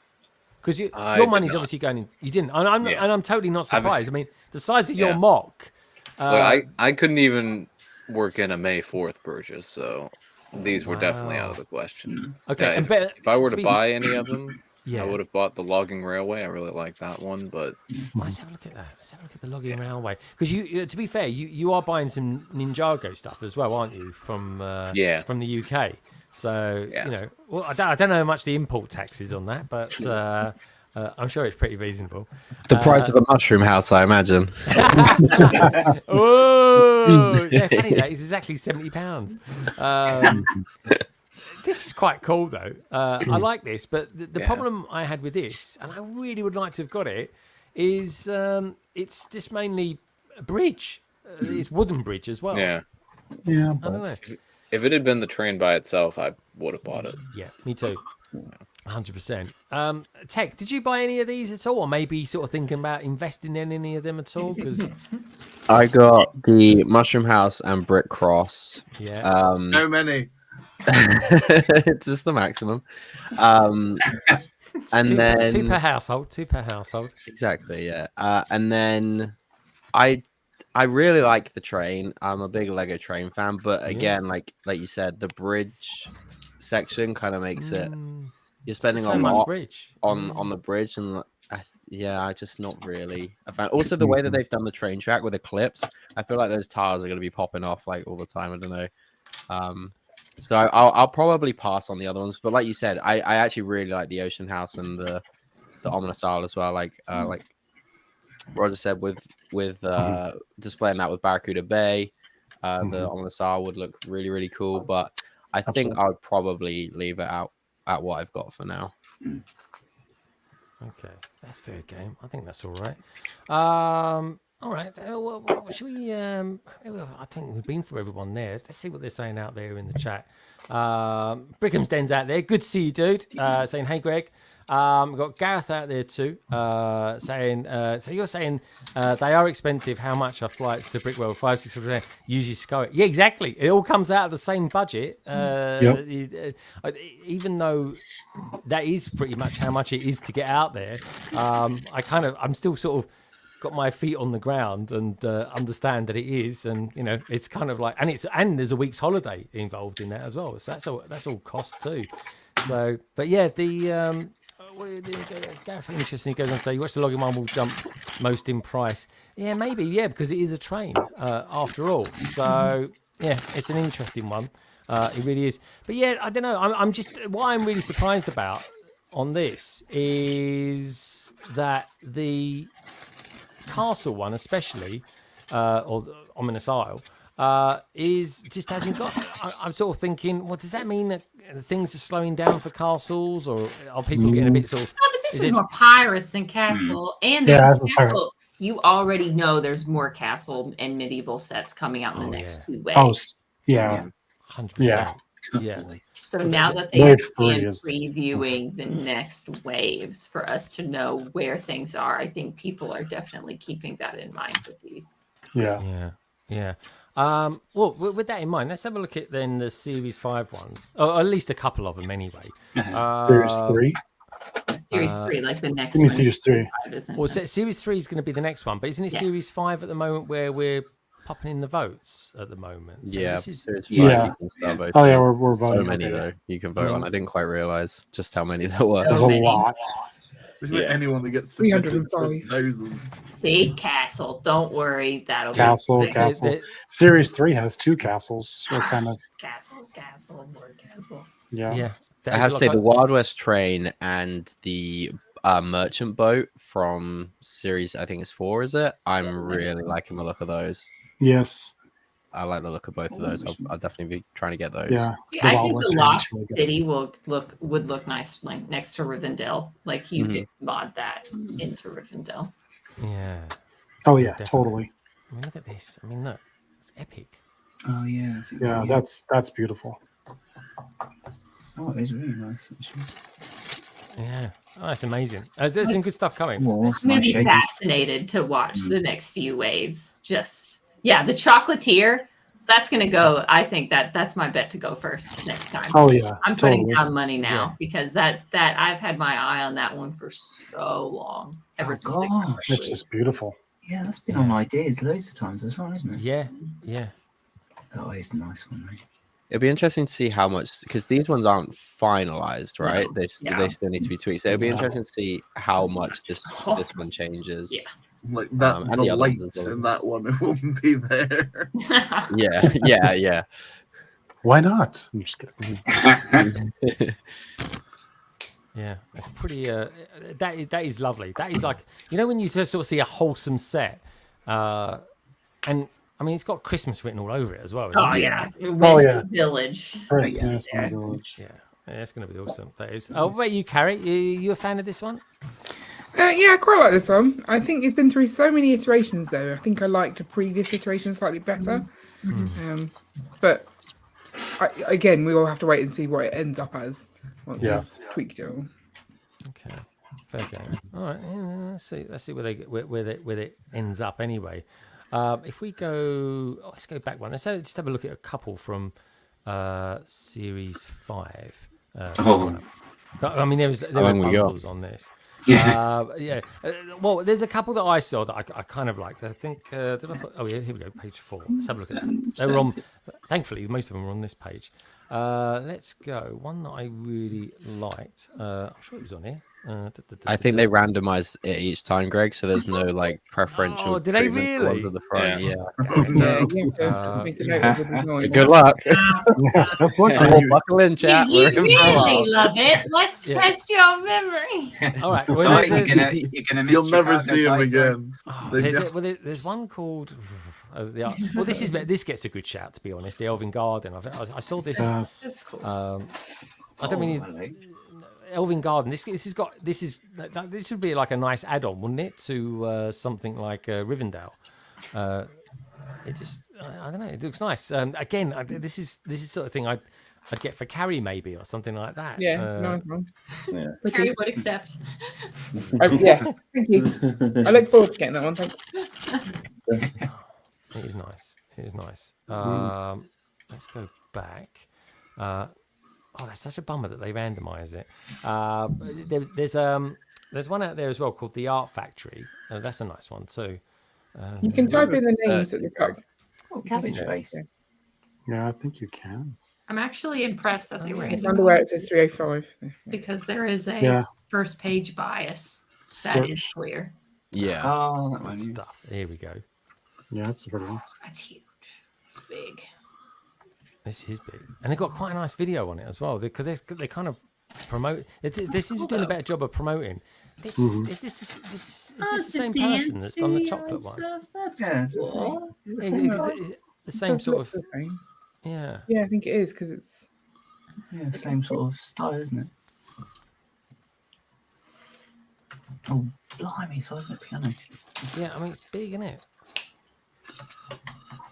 Because your money's obviously going in. You didn't, and I'm totally not surprised. I mean, the size of your mock. I couldn't even work in a May 4th purchase, so these were definitely out of the question. Okay, if I were to buy any of them, I would have bought the logging railway. I really like that one, but let's have a look at that. Let's have a look at the logging railway. Because to be fair, you are buying some Ninjago stuff as well, aren't you? From the UK. So well, I don't know how much the import tax is on that, but I'm sure it's pretty reasonable. The price of a mushroom house, I imagine. Oh, yeah, funny that is exactly £70. This is quite cool though. I like this, but the problem I had with this, and I really would like to have got it, is it's just mainly a bridge. It's wooden bridge as well. Yeah. I don't know. If it had been the train by itself, I would have bought it. Yeah, me too. 100%. Tech, did you buy any of these at all, or maybe sort of thinking about investing in any of them at all? Because I got the mushroom house and brick cross. Yeah. No many. It's just the maximum. And then two per household. Exactly. Yeah. And then I really like the train. I'm a big Lego train fan, but again, like you said, the bridge section kind of makes it. You're spending a lot on the bridge, and I just not really a fan. Also, the way that they've done the train track with the clips, I feel like those tires are going to be popping off like all the time. I don't know. So I'll probably pass on the other ones. But like you said, I actually really like the Ocean House and the Ominous Isle as well. Like Roger said, with displaying that with Barracuda Bay, the Ominous Isle would look really, really cool. But I think I would probably leave it out at what I've got for now. Okay, that's fair game. I think that's all right. All right. Well, should we? I think we've been through everyone there. Let's see what they're saying out there in the chat. Brickham's Den's out there. Good to see you, dude. Saying, hey, Greg. We've got Gareth out there too, saying, so you're saying they are expensive. How much are flights to Brickworld? 500-600 usually Sequeira. Yeah, exactly. It all comes out of the same budget. Even though that is pretty much how much it is to get out there, I'm still sort of got my feet on the ground and understand that it is, and you know, it's kind of like, and there's a week's holiday involved in that as well. So that's all cost too. So, but yeah, the Gareth, interesting. He goes on to say, you watch the login one will jump most in price. Yeah, maybe, yeah, because it is a train after all. So yeah, it's an interesting one. It really is. But yeah, I don't know. I'm just, what I'm really surprised about on this is that the castle one, especially, or the Ominous Isle, is just hasn't got. I'm sort of thinking, well, does that mean that things are slowing down for castles, or are people getting a bit sort of? No, but this is more pirates than castle, and there's a castle. You already know there's more castle and medieval sets coming out in the next 2 waves. Oh, yeah. 100%. Yeah. So now that they are previewing the next waves for us to know where things are, I think people are definitely keeping that in mind with these. Yeah. Well, with that in mind, let's have a look at then the Series 5 ones, or at least a couple of them anyway. Series 3. Series 3, like the next Give me one. Series 3. Well, Series 3 is going to be the next one, but isn't it Series 5 at the moment where we're popping in the votes at the moment? So yeah, this is, you can start voting. Oh yeah, we're voting. So many though you can vote on. I didn't quite realize just how many there were. There's a lot. There's anyone that gets submitted 305. See, castle. Don't worry, that'll Castle. be Series 3 has 2 castles. Or kind of castle, more castle. Yeah. I have to say the Wild West train and the merchant boat from series, I think it's 4, is it? I'm really liking the look of those. Yes. I like the look of both of those. I'll definitely be trying to get those. Yeah. See, I think the Lost City would look nice, like next to Rivendell. Like you could mod that into Rivendell. Yeah. Oh yeah, totally. I mean, look at this. I mean, look, it's epic. Oh yeah. Yeah, that's beautiful. Oh, it is really nice. Actually. Yeah. Oh, that's amazing. There's some good stuff coming. I'm going to be fascinated to watch the next few waves. The Chocolatier, that's going to go. I think that's my bet to go first next time. Oh yeah. I'm putting down money now because that I've had my eye on that one for so long. It's just beautiful. Yeah, that's been on ideas loads of times as well, isn't it? Yeah. Oh, it's a nice one, mate. It'll be interesting to see how much, because these ones aren't finalized, right? They still need to be tweaked. So it'll be interesting to see how much this one changes. Yeah. Like that, the lights in that one won't be there. Yeah. Why not? I'm just kidding. Yeah, it's pretty. That is lovely. That is like, you know, when you sort of see a wholesome set, and I mean, it's got Christmas written all over it as well. Village. Village. Yeah, it's going to be awesome. That is. Oh, what about you, Carrie? You a fan of this one? Yeah, I quite like this one. I think it's been through so many iterations, though. I think I liked the previous iteration slightly better. But again, we all have to wait and see what it ends up as once they've tweaked it all. Okay, fair game. All right, let's see where it ends up anyway. If we go, let's go back one. Let's just have a look at a couple from Series 5. I mean, there were bundles on this. Well, there's a couple that I saw that I kind of liked. I think did I put? Oh yeah, here we go, page 4. Let's have a look at that. They were on. Thankfully, most of them were on this page. Let's go. One that I really liked. I'm sure it was on here. I think they randomized it each time, Greg, so there's no like preferential. Oh, did they really? At the front. Good luck. That's luck. Buckle in, chat. Did you really love it? Let's test your memory. All right. Well, you'll never see him again. There's one called. Well, this gets a good shout, to be honest. The Elven Garden. I saw this. That's cool. I don't mean. Elvin Garden. This would be like a nice add-on, wouldn't it, to something like Rivendell? It just, I don't know. It looks nice. Again, this is sort of thing I'd get for Carrie maybe or something like that. Yeah, Yeah. Carrie would accept. Yeah, thank you. I look forward to getting that one. Thank you. It is nice. It is nice. Let's go back. That's such a bummer that they randomize it. There's one out there as well called the Art Factory. That's a nice one too. You can type in the names at the back. Oh, cabbage face. Yeah, I think you can. I'm actually impressed that they It's randomized under where it says 305. because there is a first page bias. That is clear. Yeah. Oh, that Good one. stuff. Here we go. Yeah, that's a good one. That's huge. It's big. This is big, and they've got quite a nice video on it as well because they kind of promote. They seem to be doing a better job of promoting. This is this the same person that's done the chocolate one? Yeah, it's It The same does sort look of the same. yeah. Yeah, I think it is because it's same sort of style, isn't it? Oh, blimey, size of the piano. Yeah, I mean it's big, isn't it?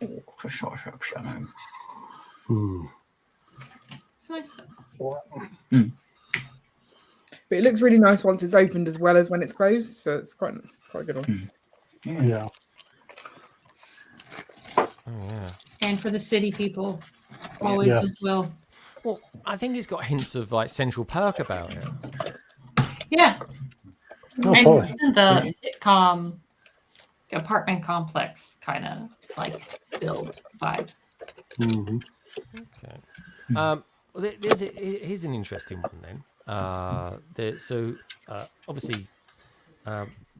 Oh, it's a short piano. It's nice. But it looks really nice once it's opened as well as when it's closed, so it's quite a good one. Yeah. Oh yeah. And for the city people, always as well. Well, I think it's got hints of like Central Perk about it. Yeah. Oh, And totally. even the sitcom apartment complex kind of like build vibes. Mm-hmm. Okay. Well, here's an interesting one then. Obviously,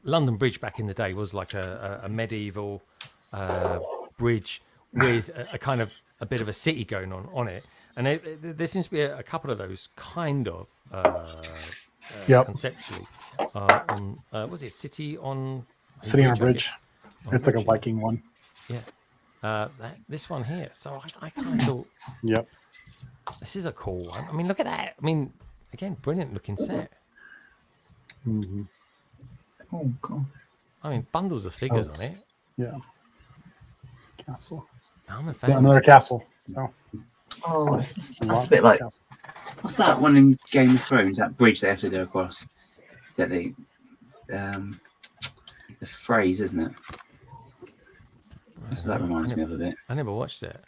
London Bridge back in the day was like a medieval bridge with a kind of a bit of a city going on it, and there seems to be a couple of those kind of conceptually on was it City on Sitting on a bridge. It's like a Viking one. Yeah. This one here. So I kind of thought. Yep. This is a cool one. I mean, look at that. I mean, again, brilliant looking set. Mm-hmm. Oh, cool. I mean, bundles of figures on it. Yeah. Castle. I'm a fan. Yeah, another castle. So. Oh, that's a bit like what's that one in Game of Thrones? That bridge they have to go across. That they, the phrase, isn't it? So that reminds me of a bit. I never watched it.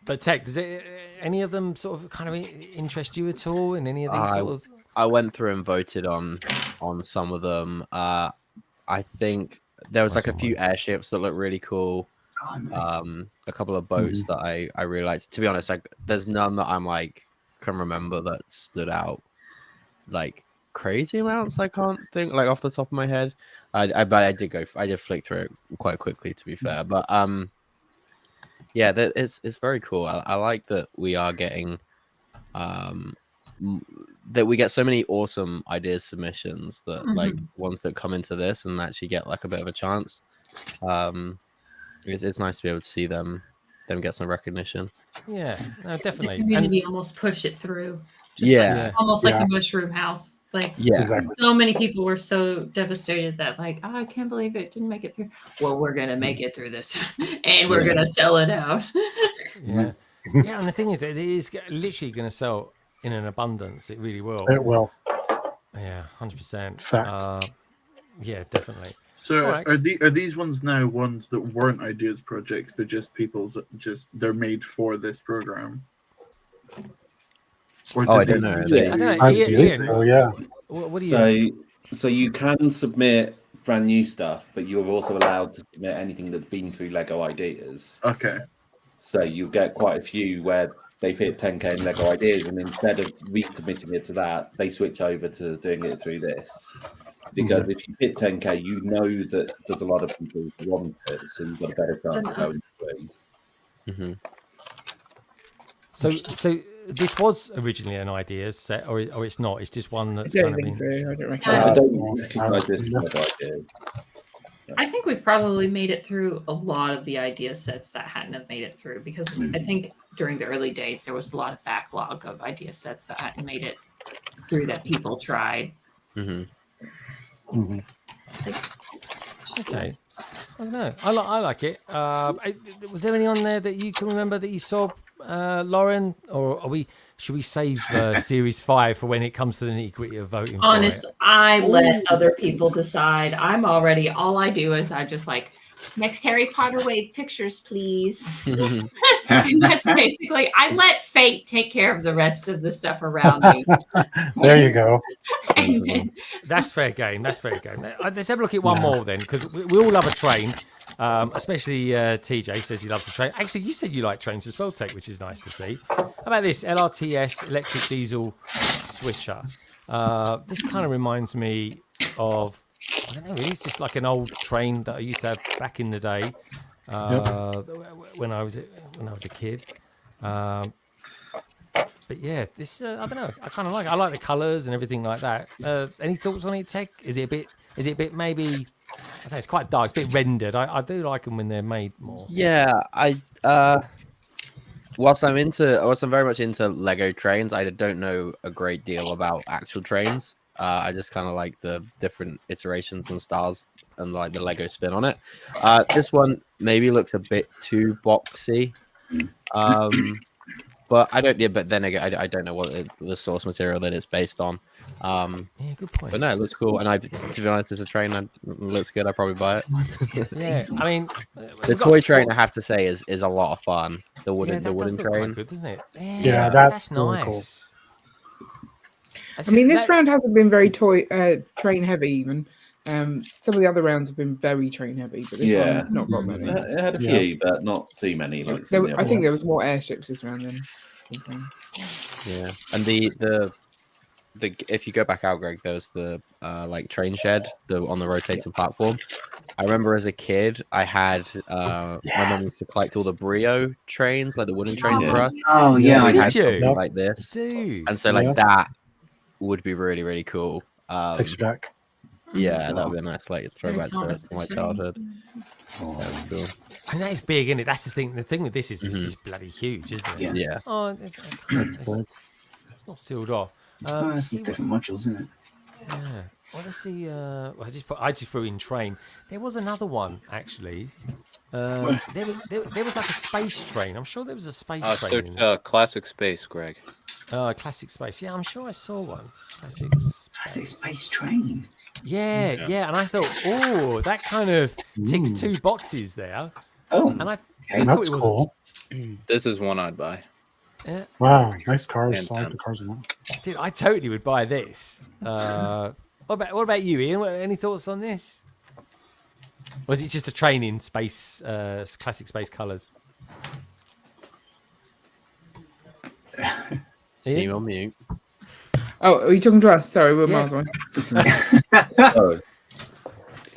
But Tech, does any of them sort of kind of interest you at all? In any of these sort of? I went through and voted on some of them. I think there was like a few airships that look really cool. Oh, nice. A couple of boats that I really liked. To be honest, like there's none that I'm like can remember that stood out like crazy amounts. I can't think like off the top of my head. But I did flick through it quite quickly, to be fair. But yeah, it's very cool. I like that we are getting that we get so many awesome idea submissions that like ones that come into this and actually get like a bit of a chance. It's nice to be able to see them get some recognition. Yeah, no, definitely. The community almost push it through. Almost like the Mushroom House. Like so many people were so devastated that like, oh, I can't believe it didn't make it through. Well, we're gonna make it through this, and we're gonna sell it out. Yeah, and the thing is, that it is literally going to sell in an abundance. It really will. It will. Yeah, 100%. Fact. Yeah, definitely. So right. are these ones now ones that weren't ideas projects? They're just people's. They're made for this program. Or I don't know. Yeah. What do you? So you can submit brand new stuff, but you're also allowed to submit anything that's been through Lego Ideas. Okay. So you get quite a few where they've hit 10k in Lego Ideas, and instead of resubmitting it to that, they switch over to doing it through this. Because if you hit 10k, you know that there's a lot of people who want it, so you've got a better chance of going through. So this was originally an ideas set, or it's not. It's just one that's kind of been. I don't recognize this kind of idea. I think we've probably made it through a lot of the idea sets that hadn't have made it through because I think during the early days there was a lot of backlog of idea sets that hadn't made it through that people tried. Okay. I don't know. I like it. Was there any on there that you can remember that you saw, Lauren? Or should we save Series 5 for when it comes to the nitty-gritty of voting Honest, for it? I let other people decide. All I do is I just like, next Harry Potter wave pictures, please. That's basically, I let fate take care of the rest of the stuff around me. There you go. That's fair game. Let's have a look at one more then, because we all love a train. Especially TJ says he loves a train. Actually, you said you like trains as well, Tech, which is nice to see. How about this LRTS electric diesel switcher? This kind of reminds me of, I don't know, really, it's just like an old train that I used to have back in the day when I was a kid. But yeah, this I don't know. I kind of like it. I like the colours and everything like that. Any thoughts on it, Tech? Is it a bit maybe? I think it's quite dark. It's a bit rendered. I do like them when they're made more. Yeah, whilst I'm very much into Lego trains, I don't know a great deal about actual trains. I just kind of like the different iterations and styles and like the Lego spin on it. This one maybe looks a bit too boxy. But I don't. Yeah, but then again, I don't know what the source material that it's based on. Yeah, good point. But no, it looks cool. And to be honest, as a train, it looks good. I'd probably buy it. Yeah, I mean, the toy train, I have to say, is a lot of fun. The wooden train, quite good, doesn't it? Yeah, that's really nice. Cool. I mean, this round hasn't been very train heavy even. Some of the other rounds have been very train heavy, but this one's not got many. It had a few, but not too many. Like I think there was more airships this round than. Yeah, and the if you go back out, Greg, there was the like train shed on the rotating platform. I remember as a kid, I had my mum used to collect all the Brio trains, like the wooden train for us. Oh yeah, I I had you? something like this, Dude. and so like that would be really really cool. Takes you back. Yeah, that would be a nice like throwback to my childhood. That was cool. And that is big, isn't it? That's the thing. The thing with this is it's just bloody huge, isn't it? Yeah. Oh, it's not sealed off. it's different modules, isn't it? Yeah. Well, let's see. Well, I just threw in train. There was another one actually. There was like a space train. I'm sure there was a space train. in there. Classic Space, Greg. Classic Space. Yeah, I'm sure I saw one. Classic Space Train. Yeah, and I thought, oh, that kind of ticks two boxes there. Oh, and I that's cool. This is one I'd buy. Yeah. Wow, nice cars. I like the cars in that. Dude, I totally would buy this. What about you, Ian? Any thoughts on this? Was it just a train in space, classic space colours? Steam on mute. Oh, are you talking to us? Sorry, we're miles away.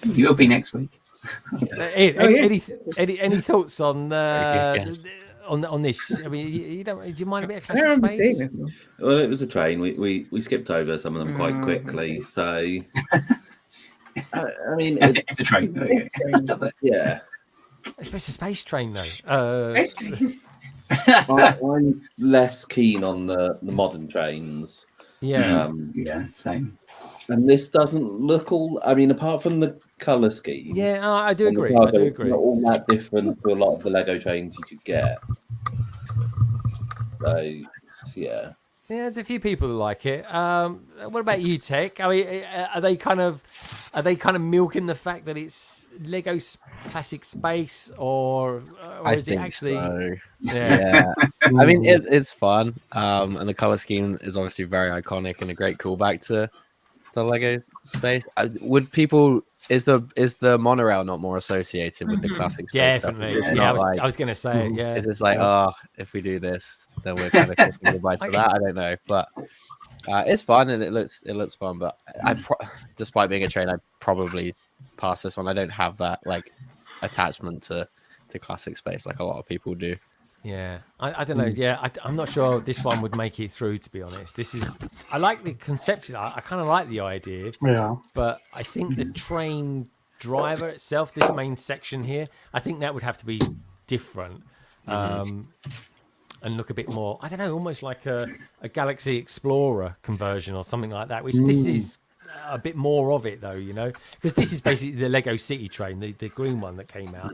You'll be next week. Any thoughts on this? I mean, you don't. Do you mind a bit of classic space? Well, it was a train. We skipped over some of them quite quickly. So, I mean, it's a train. Yeah, it's a space train though. I'm less keen on the modern trains. Yeah. Yeah, same. And this doesn't look all. I mean, apart from the color scheme. Yeah, I do agree. Not all that different to a lot of the Lego trains you could get. So, yeah. Yeah, there's a few people who like it. What about you, Tech? I mean, are they kind of milking the fact that it's Lego classic space, or is it actually? So. Yeah. I mean, it's fun, and the color scheme is obviously very iconic and a great callback to Lego space. Would people? Is the monorail not more associated with the classic space? Definitely. Stuff? Yeah, I was going to say it. Yeah. It's just like, if we do this, then we're kind of kissing goodbye to that. I don't know, but it's fun and it looks fun. But despite being a train, I probably pass this one. I don't have that like attachment to classic space like a lot of people do. Yeah, I don't know. Yeah, I'm not sure this one would make it through, to be honest. I like the conception. I kind of like the idea. Yeah. But I think the train driver itself, this main section here, I think that would have to be different. and look a bit more, I don't know, almost like a Galaxy Explorer conversion or something like that, which this is a bit more of it, though, you know, because this is basically the Lego City train, the green one that came out,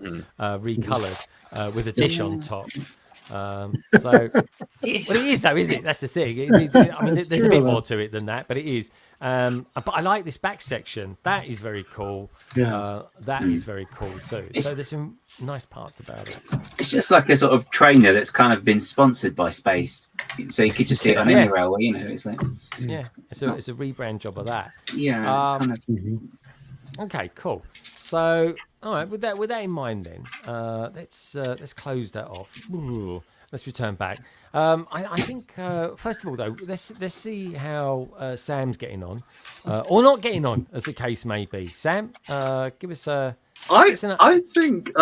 recolored with a dish on top. Well, it is though, isn't it? That's the thing. I mean, there's a bit more to it than that, but it is. But I like this back section. That is very cool. That is very cool too. So there's some nice parts about it. It's just like a sort of trainer that's kind of been sponsored by Space, so you could just see it on any railway. You know, it's like it's a rebrand job of that. Yeah. It's kind of... Okay, cool. So, all right, with that in mind, then let's close that off. Ooh, let's return back. I think first of all, though, let's see how Sam's getting on, or not getting on, as the case may be. Sam, give us a. I think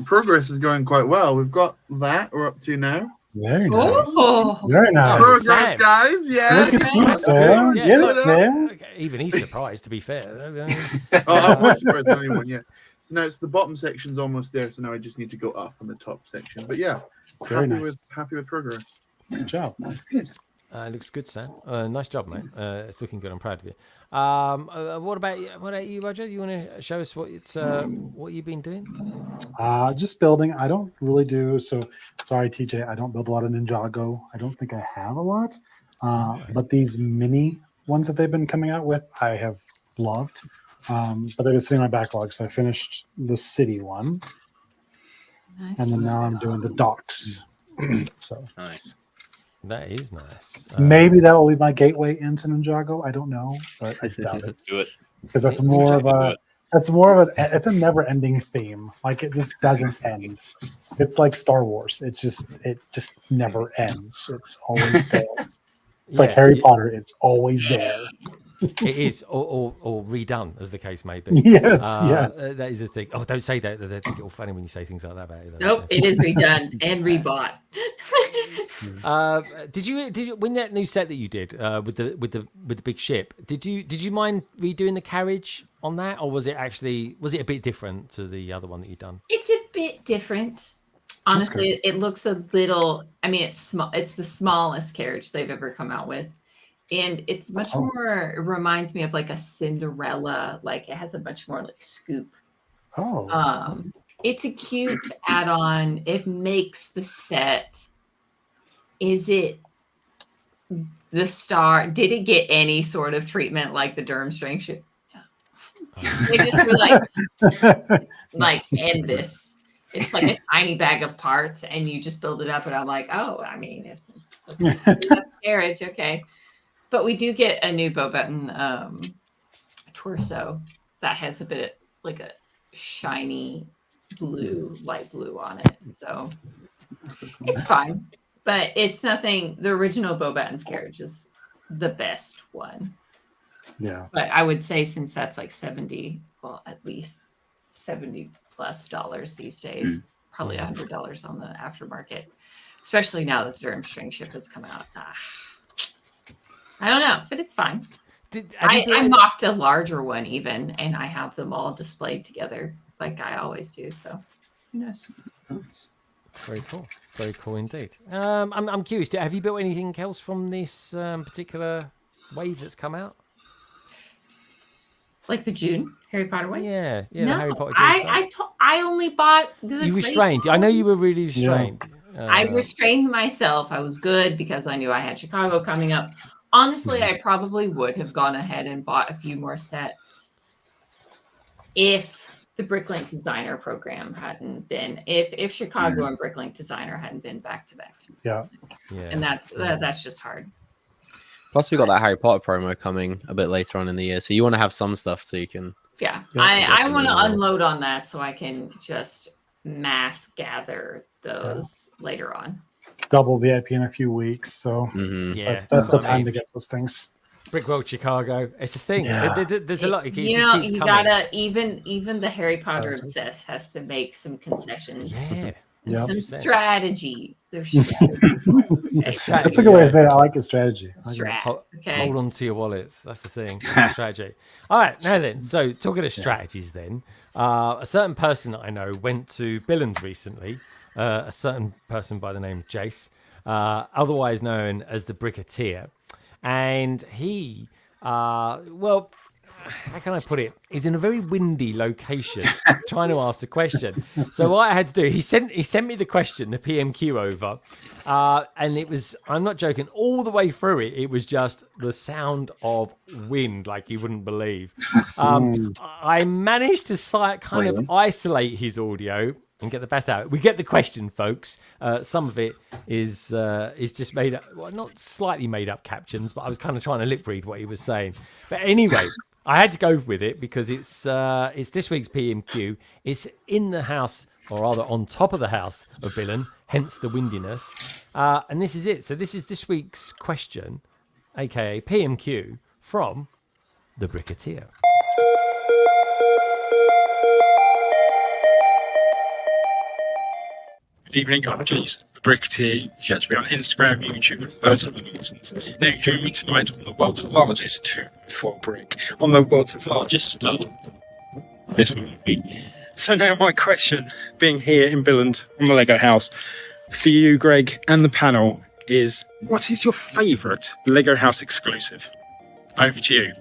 progress is going quite well. We've got that we're up to now. Very nice. Oh. Very nice. Progress, guys. Yeah. Look at you, Sam. Yeah. Even he's surprised, to be fair. I'm not surprised at anyone. Yeah. So now it's the bottom section's almost there. So now I just need to go up on the top section. But yeah, Very happy nice. with progress. Good job. That's good. Looks good, Sam. Nice job, mate. It's looking good. I'm proud of you. What about you, Roger? You want to show us what you've been doing? Just building. I don't really do so. Sorry, TJ. I don't build a lot of Ninjago. I don't think I have a lot. But these mini ones that they've been coming out with, I have loved. But they've been sitting in my backlog. So I finished the city one, Nice. and then now I'm doing the docks. So Nice. That is nice. maybe that will be my gateway into Ninjago. I don't know, but I doubt it. Let's do it. Because that's more of a it's a never-ending theme. Like it just doesn't end. It's like Star Wars. It just never ends. It's always there. It's like Harry Potter. It's always there. It is, or redone, as the case may be. Yes, yes. That is a thing. Oh, don't say that. They get all funny when you say things like that about it. Nope, it is redone and rebought. Did you win that new set that you did with the big ship? Did you mind redoing the carriage on that, or was it a bit different to the other one that you'd done? It's a bit different. Honestly, it looks a little. I mean, it's small. It's the smallest carriage they've ever come out with. And it's much more, it reminds me of like a Cinderella, like it has a much more like scoop. It's a cute add-on. It makes the set. Is it the star? Did it get any sort of treatment like the Durmstrang ship? No. They just were like, end this. It's like a tiny bag of parts and you just build it up. And I'm like, oh, I mean, it's carriage, okay. But we do get a new bow button torso that has a bit like a shiny blue, light blue on it. So it's fine, but it's nothing. The original bow buttons carriage is the best one. Yeah. But I would say since that's like at least $70+ these days, probably $100 on the aftermarket, especially now that the Durmstrang ship has come out. I don't know, but it's fine. I mocked a larger one even, and I have them all displayed together like I always do. So who knows? Very cool indeed. I'm curious. Have you built anything else from this particular wave that's come out? Like the June Harry Potter wave? Yeah. No, the Harry Potter. I only bought. You restrained. I know you were really restrained. Yeah. I restrained myself. I was good because I knew I had Chicago coming up. Honestly, I probably would have gone ahead and bought a few more sets if the Bricklink designer program hadn't been, if Chicago and Bricklink designer hadn't been back to back. Yeah. And that's just hard. Plus, we got that Harry Potter promo coming a bit later on in the year, so you want to have some stuff so you can. Yeah, I want to unload on that so I can just mass gather those later on. Double VIP in a few weeks, so that's the time to get those things. Brickworld Chicago, it's a thing. Yeah. There's a lot. You gotta even the Harry Potter obsessed has to make some concessions. Yeah, and some strategy. There's That's a good way to say it. I like the strategy. Hold on to your wallets. That's the thing. That's the strategy. All right, now then. So talking of strategies, then a certain person that I know went to Billings recently. A certain person by the name of Jace. otherwise known as the Bricketeer. And he, well, how can I put it? He's in a very windy location trying to ask the question. So what I had to do, he sent me the question, the PMQ over, and it was, I'm not joking, all the way through it was just the sound of wind, like you wouldn't believe. I managed to kind of isolate his audio and get the best out of it. We get the question, folks. Some of it is just made up, well, not slightly made up captions, but I was kind of trying to lip read what he was saying. But anyway, I had to go with it because it's this week's PMQ. It's in the house, or rather on top of the house of Billon, hence the windiness. And this is it. So this is this week's question, aka PMQ, from the Bricketeer. Good evening, RGs. The Bricketeer. Catch me on Instagram, YouTube, those other nonsense. Now, join me tonight on the world's largest 2x4 brick. On the world's largest stud. This will be. So now my question, being here in Billund on the Lego house, for you, Greg, and the panel, is what is your favourite Lego house exclusive? Over to you.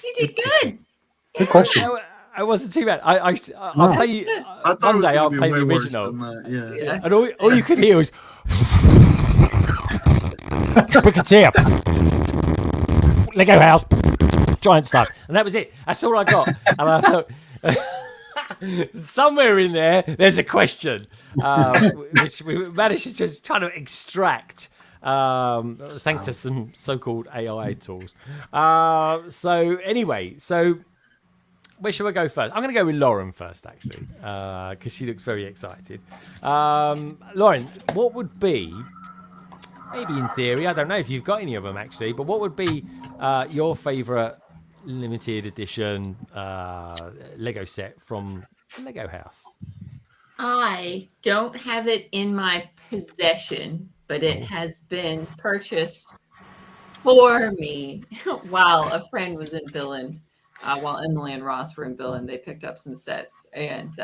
You did good. Good question. I wasn't too bad. I'll play you. One day I'll play the original. Yeah. And all you could hear was Bricketeer, Lego house, giant stuff, and that was it. That's all I got. And I thought somewhere in there's a question, which we managed to just try to extract. Thanks to some so-called AI tools. So anyway, where should I go first? I'm going to go with Lauren first, actually, because she looks very excited. Lauren, what would be, maybe in theory, I don't know if you've got any of them actually, but what would be your favourite limited edition Lego set from Lego House? I don't have it in my possession, but it has been purchased for me while a friend was in Billund. While Emily and Ross were in Billund, they picked up some sets. And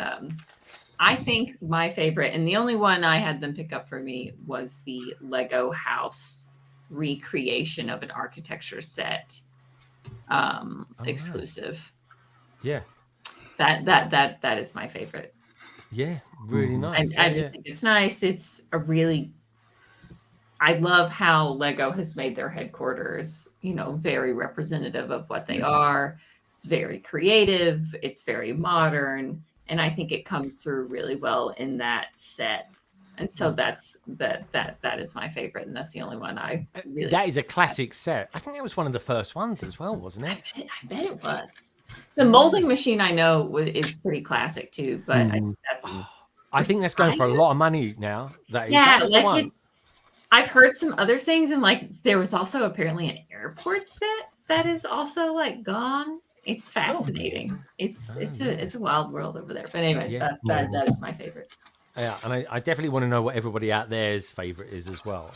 I think my favorite, and the only one I had them pick up for me, was the Lego House recreation of an architecture set exclusive. Yeah. That is my favorite. Yeah, really nice. I just think it's nice. It's a really, I love how Lego has made their headquarters, very representative of what they are. It's very creative. It's very modern. And I think it comes through really well in that set. And so that is my favorite. And that's the only one I really. That is a classic set. I think that was one of the first ones as well, wasn't it? I bet it was. The molding machine I know is pretty classic too, but I think that's going for a lot of money now. I've heard some other things, and there was also apparently an airport set that is also gone. It's fascinating. It's a wild world over there. But anyway, that is my favorite. Yeah, and I definitely want to know what everybody out there's favourite is as well.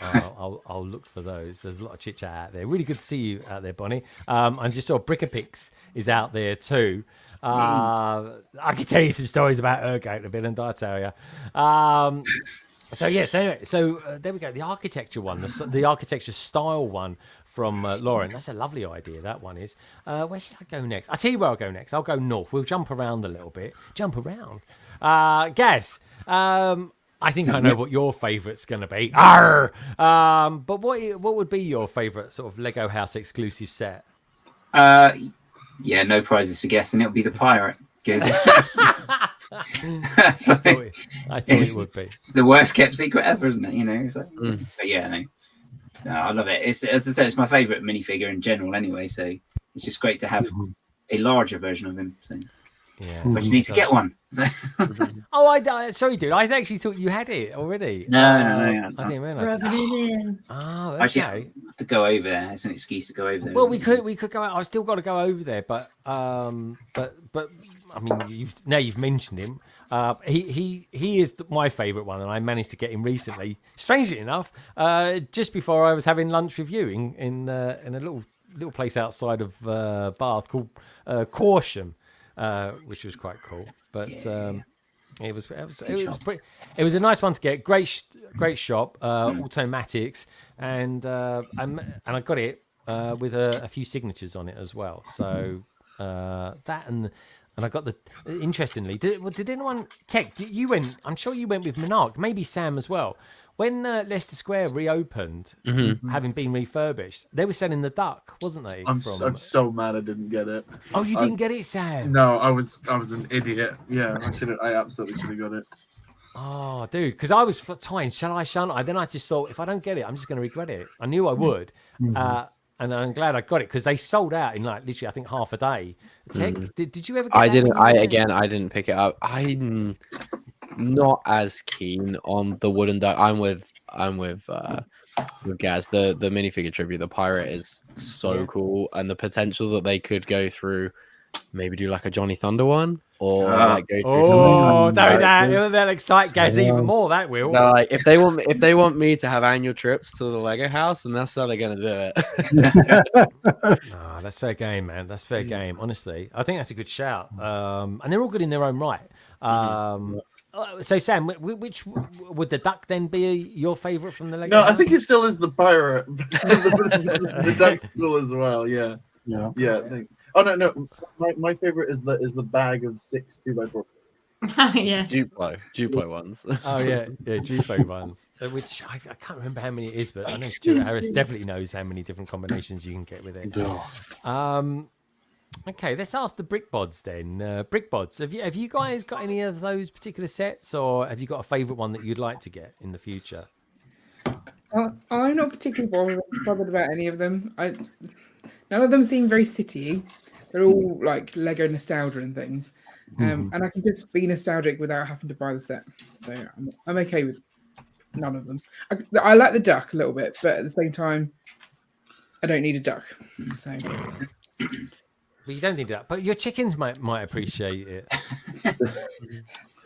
I'll look for those. There's a lot of chit chat out there. Really good to see you out there, Bonnie. I just saw Brickapix is out there too. I can tell you some stories about Ergate a bit, and I tell you. So anyway, there we go. The architecture one, the architecture style one from Lauren. That's a lovely idea. That one is. Where should I go next? I'll tell you where I'll go next. I'll go north. We'll jump around a little bit. Gaz. I think I know what your favourite's going to be. But what would be your favourite sort of Lego House exclusive set? No prizes for guessing. It'll be the pirate. I thought it would be the worst kept secret ever, isn't it? But no, I love it. It's, as I said, it's my favourite minifigure in general anyway. So it's just great to have a larger version of him. So. Yeah, but you need to get one. Sorry, dude. I actually thought you had it already. No. I didn't realise. Oh, okay. Actually, I have to go over there. It's an excuse to go over there. Well, we could go. I've still got to go over there, but I mean, you've mentioned him. He is my favourite one, and I managed to get him recently. Strangely enough, just before I was having lunch with you in a little place outside of Bath called Corsham. which was quite cool. But it was a nice one to get. Great shop, automatics, and I got it with a few signatures on it as well. So that and I got the. Interestingly, did anyone Tech? You went. I'm sure you went with Monarch. Maybe Sam as well. When Leicester Square reopened, having been refurbished, they were selling the duck, wasn't they? I'm so mad I didn't get it. Oh, you didn't get it, Sam? No, I was an idiot. Yeah, I absolutely should have got it. Oh, dude, because I was toying, shan't I? Then I just thought, if I don't get it, I'm just going to regret it. I knew I would. And I'm glad I got it because they sold out in like literally, I think, half a day. Tech, did you ever get it? I didn't pick it up. I'm not as keen on the wooden duck. I'm with Gaz. The minifigure tribute, the pirate is so cool, and the potential that they could go through, maybe do like a Johnny Thunder one, or like go through something. That'll excite Gaz even more. That will. No, like if they want me to have annual trips to the Lego house, then that's how they're gonna do it. Oh, that's fair game, man. That's fair game. Honestly, I think that's a good shout. And they're all good in their own right. So Sam, which would the duck then be your favourite from the Lego? No, I think it still is the pirate. the duck's cool as well. Yeah. I think. Oh no! My favorite is the bag of 6 2x4. Yes. Duplo ones. Oh yeah, Duplo ones. Which I can't remember how many it is, but I know Stuart Harris definitely knows how many different combinations you can get with it. Okay, let's ask the Brickbods then. Brickbods, have you guys got any of those particular sets, or have you got a favourite one that you'd like to get in the future? I'm not particularly bothered about any of them. None of them seem very city-y. They're all like Lego nostalgia and things, and I can just be nostalgic without having to buy the set. So I'm okay with none of them. I like the duck a little bit, but at the same time, I don't need a duck. So. Well, you don't need that, but your chickens might appreciate it.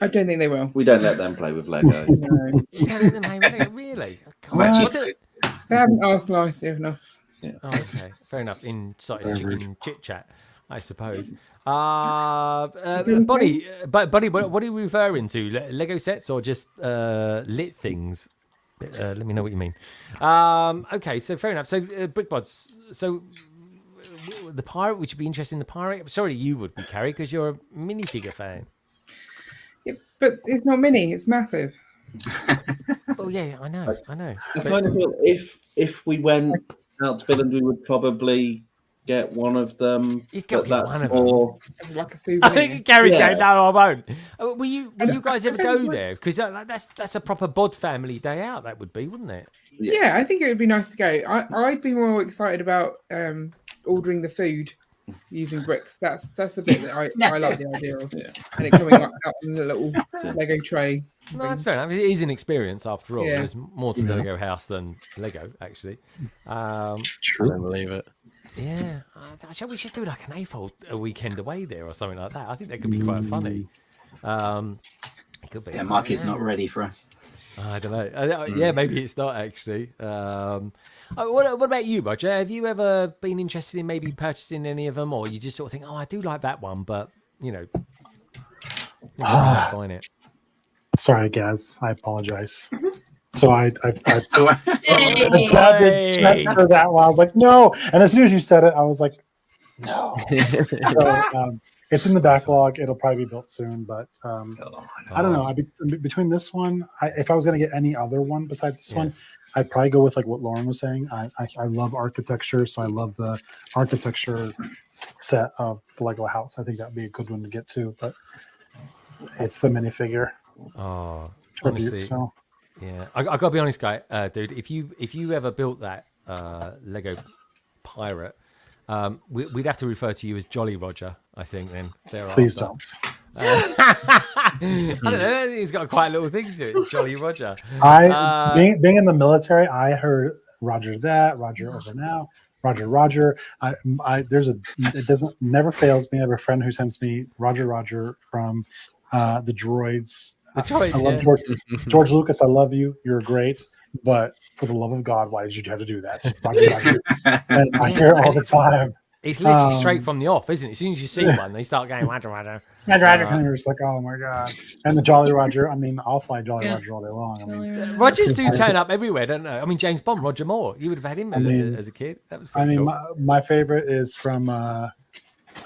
I don't think they will. We don't let them play with Lego. No. You don't let them play with Lego, really? They haven't asked nicely enough. Yeah. Oh, okay, fair enough. In sort of chicken chit chat, I suppose. Buddy, what are you referring to? Lego sets or just lit things? Let me know what you mean. Okay, so fair enough. So Brickbods. So the pirate, would you be interested in the pirate? Sorry, you would be, Carrie, because you're a minifigure fan. Yeah, but it's not mini; it's massive. Oh yeah, I know. I kind of feel if we went out to Billund, we would probably get one of them. You get one of them. Like a I think Gary's going, no, I won't. Will you guys ever go there? Because that's a proper bod family day out. That would be, wouldn't it? Yeah, I think it would be nice to go. I'd be more excited about ordering the food using bricks. That's the bit that I like the idea of, and it coming out in a little Lego tray. No, that's fair enough. It is an experience after all. Yeah. There's more to the Lego house than Lego, actually. True. I don't believe it. Yeah, we should do like an AFOL weekend away there or something like that. I think that could be quite funny. It could be. Yeah, Market's not ready for us. I don't know. Yeah, maybe it's not actually. What about you, Roger? Have you ever been interested in maybe purchasing any of them, or you just sort of think, oh, I do like that one, but buying it? Sorry, Gaz. I apologize. So I grabbed Hey. the chest for that one. I was like, no. And as soon as you said it, I was like, no. So, it's in the backlog. It'll probably be built soon, but I don't know. Between this one, if I was going to get any other one besides this one, I'd probably go with like what Lauren was saying. I love architecture, so I love the architecture set of the Lego house. I think that'd be a good one to get to, but it's the minifigure. Oh, tribute, honestly, so. Yeah, I gotta be honest, guy, dude. If you ever built that Lego pirate, we'd have to refer to you as Jolly Roger. I think then. Please don't. I don't know. He's got quite a little thing to it, Jolly Roger. Being in the military, I heard Roger that, Roger over now, Roger. It never fails me. I have a friend who sends me Roger from the droids. I love George Lucas. I love you. You're great. But for the love of God, why did you have to do that? Roger. And I hear it all the time. It's literally straight from the off, isn't it? As soon as you see one, they start going, Roger. Roger, and you're just like, oh my god. And the Jolly Roger, I mean, I'll fly Jolly Roger all day long. I mean, Rogers do turn up everywhere, don't they? I mean, James Bond, Roger Moore. You would have had him as a kid. That was pretty cool. My favorite is from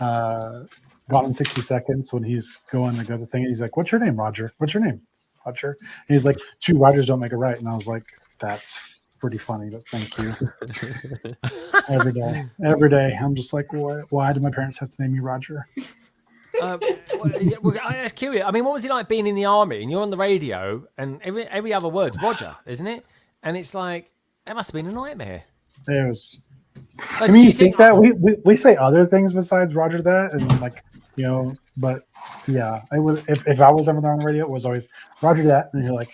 Gone in 60 Seconds when he's going to go to the thing. And he's like, what's your name, Roger? What's your name, Roger? And he's like, 2 Rogers don't make it right. And I was like, that's pretty funny, but thank you. Every day, I'm just like, why did my parents have to name me Roger? That's curious. I mean, what was it like being in the army and you're on the radio and every other word's Roger, isn't it? And it's like, that must have been a nightmare. It was. I mean, you think that we say other things besides Roger that, and like, you know, but yeah, I would if I was ever there on the radio, it was always Roger that, and you're like,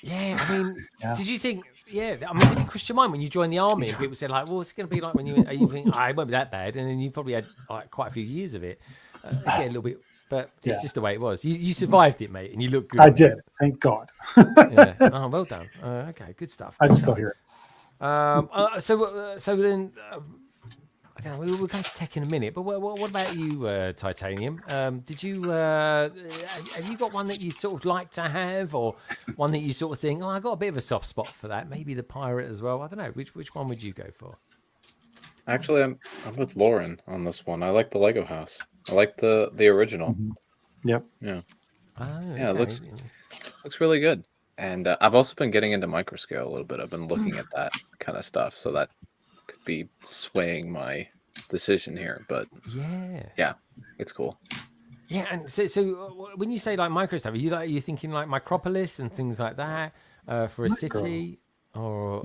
yeah. I mean, did you think? Yeah, I mean, did it cross your mind when you joined the army and people said like, well, what's it going to be like when you think, it won't be that bad, and then you probably had like quite a few years of it. Again, a little bit, but it's just the way it was. You survived it, mate, and you look good. I did, thank God. Yeah. Oh, well done. Okay, good stuff. I just still hear it. So then, I don't know, we'll come to tech in a minute. But what about you, Titanium? Did you have you got one that you sort of like to have, or one that you sort of think, I got a bit of a soft spot for that? Maybe the Pirate as well. I don't know. Which one would you go for? Actually, I'm with Lauren on this one. I like the Lego house. I like the original. Mm-hmm. Yep. Yeah. Okay. Yeah, it looks really good. And I've also been getting into microscale a little bit. I've been looking at that kind of stuff, so that could be swaying my decision here. But yeah, it's cool. Yeah, and so when you say like micro stuff, are you thinking like Micropolis and things like that for a city, or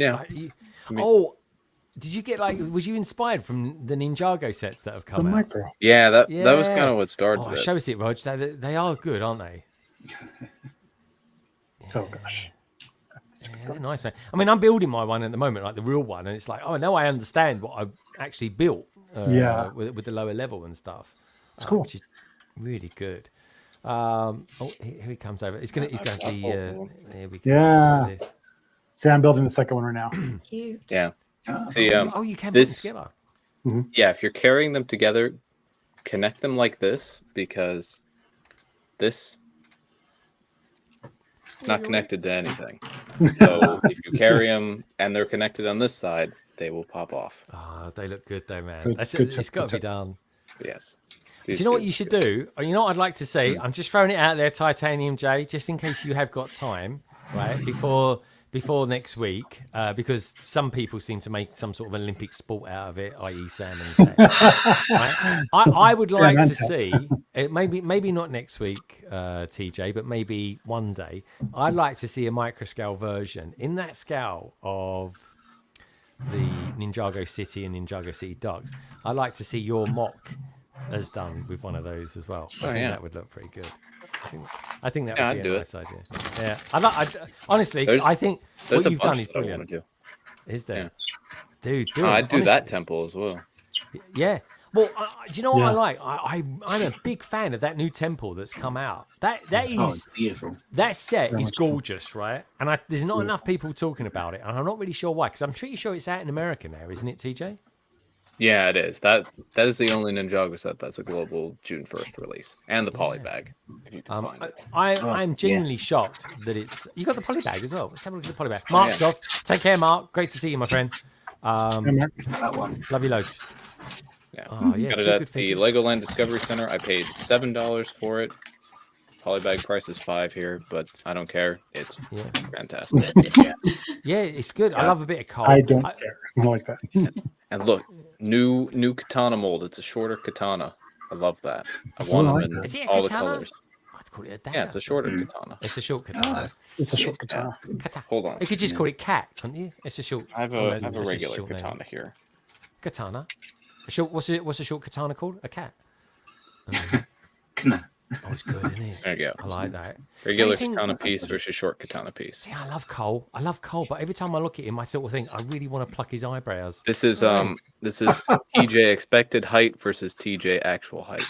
did you get was you inspired from the Ninjago sets that have come out? Micro. Yeah, that was kind of what started it. Show us it, Rog. They are good, aren't they? Oh gosh. Yeah, they're nice, man. I mean, I'm building my one at the moment, like the real one, and it's like, now I understand what I've actually built. With the lower level and stuff. It's cool. Which is really good. Here he comes over. He's gonna be. There we go. Yeah. See, I'm building the second one right now. Cute. Yeah. See, you can put them together. Mm-hmm. Yeah, if you're carrying them together, connect them like this, because this not connected to anything. So if you carry them and they're connected on this side, they will pop off. Oh, they look good though, man. It's got to be done. Yes. Do you know what you should do? Or you know what I'd like to see? I'm just throwing it out there, TitaniumJay, just in case you have got time, right? Before next week, because some people seem to make some sort of Olympic sport out of it, i.e. Sam and Kat, right? I would like to see, maybe not next week, TJ, but maybe one day, I'd like to see a microscale version in that scale of the Ninjago City and Ninjago City Docks. I'd like to see your mock as done with one of those as well. I think that would look pretty good. I think that would be a nice idea. Yeah, honestly, I think what you've done is brilliant. Is there, dude? I'd do that temple as well. Yeah. Well, do you know what I like? I'm a big fan of that new temple that's come out. That is beautiful. That set is gorgeous, right? And there's not enough people talking about it, and I'm not really sure why. Because I'm pretty sure it's out in America now, isn't it, TJ? Yeah, it is. That is the only Ninjago set that's a global June 1st release, and the polybag. I'm genuinely shocked that it's. You got the polybag as well. Let's have a look at the polybag. Mark, take care, Mark. Great to see you, my friend. Love you loads. Yeah, got it at the Legoland Discovery Center. I paid $7 for it. Polybag price is $5 here, but I don't care. It's fantastic. Yeah, it's good. I love a bit of coal. I don't care. I like that. And look, new katana mold. It's a shorter katana. I love that. I want them in all the colors. I'd call it a dagger. Yeah, it's a shorter katana. It's a short katana. It's a short katana. Hold on. You could just call it cat, couldn't you? It's a short. I have a regular katana here. Katana. What's a short katana called? A cat. Oh, it's good, isn't it? There you go. I like that. Regular katana piece versus short katana piece. See, I love Cole, but every time I look at him, I sort of think I really want to pluck his eyebrows. This is TJ expected height versus TJ actual height.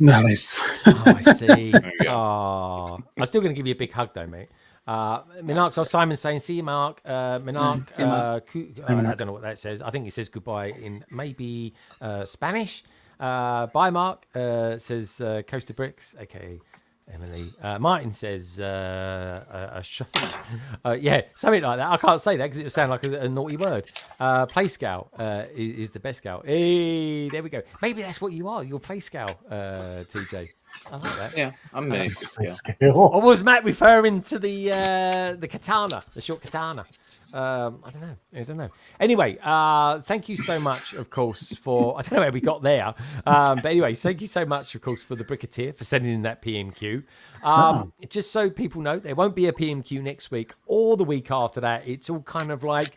Nice. Oh, I see. Oh, I'm still going to give you a big hug, though, mate. Minark, so Simon saying, see you, Mark. Minark, I don't know what that says. I think it says goodbye in maybe Spanish. Bye, Mark, says Coaster Bricks, aka Emily. Martin says, yeah, something like that. I can't say that because it would sound like a naughty word. Play Scout is the best scout. Hey, there we go. Maybe that's what you are. You're Play Scout, TJ. I like that. Yeah, I'm made for scale. Or was Matt referring to the katana, the short katana? I don't know. Anyway, thank you so much, of course, for I don't know where we got there, but anyway, thank you so much, of course, for the Bricketeer for sending in that PMQ. Just so people know, there won't be a PMQ next week or the week after that. It's all kind of like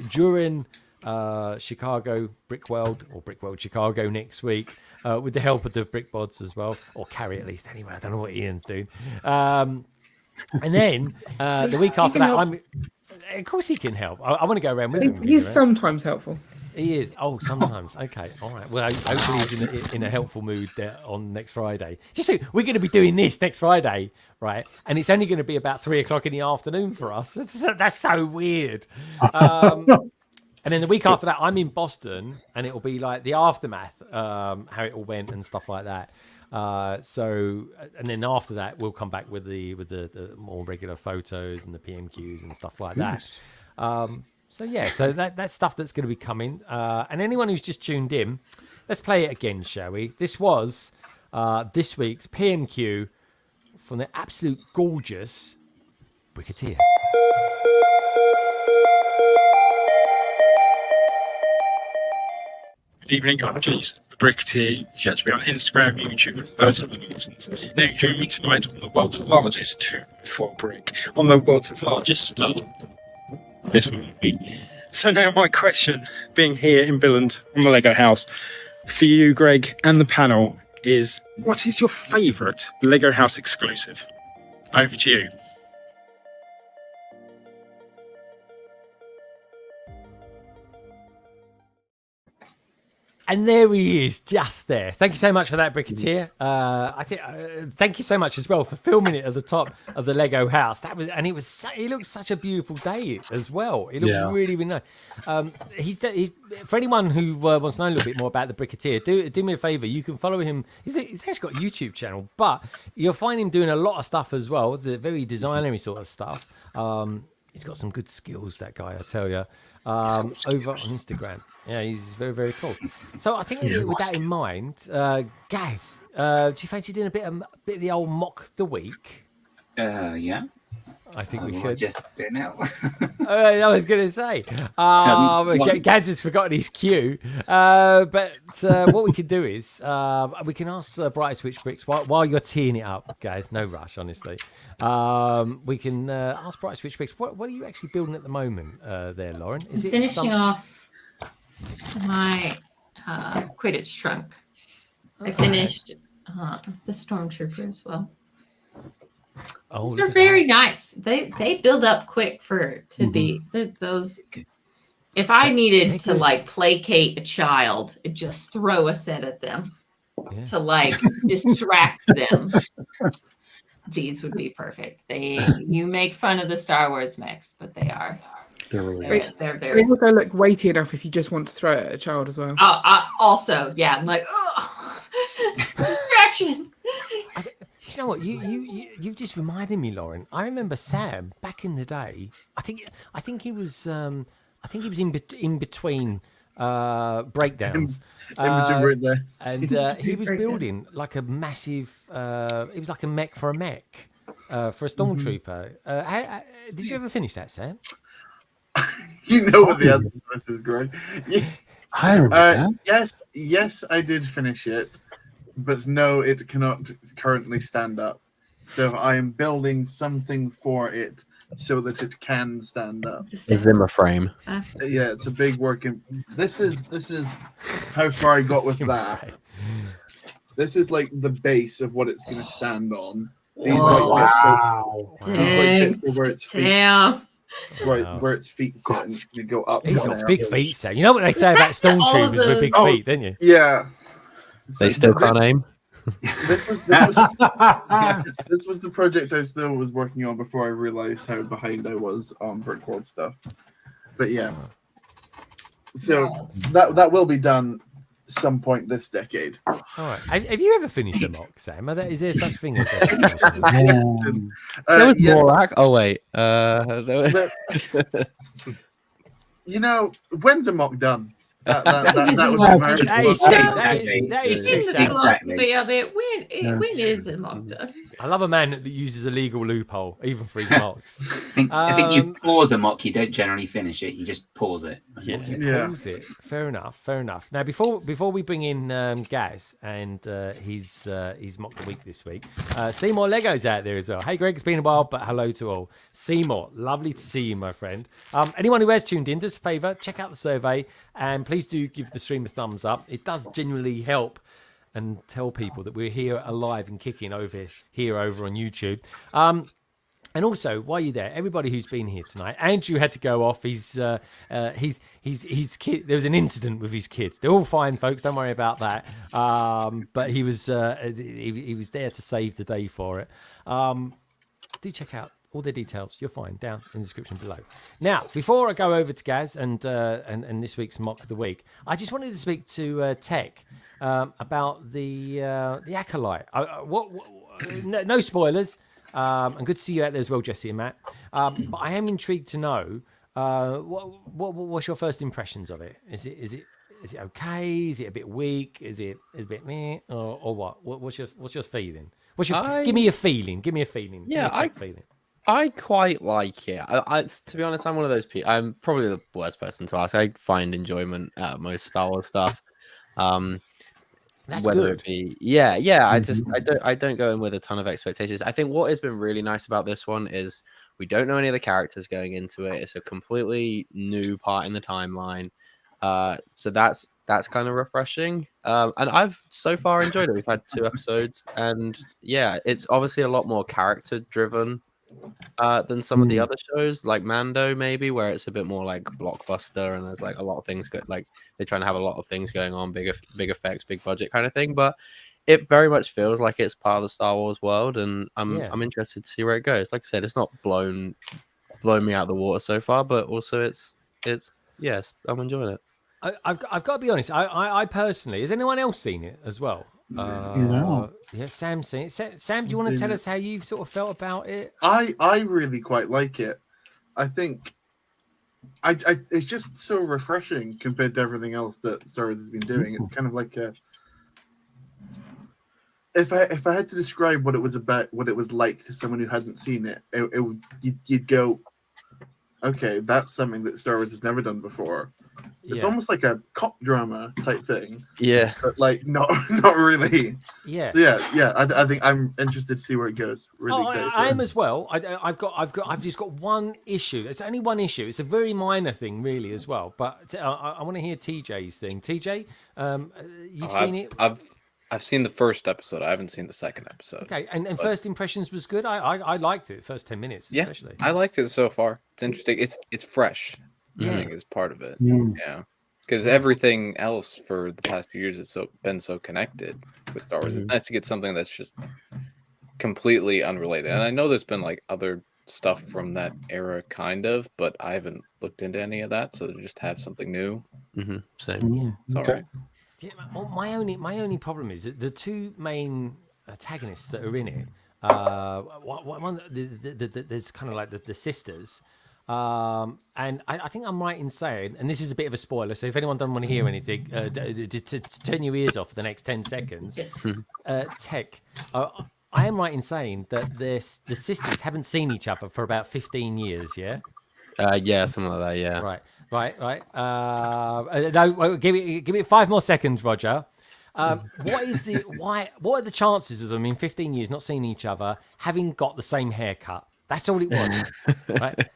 during Chicago Brickworld or Brickworld Chicago next week. With the help of the Brickbods as well, or Carrie at least. Anyway, I don't know what Ian's doing. And then the week after that, of course he can help. I want to go around with him. He's sometimes helpful. He is. Oh, sometimes. Okay. All right. Well, hopefully he's in a helpful mood on next Friday. Just so, we're going to be doing this next Friday, right? And it's only going to be about 3:00 in the afternoon for us. That's so weird. And then the week after that, I'm in Boston, and it will be like the aftermath, how it all went and stuff like that. So, and then after that, we'll come back with the more regular photos and the PMQs and stuff like that. Yes. So yeah, so that's stuff that's going to be coming. And anyone who's just tuned in, let's play it again, shall we? This was this week's PMQ from the absolute gorgeous Bricketeer. Good evening, RGs. The Bricketeer. Catch me on Instagram, YouTube, those other nonsense. Now, join me tonight on the world's largest 2x4 brick. On the world's largest stud. This will be. So now my question, being here in Billund on the Lego house, for you, Greg, and the panel, is what is your favourite Lego house exclusive? Over to you. And there he is, just there. Thank you so much for that, Bricketeer. I think thank you so much as well for filming it at the top of the Lego house. It looked such a beautiful day as well. It looked really, really nice. For anyone who wants to know a little bit more about the Bricketeer, do me a favor. You can follow him. He's actually got a YouTube channel, but you'll find him doing a lot of stuff as well. The very designery sort of stuff. He's got some good skills, that guy, I tell you. Over on Instagram. Yeah, he's very, very cool. So I think with that in mind, Gaz, do you fancy doing a bit of the old MOC-THE-WEEK? Yeah. I think we should. Just do it now. I was going to say. Gaz has forgotten his cue. But what we can do is we can ask Bright Switch Bricks while you're teeing it up, guys. No rush, honestly. We can ask Bright Switch Bricks, what are you actually building at the moment there, Lauren? Is it finishing off my Quidditch trunk. I finished the Stormtrooper as well. Oh, they're very nice. They build up quick to be those. If I needed to like placate a child and just throw a set at them to like distract them, these would be perfect. You make fun of the Star Wars mix, but they're very. They also look weighty enough if you just want to throw it at a child as well. Also, yeah, I'm like, distraction. You know what? You've just reminded me, Lauren. I remember Sam back in the day. I think he was in between breakdowns. And he was building like a massive. It was like a mech for a mech for a stormtrooper. Did you ever finish that, Sam? You know what the answer to this is, Greg. I remember that. Yes, I did finish it, but no, it cannot currently stand up. So I am building something for it so that it can stand up. A Zimmer frame. Yeah, it's a big working. This is how far I got with that. This is like the base of what it's going to stand on. These white bits are where its feet. Damn. Where its feet sit, and it's going to go up. He's got big feet, Sam. You know what they say about stormtroopers with big feet, don't you? Yeah. They still can't aim. This was the project I still was working on before I realized how behind I was on Brickworld stuff. But yeah, so that will be done some point this decade. All right. Have you ever finished a mock, Sam? Is there such thing as a there was yes. more. Oh wait, you know, when's a mock done? That is true. The philosophy of it. When is it mock done? I love a man that uses a legal loophole, even for his mocks. I think you pause a mock. You don't generally finish it. You just pause it. Pause it. Fair enough. Now, before we bring in Gaz and his mock the week this week, Seymour Lego's out there as well. Hey, Greg, it's been a while, but hello to all. Seymour, lovely to see you, my friend. Anyone who has tuned in, do us a favour, check out the survey, and please do give the stream a thumbs up. It does genuinely help, and tell people that we're here alive and kicking over on YouTube. And also, while you're there, everybody who's been here tonight, Andrew had to go off. His kid. There was an incident with his kids. They're all fine, folks. Don't worry about that. But he was there to save the day for it. Do check out all the details. You'll find down in the description below. Now, before I go over to Gaz and this week's mock of the week, I just wanted to speak to Tech about the Acolyte. No spoilers. And good to see you out there as well, Jesse and Matt. But I am intrigued to know what's your first impressions of it? Is it okay? Is it a bit weak? Is it a bit meh? Or what? What's your feeling? Give me a feeling. Yeah, I quite like it. I to be honest, I'm one of those people. I'm probably the worst person to ask. I find enjoyment out of most Star Wars stuff. That's whether good. it be I don't go in with a ton of expectations. I think what has been really nice about this one is we don't know any of the characters going into it. It's a completely new part in the timeline. So that's kind of refreshing. And I've so far enjoyed it. We've had 2 episodes, and yeah, it's obviously a lot more character driven than some of the other shows, like Mando, maybe, where it's a bit more like blockbuster and there's like a lot of things like they're trying to have a lot of things going on, big effects, big budget kind of thing. But it very much feels like it's part of the Star Wars world, and I'm interested to see where it goes. Like I said, it's not blown me out of the water so far, but also it's yes, I'm enjoying it. I've got to be honest. I personally, has anyone else seen it as well? No. Yeah, Sam's seen it. Sam, do you want to tell us how you've sort of felt about it? I really quite like it. I think it's just so refreshing compared to everything else that Star Wars has been doing. It's kind of like if I had to describe what it was about, what it was like to someone who hasn't seen it, you'd go, okay, that's something that Star Wars has never done before. It's almost like a cop drama type thing. Yeah, but like not really. Yeah. So yeah. I think I'm interested to see where it goes. Really excited. I am as well. I've just got one issue. It's only one issue. It's a very minor thing, really, as well. But I want to hear TJ's thing. TJ, you've seen it. I've seen the first episode. I haven't seen the second episode. Okay, and first impressions was good. I liked it. First 10 minutes, especially. Yeah, I liked it so far. It's interesting. It's fresh. I think is part of it. Yeah, because everything else for the past few years has been so connected with Star Wars. It's nice to get something that's just completely unrelated. And I know there's been like other stuff from that era, kind of, but I haven't looked into any of that. So to just have something new, same. Yeah, it's all right. Yeah, my only problem is that the 2 main antagonists that are in it. There's kind of like the sisters. And I think I'm right in saying, and this is a bit of a spoiler, so if anyone doesn't want to hear anything, to turn your ears off for the next 10 seconds. Tech, I am right in saying that the sisters haven't seen each other for about 15 years, yeah? Yeah, something like that, yeah. Right. No, give it 5 more seconds, Roger. What are the chances of them in 15 years not seeing each other, having got the same haircut? That's all it was, right?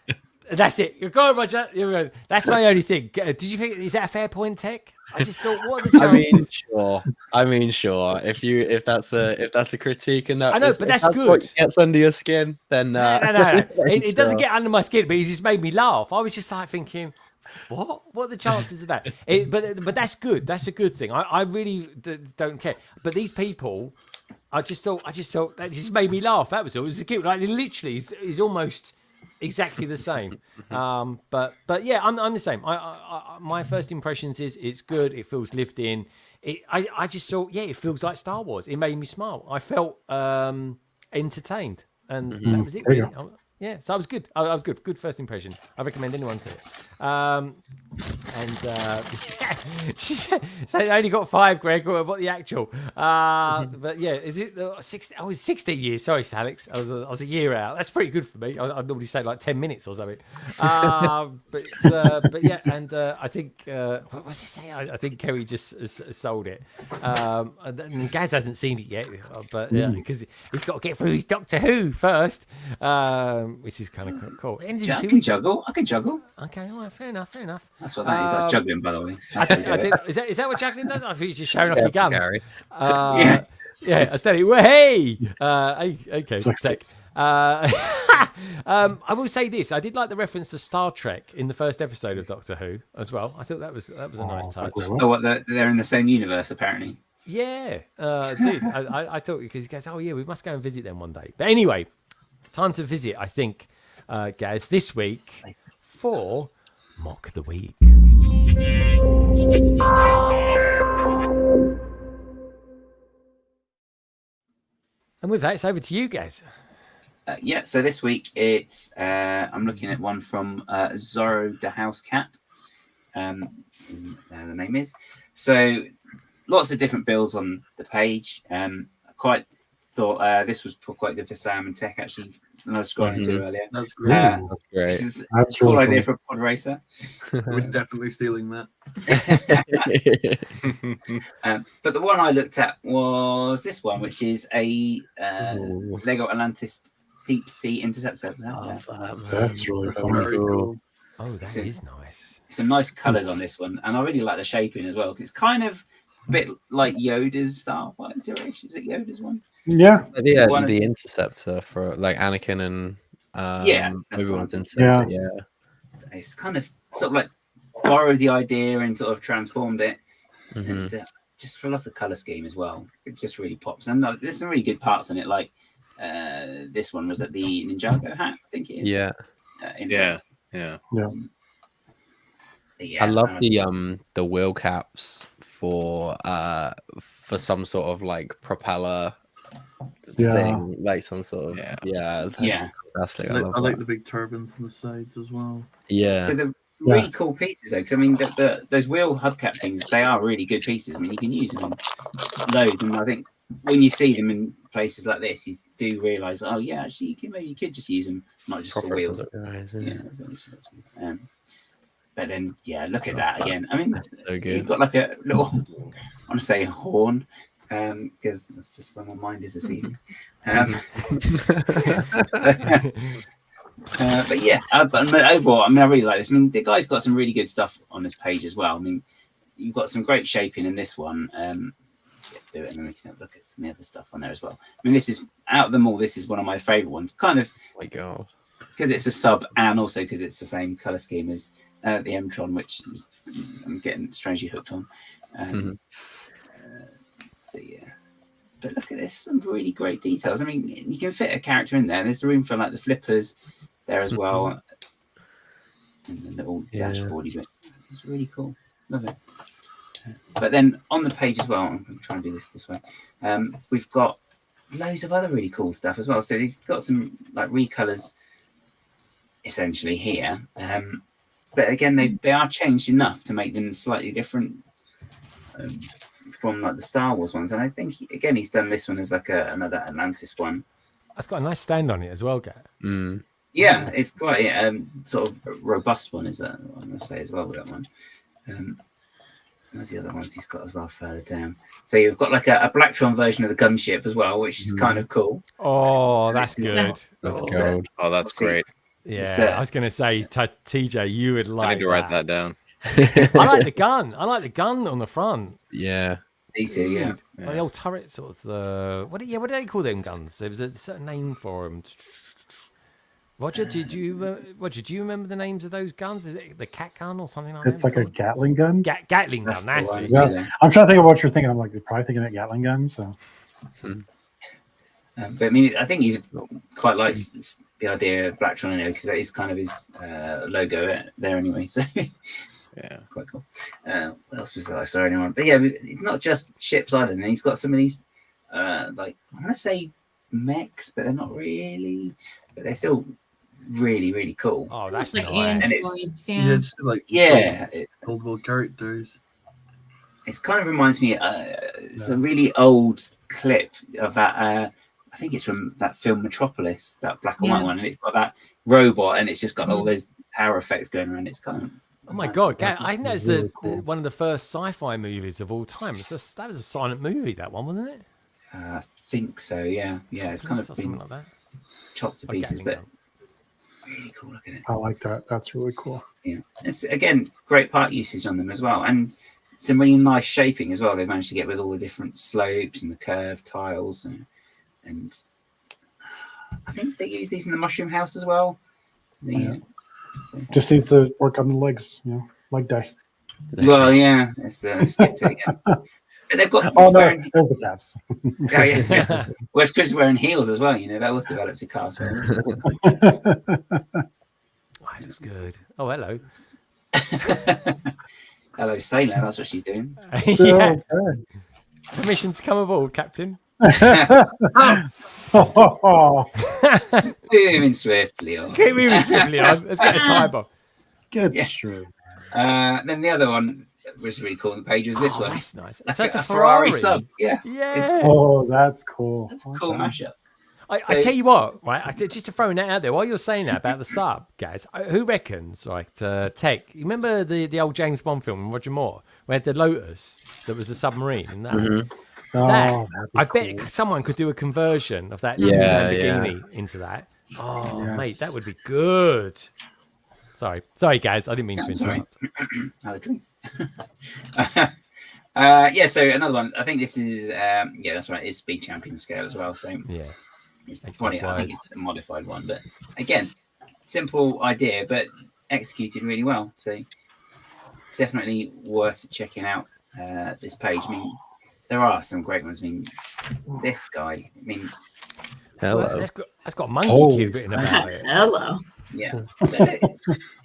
That's it. You're going, Roger. That's my only thing. Did you think, is that a fair point, Tech? I just thought, what are the chances? I mean, sure. If that's a critique, and that I know, but that's good. What gets under your skin, then no. It doesn't get under my skin, but it just made me laugh. I was just like thinking, what are the chances of that? But that's good. That's a good thing. I really don't care. But these people I just thought that just made me laugh. That was all. It was cute. Like literally, is almost exactly the same. But yeah, I'm the same. I my first impressions is it's good. It feels lived in. I just thought, yeah, it feels like Star Wars. It made me smile. I felt entertained, and that was it. Really. Yeah, so I was good. I was good. Good first impression. I recommend anyone see it. She said, so I only got 5, Greg. What the actual? But yeah, is it 60? I was 16 years. Sorry, Alex. I was a year out. That's pretty good for me. I normally say like 10 minutes or something. But yeah, and I think what was he saying? I think Kerry just sold it. And Gaz hasn't seen it yet, but yeah, because he's got to get through his Doctor Who first. Which is kind of cool. I can juggle. Okay, well, fair enough. That's what that is. That's juggling, by the way. Is that what juggling does? I think he's just showing off your guns. Gary. Yeah, I steady. Well, hey, okay, sec. I will say this: I did like the reference to Star Trek in the first episode of Doctor Who as well. I thought that was a nice touch. Oh, what? They're in the same universe, apparently. Yeah, dude. I thought because he goes, oh yeah, we must go and visit them one day. But anyway. Time to visit, I think, guys, this week for MOC-THE-WEEK. And with that, it's over to you, guys. Yeah, so this week it's I'm looking at one from Zoorodahousecat. The name is. So lots of different builds on the page. Quite thought this was quite good for Sam and Tech actually. And I was scrolling through earlier. That's great. That's great. This is a cool idea for a pod racer. We're definitely stealing that. But the one I looked at was this one, which is a Lego Atlantis Deep Sea Interceptor. That's really cool. Oh, that is nice. Some nice colours on this one, and I really like the shaping as well because it's kind of a bit like Yoda's style. What iteration is it? Yoda's one. Yeah, the Interceptor for like Anakin and Obi-Wan's Interceptor. Yeah, it's kind of sort of like borrowed the idea and sort of transformed it. And, just for love the color scheme as well. It just really pops, and there's some really good parts on it. Like this one was at the Ninjago hat, I think it is. Yeah. Yeah. I love the wheel caps for some sort of like propeller thing, like some sort of fantastic. I like the big turbines on the sides as well. So they're really cool pieces though, because I mean those wheel hubcap things, they are really good pieces. I mean you can use them in loads, and I think when you see them in places like this, you do realise, oh yeah, actually you could just use them, not just for wheels. But then, look at that again. I mean, that's so good. You've got like a little, I want to say horn, because that's just where my mind is this evening. But yeah, but overall, I mean, I really like this. I mean, the guy's got some really good stuff on this page as well. I mean, you've got some great shaping in this one. Do it, and then we can look at some of the other stuff on there as well. I mean, this is out of them all. This is one of my favourite ones. Kind of, oh my god, because it's a sub, and also because it's the same colour scheme as the M-Tron, which I'm getting strangely hooked on. So yeah, but look at this, some really great details. I mean, you can fit a character in there. There's the room for like the flippers there as well, and the little dashboardy bit. It's really cool. Love it. But then on the page as well, I'm going to try and do this way. We've got loads of other really cool stuff as well. So they've got some like recolors essentially here. But again, they are changed enough to make them slightly different from like the Star Wars ones. And I think again he's done this one as like another Atlantis one. That's got a nice stand on it as well, Gat. Yeah, it's quite sort of a robust one, is that I'm going to say as well with that one. There's the other ones he's got as well further down. So you've got like a Blacktron version of the gunship as well, which is kind of cool. Oh, that's good. That's good. Oh, that's great. Yeah, I was going to say, TJ, you would like I need to write that down. I like the gun. I like the gun on the front. Yeah. Easy, yeah. The old turret sort of. What do they call them guns? There was a certain name for them. Roger, do you remember the names of those guns? Is it the cat gun or something like that? It's like a Gatling gun. Gatling gun. That's it. Yeah. I'm trying to think of what you're thinking. I'm like, you're probably thinking of Gatling gun. So. But I mean, I think he's quite likes the idea of Blacktron anyway, because that is kind of his logo there anyway. So yeah, it's quite cool. What else was that I saw anyone? But yeah, it's not just ships either. And he's got some of these, like I want to say mechs, but they're not really. But they're still really, really cool. Oh, that's like nice. androids, Yeah, just like it's old characters. It kind of reminds me. It's a really old clip of that. I think it's from that film Metropolis, that black and white one, and it's got that robot, and it's just got all those power effects going around. It's kind of oh my god! I think that's really cool. One of the first sci-fi movies of all time. That was a silent movie, that one, wasn't it? I think so. Yeah. It's kind of something like that. Chopped to pieces, but really cool. Look at it. I like that. That's really cool. Yeah, it's again great part usage on them as well, and some really nice shaping as well. They managed to get with all the different slopes and the curved tiles, and I think they use these in the Mushroom House as well. Just needs to work on the legs, leg day. Well, yeah, it's skipped it again. But they've got. Oh no, there's the tabs. Oh yeah. Well, it's Chris wearing heels as well. That was developed a car. So. Oh, it looks good. Oh, hello. Hello, Sailor. That's what she's doing. Yeah. Permission to come aboard, Captain. Moving swiftly on. Keep moving swiftly on. Let's get a timer. Get true. Then the other one was really cool on the page was this one. That's nice. That's a Ferrari sub. Yeah. Oh, that's cool. That's a cool mashup. I tell you what, right? Just to throw that out there, while you're saying that about the sub, guys, who reckons, right? Tech, you remember the old James Bond film, Roger Moore, where the Lotus that was a submarine, and that. Mm-hmm. I bet someone could do a conversion of that Lamborghini into that. Oh, mate, that would be good. Sorry, guys, I didn't mean to interrupt. Have a drink. So another one. I think this is that's right. It's speed champion scale as well. So it's funny. I think it's a modified one, but again, simple idea, but executed really well. So definitely worth checking out this page. I mean, there are some great ones. I mean, this guy. I mean, hello. That's got Monkey Kid written about it. Hello. Yeah,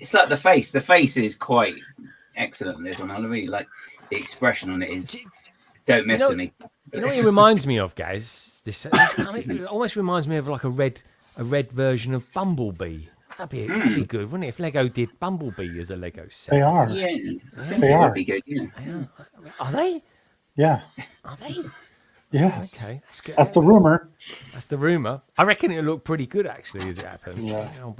it's like the face. The face is quite excellent on this one. I really like the expression on it. Is don't mess with me. You know what it reminds me of, guys? This it almost reminds me of like a red version of Bumblebee. That'd be good, wouldn't it? If Lego did Bumblebee as a Lego set. They are. Yeah, they are. Would be good. Yeah. Are they? Yeah. Are they? Yes. Okay, that's good. That's the rumor. That's the rumor. I reckon it'll look pretty good actually as it happens.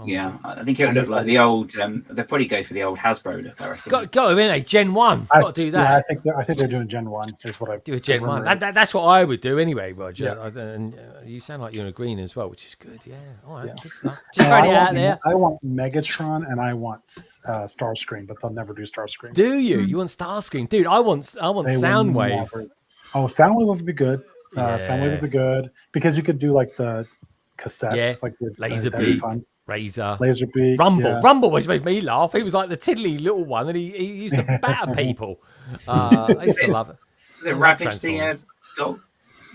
Yeah, I think it'll look like the old. They'll probably go for the old Hasbro look. I reckon. Got to in Gen 1. Got to do that. Yeah, I think they're doing Gen 1. Is what I do. A Gen 1. That's what I would do anyway, Roger. Yeah. And you sound like you're agreeing as well, which is good. Yeah. All right. Good stuff. Just throwing it out there. I want Megatron and I want Starscream, but they'll never do Starscream. Do you? You want Starscream, dude? I want Soundwave. Oh, Soundwave would be good. Soundwave would be good because you could do like the cassettes, like with Laserbeak, Razor, Laserbeak, Rumble. Yeah. Rumble always made me laugh. He was like the tiddly little one, and he used to batter people. I used to love it. Was it Ravage the dog?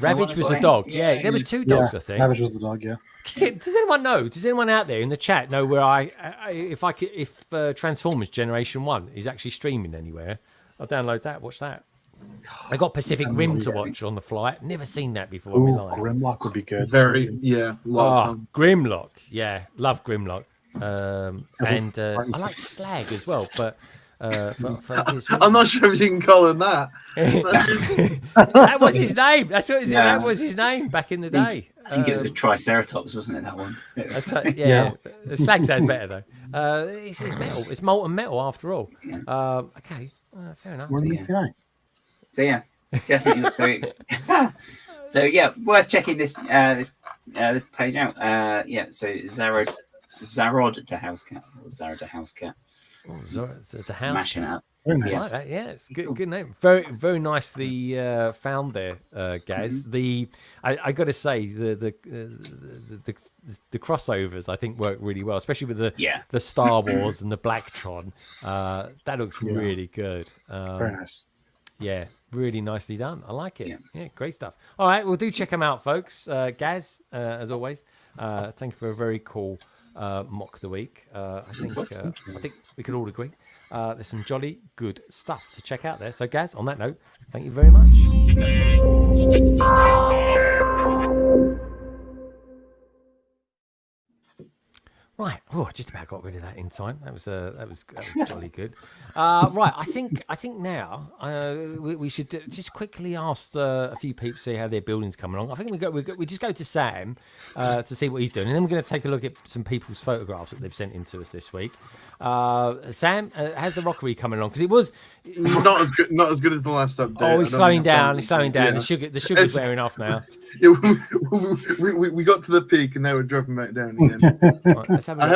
Ravage was a dog. Yeah, there was two dogs, I think. Ravage was the dog. Yeah. Does anyone know? Does anyone out there in the chat know where if Transformers Generation 1 is actually streaming anywhere? I'll download that. Watch that. I got Pacific Rim to watch on the flight. Never seen that before in my life. Grimlock would be good. Grimlock. Yeah, love Grimlock. And I like Slag as well, but I'm not sure if you can call him that. That was his name. That's what that was his name back in the day. I think it was a Triceratops, wasn't it? That one. Slag sounds better though. It's metal. It's molten metal after all. Okay, fair enough. So yeah, definitely. So yeah, worth checking this page out. So Zoorodahousecat. Zoorodahousecat. The house. Mashing up. Very nice. Like that. Yeah, it's good name. Very, very nicely found there, guys. I got to say the crossovers I think work really well, especially with the Star Wars and the Blacktron. That looks really good. Very nice. Yeah, really nicely done. I like it. Yeah, great stuff. All right, well, do check them out, folks. Gaz, as always, thank you for a very cool mock the week. I think we could all agree there's some jolly good stuff to check out there. So, Gaz, on that note, thank you very much. Right. Oh, just about got rid of that in time. That was jolly good. Right. I think now we should just quickly ask a few people see how their building's coming along. I think we just go to Sam to see what he's doing, and then we're going to take a look at some people's photographs that they've sent in to us this week. Sam, how's the rockery coming along? Because it was not as good as the last update. Oh, he's slowing down. He's slowing down. Yeah. The sugar's wearing off now. Yeah, we got to the peak and now we're dropping back down again. Right, I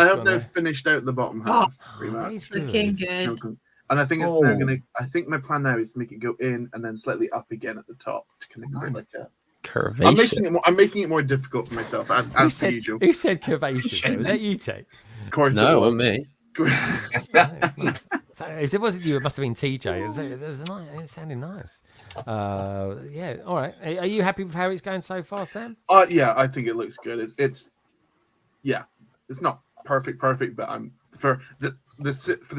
have now finished out the bottom half. Looking good. And I think it's now gonna. I think my plan now is to make it go in and then slightly up again at the top to kind of create like a curvation. I'm making it more difficult for myself as per usual. Who said curvation? Was that you, Tech? Of course, no, it was me. Nice. If it wasn't you, it must have been TJ. It was sounding nice. Yeah. All right. Are you happy with how it's going so far, Sam? Yeah, I think it looks good. It's not perfect, but I'm for the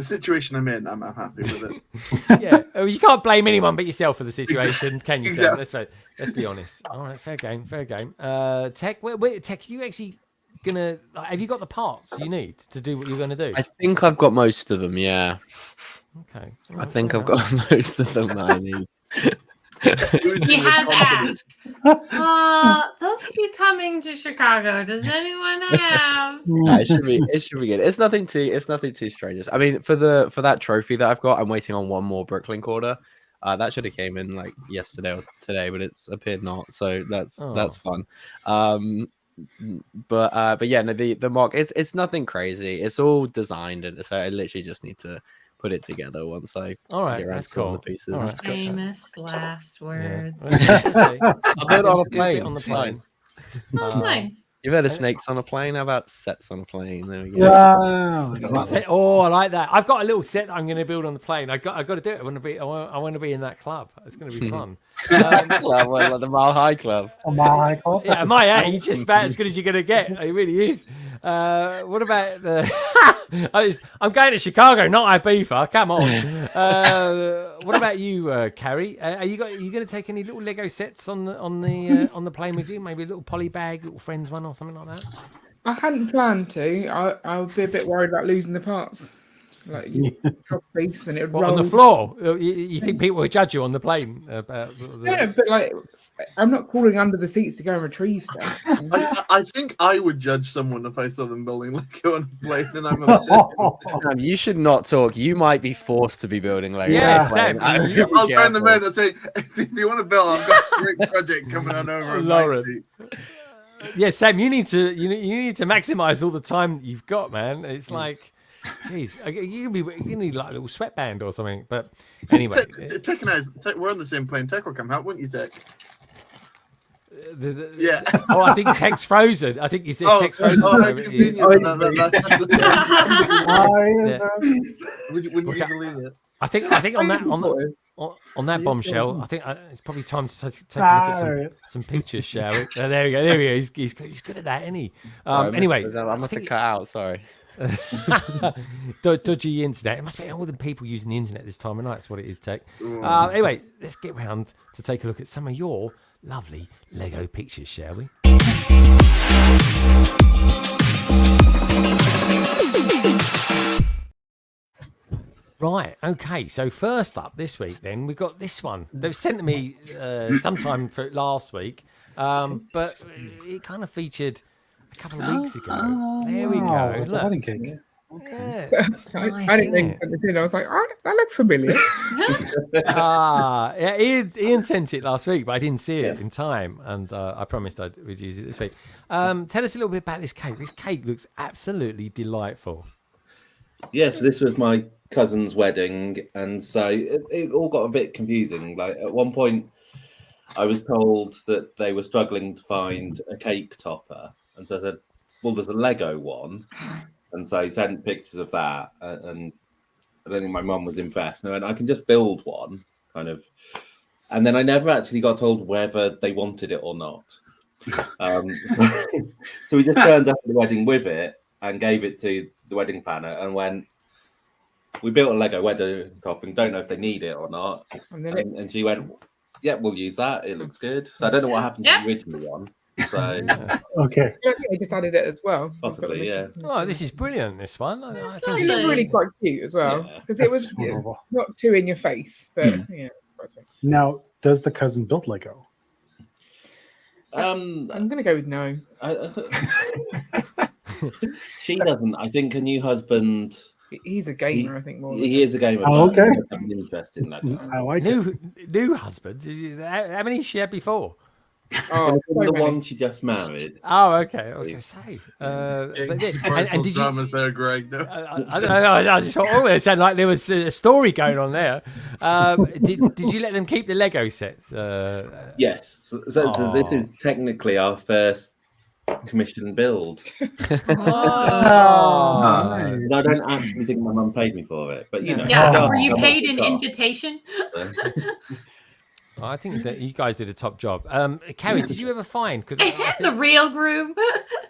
situation I'm in. I'm happy with it. Yeah. Oh, you can't blame anyone but yourself for the situation, can you, Sam? Exactly. Let's be honest. All right. Fair game. Tech. Tech. You actually have you got the parts you need to do what you're going to do? I think I've got most of them. Yeah. Okay. I think I've got most of them that I need. He has asked. Those of you coming to Chicago, does anyone have? It should be good. It's nothing too strange. I mean, for that trophy that I've got, I'm waiting on one more Bricklink order. That should have came in like yesterday or today, but it's appeared not. So that's fun. But yeah, no, the mock it's nothing crazy. It's all designed, and so I literally just need to put it together once I get around to all the pieces. All right. Famous last words. I'll put it on a plane. On the plane. That's fine. You've heard of snakes on a plane? How about sets on a plane? There we go. Oh, I like that. I've got a little set that I'm going to build on the plane. I got to do it. I want to be in that club. It's going to be fun. Club, like the Mile High Club. A Mile High Club? Yeah, at my age, it's about as good as you're going to get. It really is. What about the... I'm going to Chicago, not Ibiza. Come on. What about you, Carrie? Are you going to take any little Lego sets on the plane with you? Maybe a little poly bag, little friends one or something like that? I hadn't planned to. I would be a bit worried about losing the parts. Like you drop a piece and it would roll on the floor. You think people would judge you on the plane? About No, but like I'm not crawling under the seats to go and retrieve stuff. I think I would judge someone if I saw them building Lego on a plane and I'm upset. You should not talk. You might be forced to be building Lego. Yeah, Sam. I'll turn them in and say, if you want to build, I've got a great project coming on over. Lauren. Yeah, Sam, you need to maximize all the time that you've got, man. It's like, jeez, you need like a little sweatband or something. But anyway, Tech and I, we're on the same plane. Tech will come help, won't you, Tech? Yeah. Oh, I think Tech's frozen. I think you said Tech's frozen. Wouldn't you believe it? I think on that bombshell, I think it's probably time to take a look at some pictures, shall we? There we go. He's good at that, isn't he? Anyway, I must have cut out. Sorry. Dodgy internet. It must be all the people using the internet this time of night. That's what it is, Tech. Anyway, let's get round to take a look at some of your lovely Lego pictures, shall we? Right, okay, so first up this week then, we've got this one. They were sent to me sometime for last week, but it kind of featured a couple of weeks ago. There we go. It's a wedding cake. Okay. Yeah, I didn't think sent it in. I was like, oh, that looks familiar. Yeah, Ian sent it last week, but I didn't see it in time, and I promised I would use it this week. Tell us a little bit about this cake. This cake looks absolutely delightful. Yes, this was my cousin's wedding, and so it all got a bit confusing. Like at one point, I was told that they were struggling to find a cake topper, and so I said, "Well, there's a Lego one," and so I sent pictures of that. And I don't think my mum was impressed. And I went, "I can just build one." kind of. And then I never actually got told whether they wanted it or not. So we just turned up at the wedding with it and gave it to the wedding planner and went, we built a Lego wedding topping, don't know if they need it or not. And she went, yeah, we'll use that. It looks good. So I don't know what happened to the original one. So okay. I think they just added it as well. Possibly, yeah. Oh, this is brilliant, this one. I think It looked really quite cute as well. Because it was not too in your face, but yeah. Now, does the cousin build Lego? I'm going to go with no. She doesn't. I think a new husband. He's a gamer, I think more. He is a gamer. Oh, okay. I'm interested in that. I like new husband. How many she had before? Oh, the one she just married. Oh, okay. I was going to say. And did dramas there, Greg? No. I don't know. I just thought, it sounded like there was a story going on there. Did you let them keep the Lego sets? Yes. So this is technically our first commission build. Nice. I don't actually think my mum paid me for it, but you know. Yeah, were you paid an invitation? I think that you guys did a top job. Carrie, did you ever find the real groom?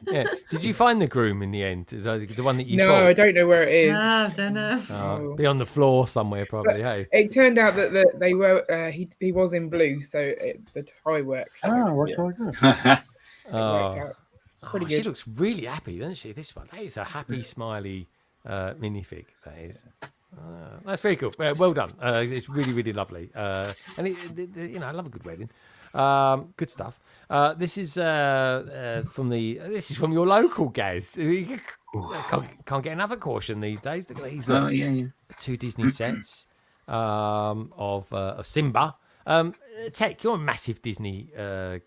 Yeah, did you find the groom in the end? The one that you No, bought? I don't know where it is. I don't know. Be on the floor somewhere, probably. Hey, it turned out that they were he was in blue, so the tie worked. Worked really good. Worked out. Pretty good. She looks really happy, doesn't she? This one, that is a happy, smiley minifig. That is. That's very cool. Well done. It's really, really lovely. And I love a good wedding. Good stuff. This is from your local Gaz. Can't get another caution these days. Look at these. Two Disney sets of Simba. Tech, you're a massive Disney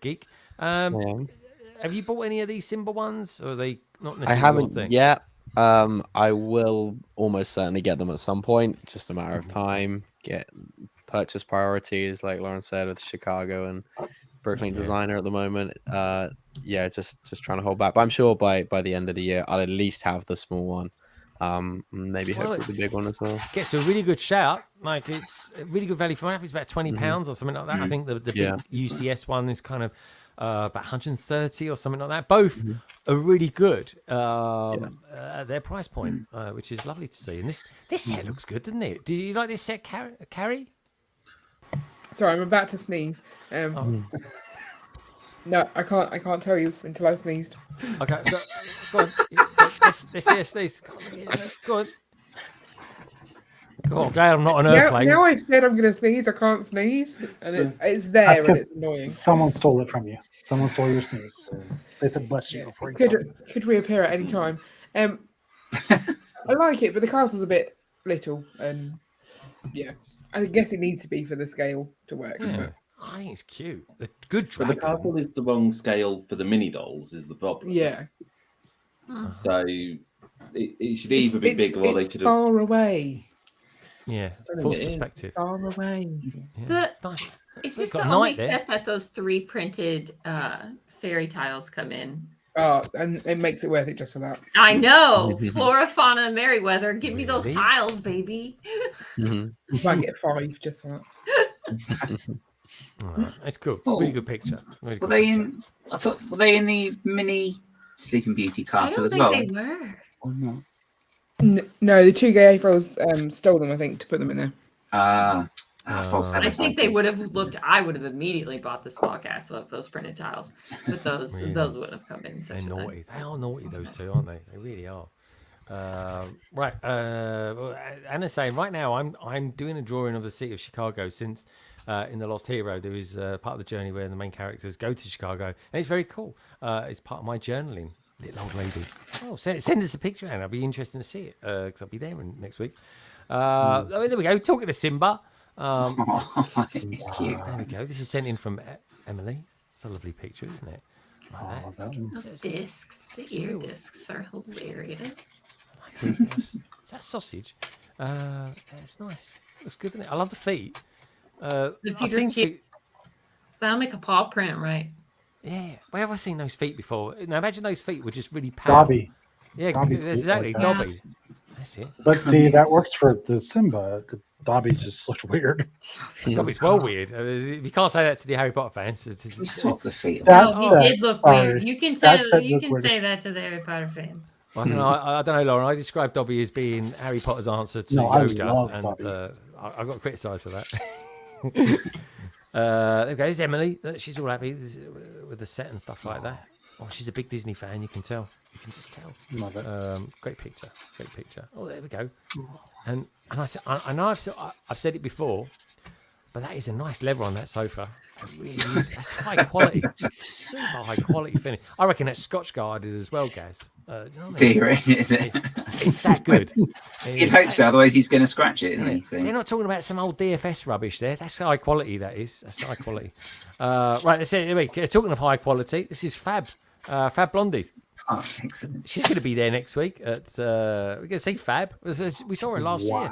geek. Have you bought any of these Simba ones, or are they not necessarily? I haven't your thing? yet. I will almost certainly get them at some point. Just a matter of time. Get purchase priorities, like Lauren said, with Chicago and Bricklink designer at the moment. Just trying to hold back. But I'm sure by the end of the year, I'll at least have the small one. Maybe hopefully the big one as well. Gets a really good shout. Like, it's a really good value for money. It's about £20 or something like that. I think the big UCS one is kind of about 130 or something like that. Both are really good at their price point, which is lovely to see. And this set looks good, doesn't it? Do you like this set, Carrie? Sorry, I'm about to sneeze. No, I can't tell you until I've sneezed. Okay, go on. Let's hear a sneeze. Go on. God, I'm not an airplane. Now I've said I'm going to sneeze, I can't sneeze. And it's there and it's annoying. Someone stole it from you. Someone stole your sneeze. They said bless you before you could reappear at any time. I like it, but the castle's a bit little. And yeah, I guess it needs to be for the scale to work. Yeah. But I think it's cute. The good But the castle is the wrong scale for the mini dolls, is the problem. Yeah. So it should either be bigger or they should have. Far away. Yeah, false perspective. Far away. Yeah, it's nice. Is this Got the a only knight there. set that those 3 printed fairy tiles come in? Oh, and it makes it worth it just for that. I know. Flora, Fauna, and Merryweather. Give me those tiles, baby. You might get 5 just for that. It's cool. Oh. Really good picture. Really Were good they picture. in? I thought were they in the mini Sleeping Beauty I castle don't as think well? they were. Or not? No, the 2 gay Aprils stole them, I think, to put them in there. False I think advertising. they would have looked. I would have immediately bought the small castle of those printed tiles, but those would have come in. They're naughty. They are naughty, those two, aren't they? They really are. Right. Anna's saying right now I'm doing a drawing of the city of Chicago since in The Lost Hero there is part of the journey where the main characters go to Chicago, and it's very cool. It's part of my journaling. Little old lady. Oh, send us a picture, Anna. I'll be interested to see it because I'll be there next week. There we go. Talking to Simba. It's cute. There we go. This is sent in from Emily. It's a lovely picture, isn't it? Like that. Those discs, the ear discs are hilarious. Is that sausage? It's nice. Looks good, doesn't it? I love the feet. The I've feet seen are cute. feet. That'll make a paw print, right? Yeah. Where have I seen those feet before? Now imagine those feet were just really powerful. Dobby. Yeah, Dobby's exactly. feet like that. Dobby. That's it. But see, that works for the Simba. The Dobby's just looked weird. Dobby's well weird. You can't say that to the Harry Potter fans. You swap the feet. No, he did look weird. You can say that to the Harry Potter fans. I don't know. I don't know, Lauren. I described Dobby as being Harry Potter's answer to Yoda, and I got criticised for that. There we go. There's Emily. She's all happy with the set and stuff like that. Oh, she's a big Disney fan. You can tell. You can just tell. Love it. Great picture. Great picture. Oh, there we go. And I know I've said it before, but that is a nice leather on that sofa. It really is. That's high quality. Super high quality finish. I reckon that's Scotch guarded as well, Gaz. You know what I mean? Do you reckon, is it? It's that good. You'd hope so, otherwise he's going to scratch it, isn't he? So. They're not talking about some old DFS rubbish there. That's high quality, that is. That's high quality. Right, that's it. Talking of high quality, this is Fab. Fab Blondies. Oh, excellent. She's going to be there next week. We're going to see Fab. We saw her last year.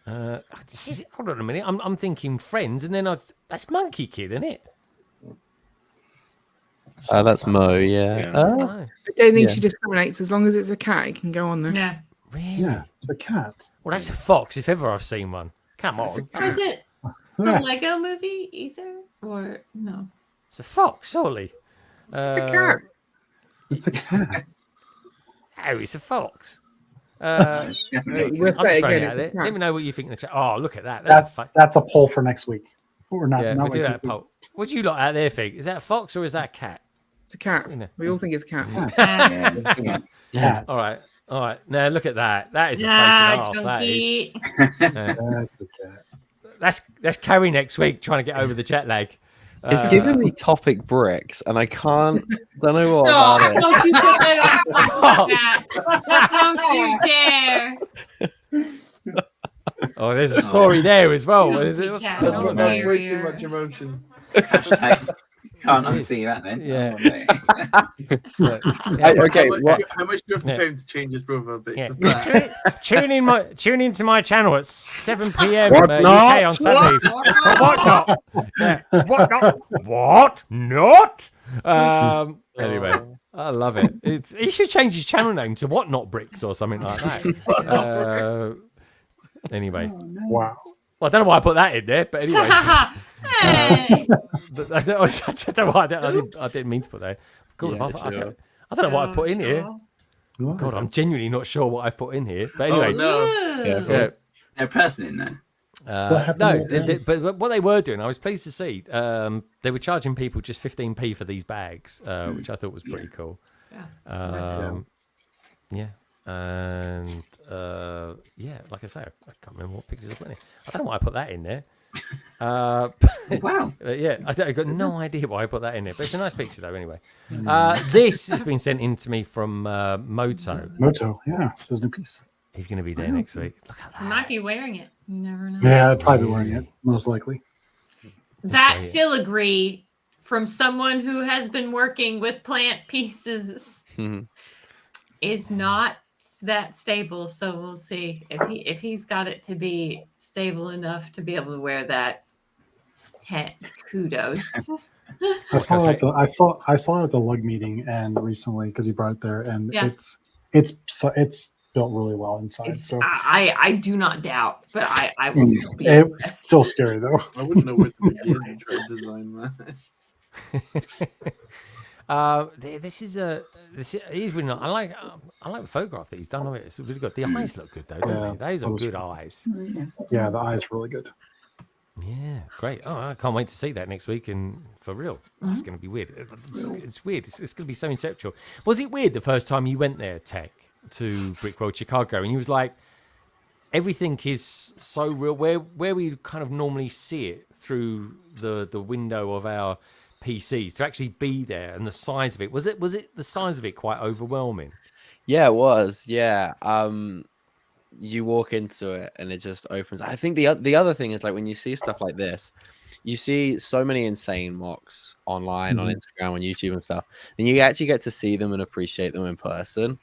Hold on a minute. I'm thinking Friends, and then that's Monkey Kid, isn't it? That's Mo, yeah. I don't think she discriminates. As long as it's a cat, it can go on there. Yeah. Really? Yeah, it's a cat. Well, that's a fox, if ever I've seen one. Come on. Is it the Lego movie either? Or no? It's a fox, surely. It's a cat. It's a cat. Oh, it's a fox. I'm just throwing it out there. Let me know what you think in the chat. Oh, look at that. That's a poll for next week. Or not. Yeah, not we do that poll. What do you lot out there think? Is that a fox or is that a cat? It's a cat. We all think it's a cat. Cat. All right. Now look at that. That is a face and a half. That is. That's a cat. That's Carrie next week trying to get over the jet lag. It's giving me topic bricks, and I don't know what about it. Don't you put that on that. Don't you dare. Oh, there's a story there as well. That's way too much emotion. Can't unsee that then. Yeah. Okay. How much do you have to pay him to change his profile picture? Tune into my channel at 7 p.m. What UK on Sunday. What not? Yeah. What not? What not? Anyway, I love it. He should change his channel name to What Not Bricks or something like that. Anyway. Wow. Well, I don't know why I put that in there, but anyway. I don't know why I didn't mean to put that. God, I don't know what I put in here. God, I'm genuinely not sure what I've put in here. But anyway, Is there a person in there? No, but what they were doing, I was pleased to see. They were charging people just 15p for these bags, which I thought was pretty cool. Yeah. And like I say, I can't remember what pictures I put in. I don't know why I put that in there. Wow. I got no idea why I put that in there, but it's a nice picture though. Anyway, this has been sent in to me from Moto. Moto, yeah, it's his new piece. He's going to be there next week. Look at that. He might be wearing it. You never know. Yeah, I'd probably be wearing it, most likely. That filigree from someone who has been working with plant pieces is not that stable, so we'll see if he's got it to be stable enough to be able to wear that. Kudos. I saw it at the lug meeting and recently because he brought it there, and it's built really well inside. So I do not doubt, but I will still be it's still scary though. I wouldn't know where to begin to try to design that. This is really not. I like the photograph that he's done of it. It's really good. The eyes look good though, don't they? Those are good eyes. Yeah, the eyes are really good. Yeah, great. Oh, I can't wait to see that next week and for real. Oh, it's going to be weird. It's weird. It's going to be so inceptual. Was it weird the first time you went there, Tech, to Brickworld Chicago, and you was like, everything is so real. Where we kind of normally see it through the window of our PCs, to actually be there and the size of it, was it the size of it quite overwhelming? Yeah, it was. Yeah. You walk into it and it just opens. I think the other thing is, like, when you see stuff like this, you see so many insane mocks online on Instagram and YouTube and stuff, and you actually get to see them and appreciate them in person.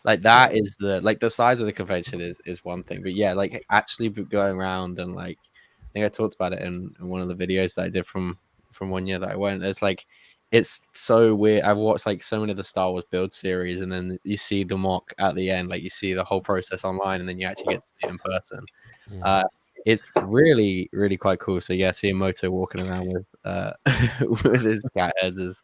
Like, that is the size of the convention is one thing, but yeah, like actually going around and, like, I think I talked about it in one of the videos that I did from 1 year that I went. It's like, it's so weird. I've watched like so many of the Star Wars build series, and then you see the mock at the end, like you see the whole process online, and then you actually get to see it in person. Yeah. It's really, really quite cool. So yeah, seeing Moto walking around with with his cat heads is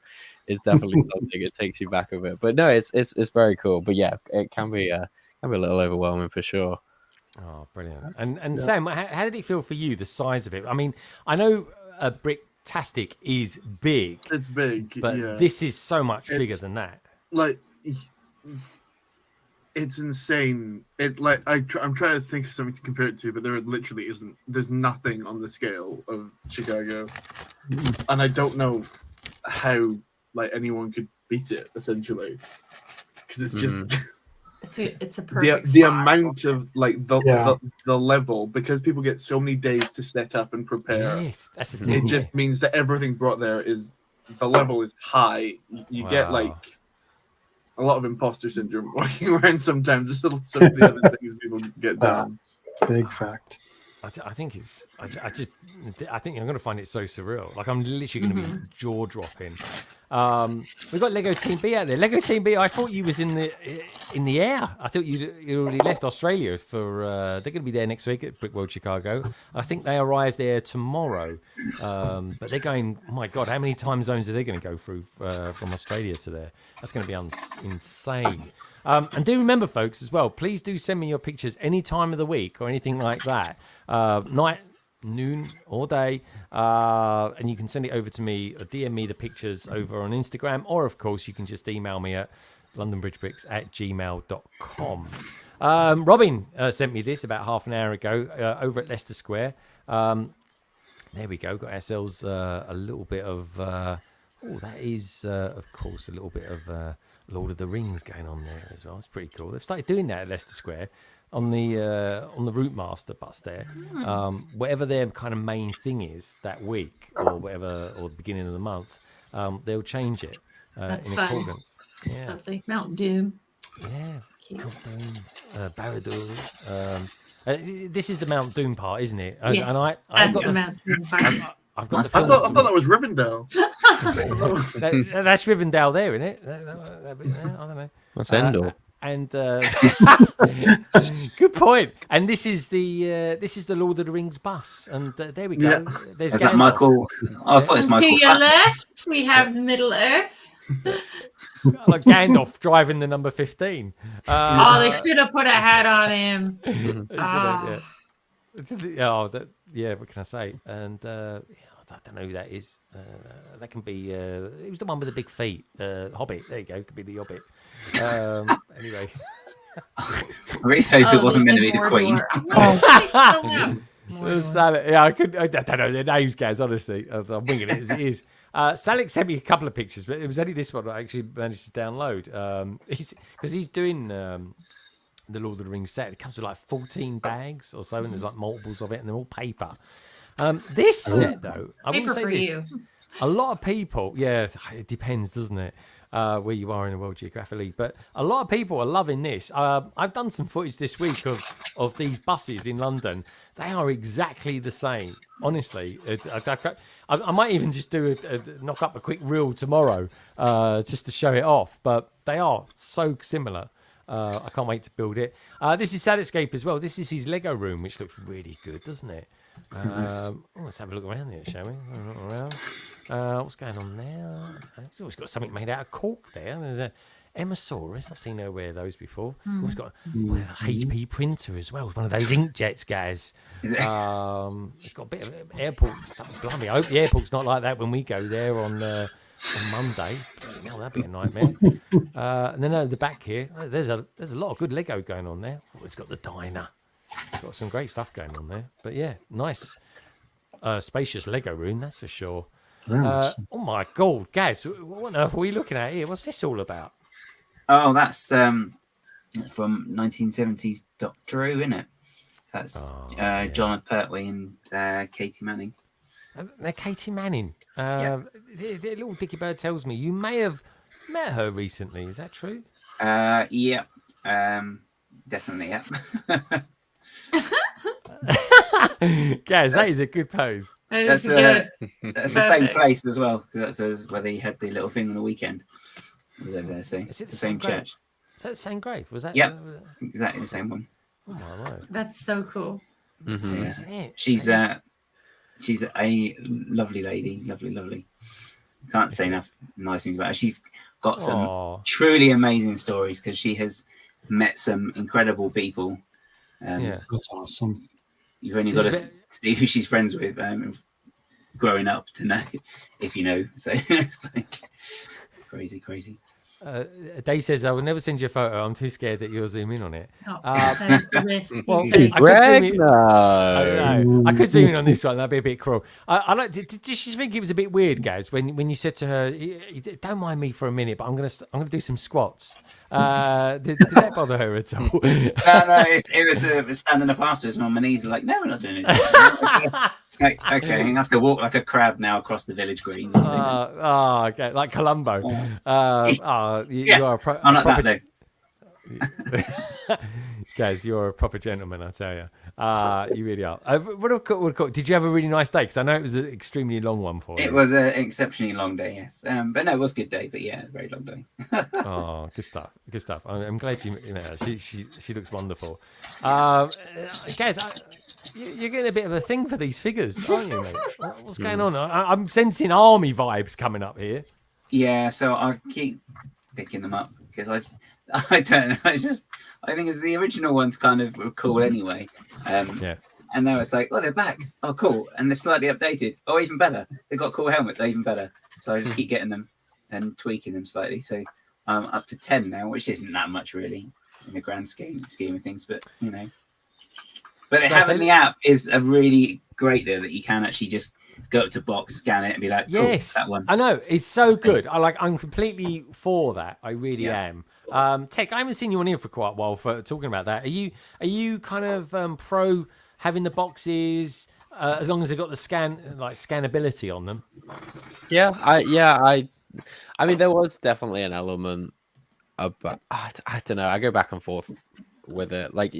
definitely something. It takes you back a bit, but no, it's very cool. But yeah, it can be a little overwhelming for sure. Oh, brilliant! And Sam, how did it feel for you? The size of it. I mean, I know Bricktastic is big. It's big, but this is so much bigger than that. Like, it's insane. I'm trying to think of something to compare it to, but there literally isn't. There's nothing on the scale of Chicago, and I don't know how like anyone could beat it essentially, because it's just. It's a perfect the amount of like the level, because people get so many days to set up and prepare. Yes, that's the thing. It just means that everything brought there is the level is high. You get like a lot of imposter syndrome walking around sometimes. Some of the other things people get done. Big fact. I think it's. I think I'm going to find it so surreal. Like I'm literally going to be jaw dropping. We've got Lego Team B out there. Lego Team B. I thought you was in the air. I thought you already left Australia for. They're going to be there next week at Brickworld Chicago. I think they arrive there tomorrow. But they're going. Oh my God, how many time zones are they going to go through from Australia to there? That's going to be insane. And do remember, folks, as well, please do send me your pictures any time of the week or anything like that. Night, noon, or day. And you can send it over to me or DM me the pictures over on Instagram. Or, of course, you can just email me at londonbridgebricks@gmail.com. Robin sent me this about half an hour ago over at Leicester Square. There we go. Got ourselves a little bit of... that is, of course, a little bit of... Lord of the Rings going on there as well. It's pretty cool. They've started doing that at Leicester Square on the Route Master bus there. Whatever their kind of main thing is that week or whatever, or the beginning of the month, they'll change it in accordance. Yeah. Something Mount Doom. Yeah. Mount Doom, Barad-dûr. This is the Mount Doom part, isn't it? Yes. And I've got the Mount Doom part. I thought that was Rivendell. That's Rivendell there, isn't it? I don't know. What's Endor? And good point. And this is the Lord of the Rings bus. And there we go. Yeah. There's Is that Michael? Oh, I thought it was Michael. To your left, we have Middle Earth. Like Gandalf driving the number 15. They should have put a hat on him. What can I say? And I don't know who that is. That can be. It was the one with the big feet. Hobbit. There you go. Could be the Hobbit. Anyway. I really hope it wasn't meant to be the Queen. I don't know their names, guys. Honestly, I'm winging it as it is. Salik sent me a couple of pictures, but it was only this one I actually managed to download. He's doing the Lord of the Rings set. It comes with like 14 bags or so, and there's like multiples of it, and they're all paper. This set, though, I will say this: a lot of people. Yeah, it depends, doesn't it? Where you are in the world geographically, but a lot of people are loving this. I've done some footage this week of these buses in London. They are exactly the same. Honestly, I might even just do knock up a quick reel tomorrow just to show it off. But they are so similar. I can't wait to build it. This is Sadscape as well. This is his Lego room, which looks really good, doesn't it? Let's have a look around here, shall we? What's going on there? It's got something made out of cork there. There's a Emosaurus. I've seen her wear those before. It's got a HP printer as well. It's one of those inkjets, guys. It's got a bit of airport stuff. Blimey, I hope the airport's not like that when we go there on Monday. Oh, that'd be a nightmare. And then at the back here, there's a lot of good Lego going on there. It's got the diner. It's got some great stuff going on there. But yeah, nice, spacious Lego room, that's for sure. Oh my God, guys, what on earth are we looking at here? What's this all about? Oh, that's from 1970s Doctor Who, isn't it? That's John Pertwee and Katie Manning. They're Katie Manning. The little Dicky Bird tells me you may have met her recently. Is that true? Yeah. Definitely, yeah. Guys, that is a good pose. That's the same place as well. That's where they had the little thing on the weekend. It was over there, so it's the same church. Is that the same grave? Was that? Yep, exactly the same one. Oh my word. That's so cool. Yeah. She's a lovely lady, lovely. Can't say enough nice things about her. She's got some truly amazing stories because she has met some incredible people. That's awesome. You've only got to see who she's friends with growing up to know, if you know. So it's like crazy. Dave says, I will never send you a photo. I'm too scared that you'll zoom in on it. That's the risk. Well, I could zoom in on this one. That'd be a bit cruel. I like. Did you think it was a bit weird, guys, when you said to her, "Don't mind me for a minute, but I'm gonna do some squats." Did that bother her at all? No, it was standing up afterwards and on my knees, like, no, we're not doing it. Like, okay, you have to walk like a crab now across the village green. Okay, like Columbo. You are a I'm not proper. that though. Guys, you're a proper gentleman, I tell you. You really are. Did you have a really nice day? Because I know it was an extremely long one for you. It was an exceptionally long day, yes. But no, it was a good day. But yeah, a very long day. Good stuff. I'm glad you know her. She looks wonderful. Guys, you're getting a bit of a thing for these figures, aren't you, mate? What's going on? I'm sensing army vibes coming up here. Yeah, so I keep picking them up because I don't know. I think it's the original ones kind of were cool anyway. And now it's like, oh, they're back. Oh, cool. And they're slightly updated. Oh, even better. They've got cool helmets. Even better. So I just keep getting them and tweaking them slightly. So I'm up to 10 now, which isn't that much really in the grand scheme of things. But, you know. But having the app is a really great there that you can actually just go up to box, scan it, and be like, cool, yes, that one. I know. It's so good. I'm completely for that. I really am. Tech, I haven't seen you on here for quite a while for talking about that. Are you kind of pro having the boxes as long as they've got the scannability on them? Yeah, I mean, there was definitely an element of, I don't know. I go back and forth with it. Like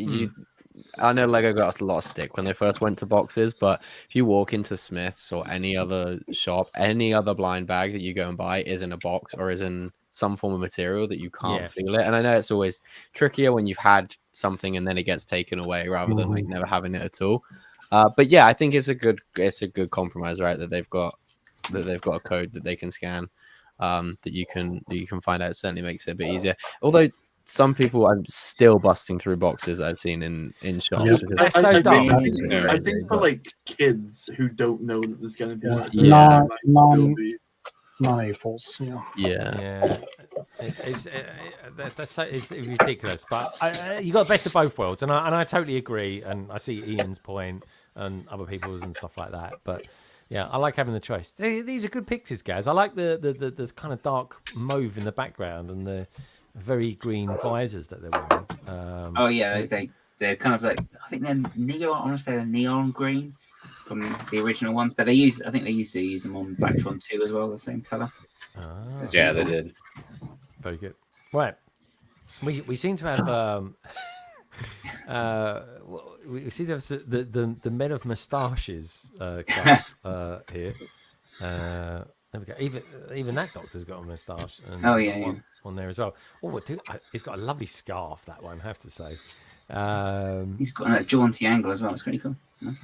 I know Lego got a lot of stick when they first went to boxes, but if you walk into Smith's or any other shop, any other blind bag that you go and buy is in a box or is in some form of material that you can't feel it. And I know it's always trickier when you've had something and then it gets taken away rather than like never having it at all. But yeah, I think it's a good compromise, right? That they've got a code that they can scan, that you can find out. It certainly makes it a bit easier. Although some people are still busting through boxes I've seen in shops. Yep. That's so dumb. I think for like kids who don't know that there's going to be non-Aples. Yeah. It's ridiculous, but you got the best of both worlds, and I totally agree. And I see Ian's point and other people's and stuff like that. But yeah, I like having the choice. These are good pictures, guys. I like the kind of dark mauve in the background and the very green visors that they're wearing. They're kind of like, I think they're neon. I want to say they're neon green from the original ones, but I think they used to use them on Blacktron 2 as well, the same color. Yeah, they did. Very good. Right, we seem to have we seem to have the men of moustaches club here. There we go. Even that doctor's got a moustache. And on there as well. Oh, dude, he's got a lovely scarf. That one, I have to say. He's got a jaunty angle as well. It's pretty cool. I'm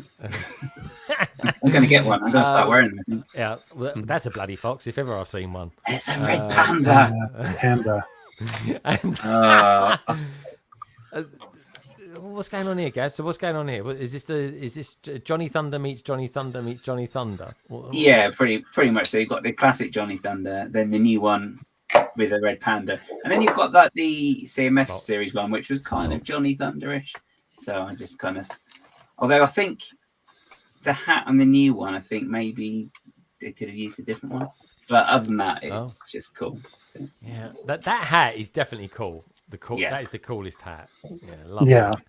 going to get one. I'm going to start wearing them. Yeah, well, that's a bloody fox if ever I've seen one. It's a red panda. What's going on here, guys? So what's going on here? Is this Johnny Thunder meets Johnny Thunder meets Johnny Thunder? Yeah, pretty much. So you've got the classic Johnny Thunder, then the new one with a red panda, and then you've got the CMF series one, which was kind of Johnny Thunder-ish. So I just kind of, although I think the hat on the new one, I think maybe they could have used a different one, but other than that, it's just cool. So. Yeah, that hat is definitely cool. That is the coolest hat. Yeah, love that.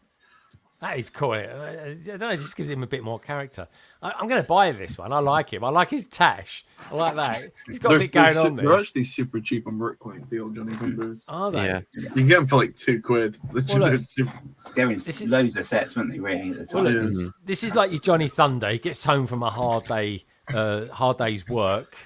That is cool. I don't know, it just gives him a bit more character. I'm going to buy this one. I like him. I like his tash. I like that. He's got a bit going on there. They're actually super cheap on Bricklink, the old Johnny Thunders. Are they? Yeah. You can get them for like £2. They're in loads of sets, weren't they? Really, at the time. Well, this is like your Johnny Thunder. He gets home from a hard day's work,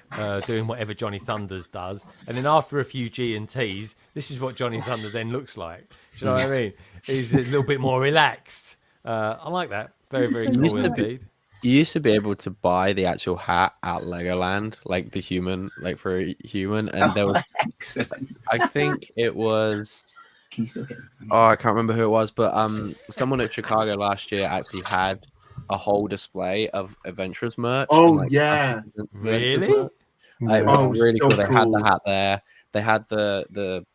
doing whatever Johnny Thunders does, and then after a few G&Ts, this is what Johnny Thunder then looks like. Do you know what I mean? He's a little bit more relaxed. I like that. Very, very cool indeed. You used to be able to buy the actual hat at Legoland, like the human, like for a human, and there was, I think it was, Can you still get them? oh, I can't remember who it was, but someone at Chicago last year actually had a whole display of Adventurers merch. Oh, and, yeah. Really? It was really so cool. They had the cool. hat there. They had the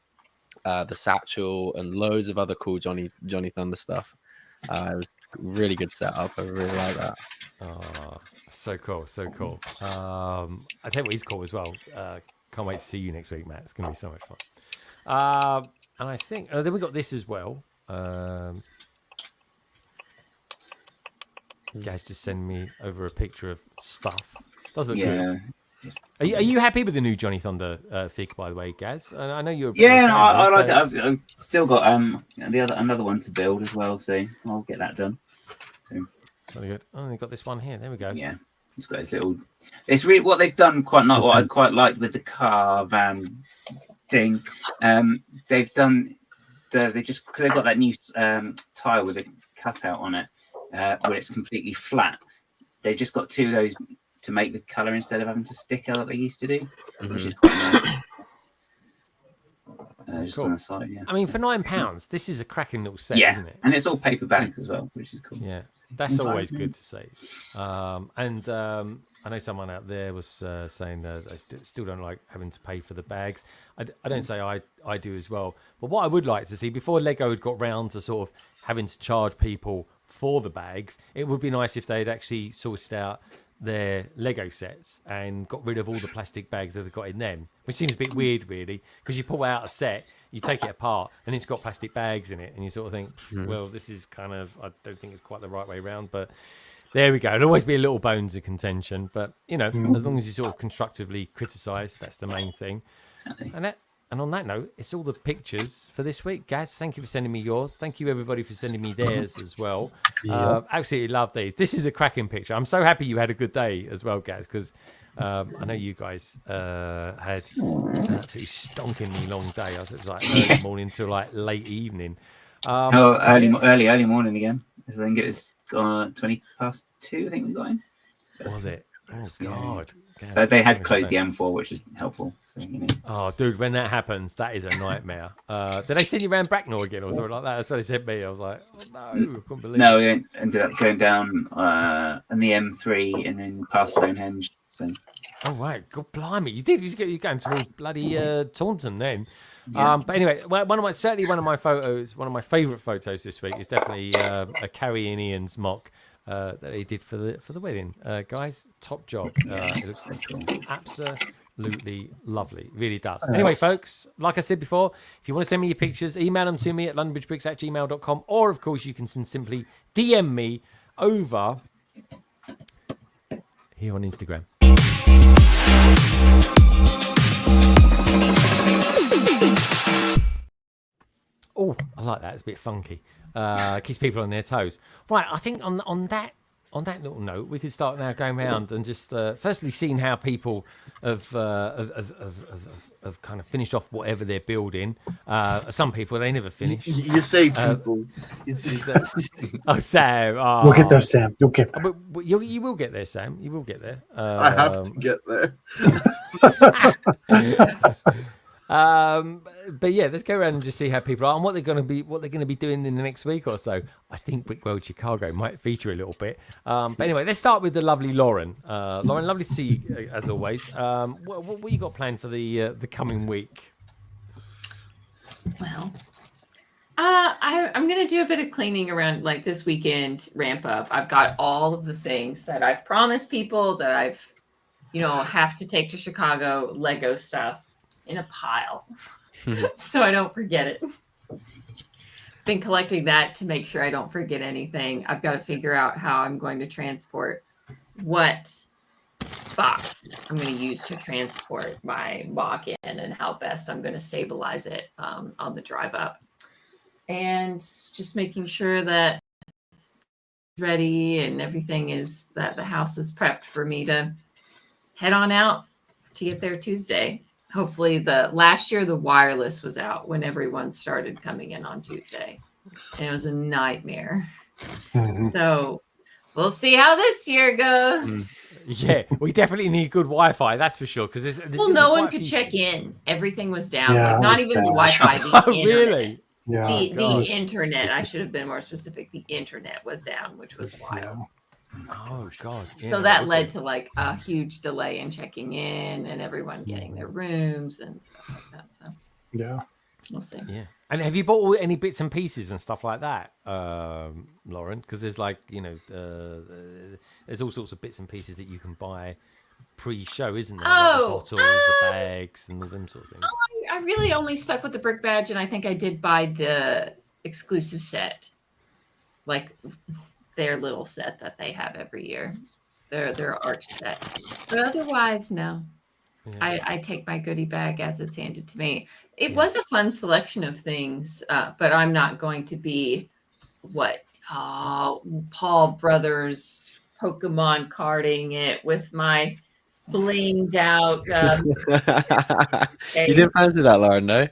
satchel and loads of other cool Johnny Thunder stuff. It was a really good setup. I really like that. Oh, so cool, so cool. I tell you what, he's cool as well. Can't wait to see you next week, Matt. It's going to be so much fun. And I think then we got this as well. Guys, just send me over a picture of stuff. Does look good. Are you happy with the new Johnny Thunder fig, by the way, Gaz? I know you're. I like it. I've still got another one to build as well, so I'll get that done. So. Very good. Oh, they've got this one here. There we go. Yeah, it's got his little. It's really what they've done. Quite not what I quite like with the car van thing. They've done. They just because they've got that new tile with a cutout on it, where it's completely flat. They've just got two of those to make the colour instead of having to stick out like they used to do, which is quite nice. Just on the side, yeah. I mean, for £9, this is a cracking little set, isn't it? And it's all paper bags as well, which is cool. Yeah, that's always good to see. And I know someone out there was saying that they still don't like having to pay for the bags. I don't say I do as well. But what I would like to see, before Lego had got round to sort of having to charge people for the bags, it would be nice if they'd actually sorted out their Lego sets and got rid of all the plastic bags that they've got in them, which seems a bit weird, really, because you pull out a set, you take it apart, and it's got plastic bags in it, and you sort of think, well, this is kind of, I don't think it's quite the right way around, but there we go. It'll always be a little bones of contention, but, you know, as long as you sort of constructively criticise, that's the main thing. Exactly. And on that note, it's all the pictures for this week. Gaz, thank you for sending me yours. Thank you, everybody, for sending me theirs as well. Absolutely love these. This is a cracking picture. I'm so happy you had a good day as well, Gaz, because I know you guys had an absolutely stonkingly long day. It was like early morning to like late evening. Early morning again. I think it was 20 past 2, I think we got in. So was it? Oh, God. They had closed the M4, which is helpful. So, you know. Oh, dude, when that happens, that is a nightmare. Did they send you around Bracknell again or something like that? That's what they sent me. I was like, oh, no, I couldn't believe it. No, we ended up going down on the M3 and then past Stonehenge. So. Oh, right. God blimey. You did. You're going towards bloody Taunton then. Yeah. But anyway, one of my favourite photos this week is definitely a Carrie and Ian's mock that they did for the wedding. Guys, top job. It looks absolutely lovely. It really does. Anyway, folks, like I said before, if you want to send me your pictures, email them to me at londonbridgebricks@gmail.com, or of course you can simply DM me over here on Instagram. Oh, I like that. It's a bit funky. Keeps people on their toes. Right, I think on that little note, we could start now going around and just firstly seeing how people have kind of finished off whatever they're building. Some people, they never finish. You say people. Oh, Sam. Oh. We'll get there, Sam. You'll get there. But you will get there, Sam. You will get there. I have to get there. But yeah, let's go around and just see how people are and what they're going to be doing in the next week or so. I think Brickworld Chicago might feature a little bit. But anyway, let's start with the lovely Lauren. Lauren, lovely to see you as always. What you got planned for the coming week? Well, I'm going to do a bit of cleaning around like this weekend ramp up. I've got all of the things that I've promised people that I've, have to take to Chicago, Lego stuff in a pile so I don't forget it. been collecting that to make sure I don't forget anything. I've got to figure out how I'm going to transport what box I'm going to use to transport my MOC in and how best I'm going to stabilize it on the drive up. And just making sure that ready and everything is that the house is prepped for me to head on out to get there Tuesday. Hopefully last year the wireless was out when everyone started coming in on Tuesday, and it was a nightmare. So we'll see how this year goes. Yeah, we definitely need good Wi-Fi, that's for sure. Because no one could check in. Everything was down. Yeah, like not it even was the bad. Wi-Fi. The Oh, internet. really? Yeah. The internet. I should have been more specific. The internet was down, which was wild. Oh God. So that led to like a huge delay in checking in and everyone getting their rooms and stuff like that. So yeah, we'll see. Yeah. And have you bought any bits and pieces and stuff like that, Lauren? Because there's like, there's all sorts of bits and pieces that you can buy pre-show, isn't there? Like the bottles, the bags, and all them sort of things. I really only stuck with the brick badge, and I think I did buy the exclusive set, like their little set that they have every year, their arch set. But otherwise, no. Yeah. I take my goodie bag as it's handed to me. It was a fun selection of things, but I'm not going to be Paul Brothers Pokemon carding it with my blinged out. You didn't fancy that, Lauren, no?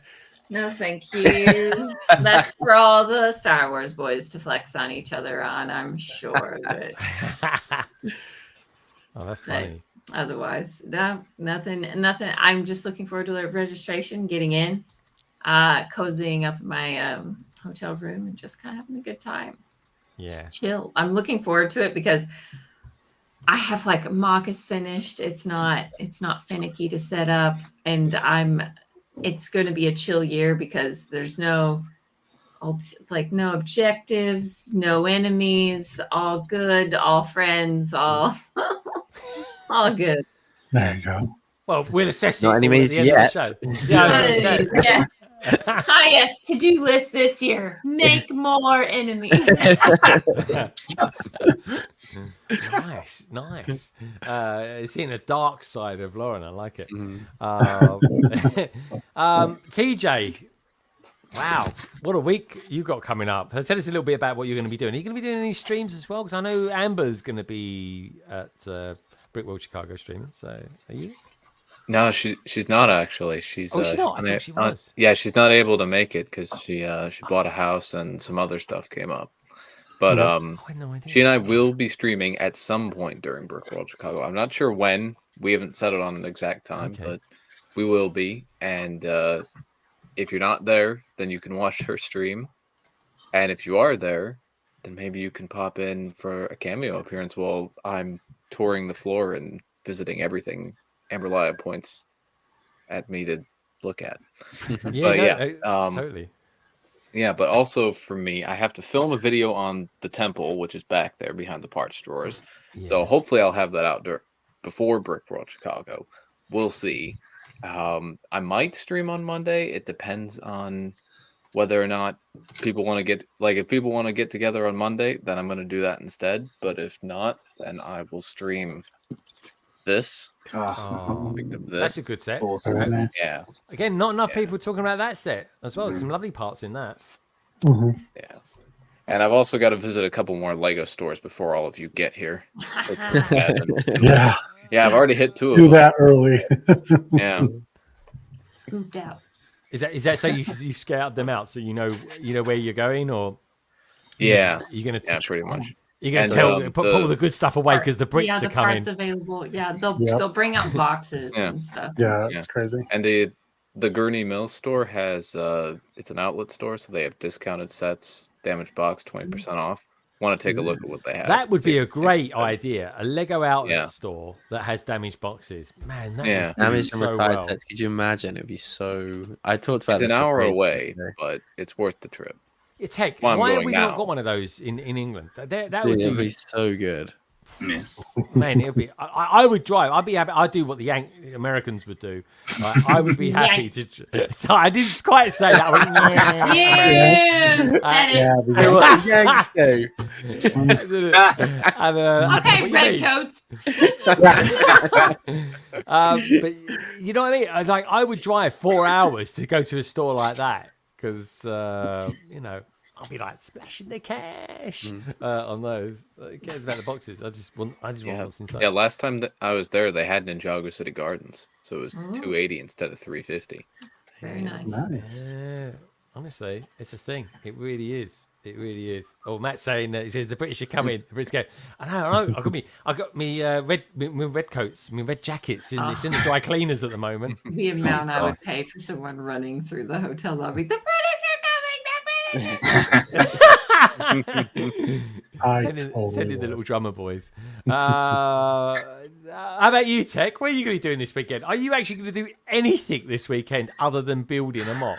No, thank you. That's for all the Star Wars boys to flex on each other on, I'm sure. But oh, that's funny. Otherwise, no, nothing. I'm just looking forward to the registration, getting in, cozying up in my hotel room, and just kind of having a good time. Yeah, just chill. I'm looking forward to it because I have like MOC is finished. It's not finicky to set up, and it's going to be a chill year because there's no objectives, no enemies, all good, all friends, all good. There you go. Well, we'll assess it Not enemies yet. Yeah. Highest to-do list this year: make more enemies. Nice. Seeing a dark side of Lauren, I like it. TJ, wow, what a week you got coming up. Tell us a little bit about what you're going to be doing. Are you going to be doing any streams as well? Because I know Amber's going to be at Brickworld Chicago streaming. So are you? No, she's not actually. She's she's not. I thought she was. Yeah, she's not able to make it because she bought a house and some other stuff came up. But she and I will be streaming at some point during Brickworld Chicago. I'm not sure when. We haven't settled on an exact time, but we will be. And if you're not there, then you can watch her stream. And if you are there, then maybe you can pop in for a cameo appearance while I'm touring the floor and visiting everything Amber Laya points at me to look at. Totally. Yeah, but also for me, I have to film a video on the temple, which is back there behind the parts drawers. Yeah. So hopefully I'll have that out before Brickworld Chicago. We'll see. I might stream on Monday. It depends on whether or not people want to get, if people want to get together on Monday, then I'm going to do that instead. But if not, then I will stream this. That's a good set. Awesome. Yeah. Again, not enough people talking about that set as well. Some lovely parts in that. Yeah. And I've also got to visit a couple more Lego stores before all of you get here. Yeah. Yeah, I've already hit 2 of them. Do that early. Yeah. Scooped out. Is that so you scout them out so you know where you're going, or you're gonna pretty much. You're gonna pull the good stuff away because the bricks are coming. Parts available. Yeah, they'll bring out boxes and stuff. Yeah, it's crazy. And the Gurney Mills store has it's an outlet store, so they have discounted sets, damaged box 20% off. Want to take a look at what they have? That would be a great idea. A Lego outlet store that has damaged boxes. Man, that would damaged so and retired sets. Could you imagine? It'd be so. I talked about it's this an hour away, but it's worth the trip. It's heck. Why have we not got one of those in England? That would be so good. Yeah. Man, it'll be. I would drive. I'd be happy. I'd do what the Americans would do. I would be happy to. So I didn't quite say that. I went, Yes. Yanks do. Okay, redcoats. But you know what I mean? I would drive 4 hours to go to a store like that because you know. I'll be like splashing the cash on those. Who cares about the boxes? I just want what's inside. Yeah, last time that I was there, they had Ninjago City Gardens, so it was 280 instead of 350. Very nice. Yeah, honestly, it's a thing. It really is. It really is. Oh, Matt's saying that he says the British are coming. The British go. I know. I got me red coats, me red jackets. It's in the dry cleaners at the moment. The amount I would pay for someone running through the hotel lobby. The British are coming. Sending the little drummer boys. How about you, Tech? What are you going to be doing this weekend? Are you actually going to do anything this weekend other than building a mock?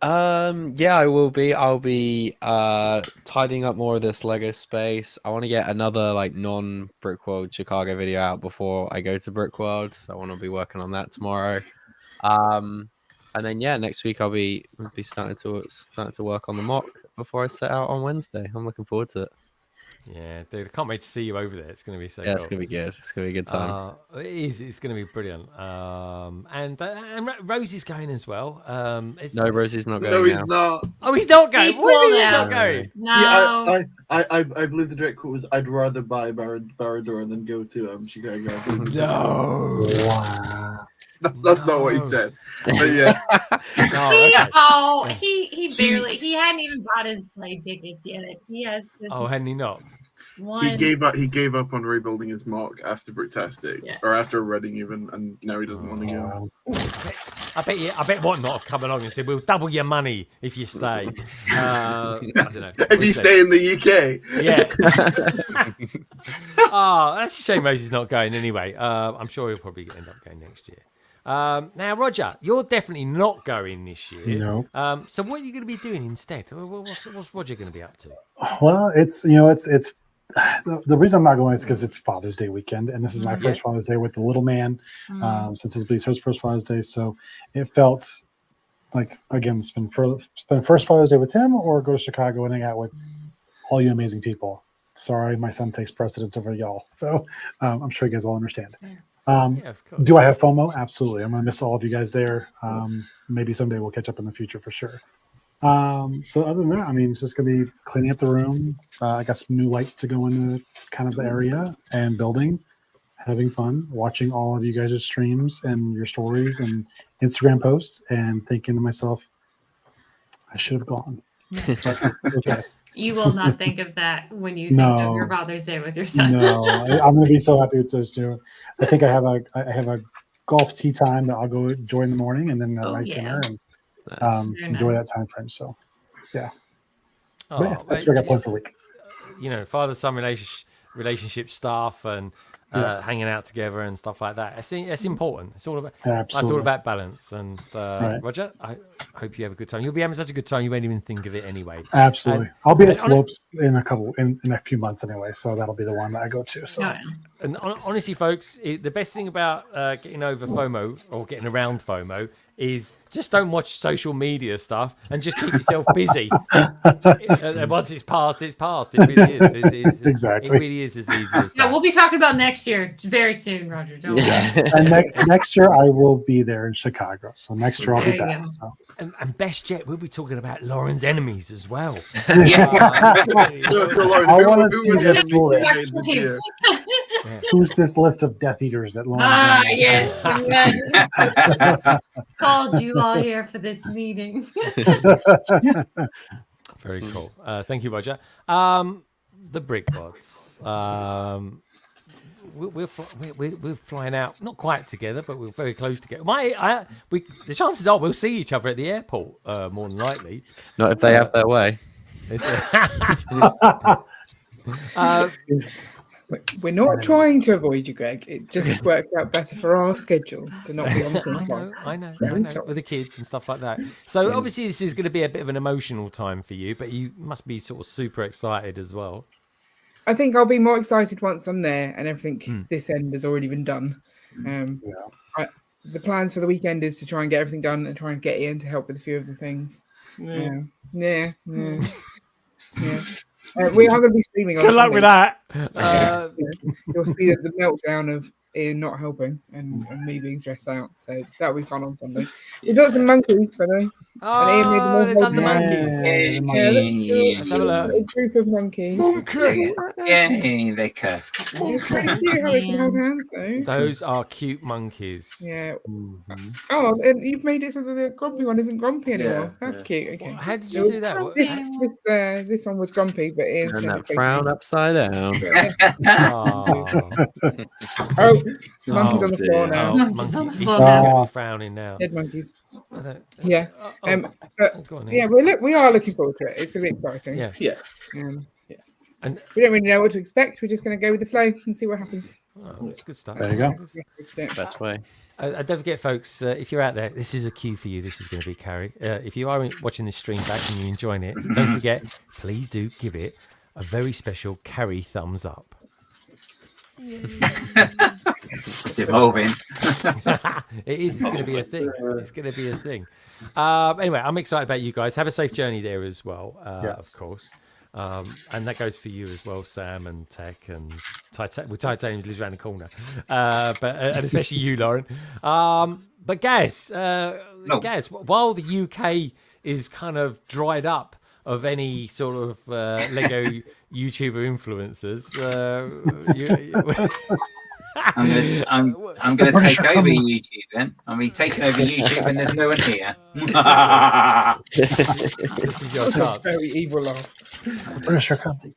Yeah, I will be. I'll be tidying up more of this Lego space. I want to get another like non-Brickworld Chicago video out before I go to Brickworld, so I want to be working on that tomorrow. And then yeah, next week I'll be starting to work on the mock before I set out on Wednesday. I'm looking forward to it. Yeah, dude, I can't wait to see you over there. It's going to be so. Yeah, cool. It's going to be good. It's going to be a good time. It is. It's going to be brilliant. And Rosie's going as well. No, Rosie's not going. No, he's not. Oh, he's not going. What do you mean he's not going? No. Yeah, I believe the direct quote was, "I'd rather buy Barad-dûr than go to Chicago." No. Wow. That's not what he said. But yeah. He barely. He hadn't even bought his plane tickets yet. He has. Hadn't he not? He gave up on rebuilding his mock after Bricktastic, or after Reading even, and now he doesn't want to go. I bet Whatnot have come along and said, "We'll double your money if you stay." I don't know. If you stay in the UK. Yeah. Oh, that's a shame Rosie's not going anyway. I'm sure he'll probably end up going next year. Now, Roger, you're definitely not going this year. No. So what are you going to be doing instead? What's Roger going to be up to? Well, it's the reason I'm not going is because it's Father's Day weekend, and this is my first Father's Day with the little man since it's his first Father's Day. So it felt like, again, spend first Father's Day with him, or go to Chicago and hang out with all you amazing people. Sorry, my son takes precedence over y'all. So I'm sure you guys all understand. Do I have FOMO? Absolutely. I'm going to miss all of you guys there. Maybe someday we'll catch up in the future for sure. So other than that, I mean, it's just going to be cleaning up the room. I got some new lights to go into kind of the area and building, having fun, watching all of you guys' streams and your stories and Instagram posts, and thinking to myself, I should have gone. But, okay. You will not think of that when you think of your Father's Day with your son. No, I'm going to be so happy with those two. I think I have a golf tea time that I'll go enjoy in the morning, and then a nice dinner and enjoy that time frame. So, yeah. That's what I got planned for the week. You know, father-son relationship stuff and hanging out together and stuff like that. It's important. It's all about That's all about balance. And Roger, I hope you have a good time. You'll be having such a good time you won't even think of it anyway. Absolutely. I'll be at Slopes in a few months anyway, so that'll be the one that I go to. So. And honestly, folks, the best thing about getting over FOMO or getting around FOMO is just don't watch social media stuff and just keep yourself busy. And once it's passed, it's passed. It really is. Exactly. It really is as easy as that. Yeah, we'll be talking about next year very soon, Roger. Don't worry. And next year I will be there in Chicago. So next year I'll be back. So. And best yet, we'll be talking about Lauren's enemies as well. So Lauren, I want to see this list. Who's this list of Death Eaters that Lauren? Yes. Called you all here for this meeting. Very cool. Thank you, Roger. The Brickworlds. We're flying out, not quite together, but we're very close together. The chances are we'll see each other at the airport, more than likely. Not if they have their way. We're not trying to avoid you, Greg. It just worked out better for our schedule to not be on the same I know, with the kids and stuff like that. So obviously this is going to be a bit of an emotional time for you, but you must be sort of super excited as well. I think I'll be more excited once I'm there and everything this end has already been done. The plans for the weekend is to try and get everything done and try and get Ian to help with a few of the things. Yeah. We are going to be streaming on Good luck with that. You'll see the meltdown of Ian not helping and me being stressed out. So that'll be fun on Sunday. We've got some monkeys, by the way. Oh, they've done the monkeys. Let's have a look. A group of monkeys. Yay, they cursed. It's pretty cute how they can hold hands, though. Those are cute monkeys. Yeah. Oh, and you've made it so that the grumpy one isn't grumpy anymore. That's cute. Okay. How did you do that? This one was grumpy, but Ian And said that it's frown upside down. Monkeys on the floor now. Monkeys on the floor. He's going to be frowning now. Dead monkeys. Yeah. But yeah, we are looking forward to it. It's going to be exciting. Yeah. Yes. And we don't really know what to expect. We're just going to go with the flow and see what happens. Oh, that's good stuff. There you go. Best way. Don't forget, folks, if you're out there, this is a cue for you. This is going to be Carrie. If you are watching this stream back and you're enjoying it, don't forget, please do give it a very special Carrie thumbs up. It's evolving. It is. It's going to be a thing. It's going to be a thing. Anyway, I'm excited about you guys. Have a safe journey there as well, of course. And that goes for you as well, Sam and Tech and Titanium lives around the corner. And especially you, Lauren. But Gaz, while the UK is kind of dried up of any sort of Lego YouTuber influencers, I'm going to take over YouTube then. I mean, taking over YouTube and there's no one here. This is your chance. Very evil laugh. The British are coming.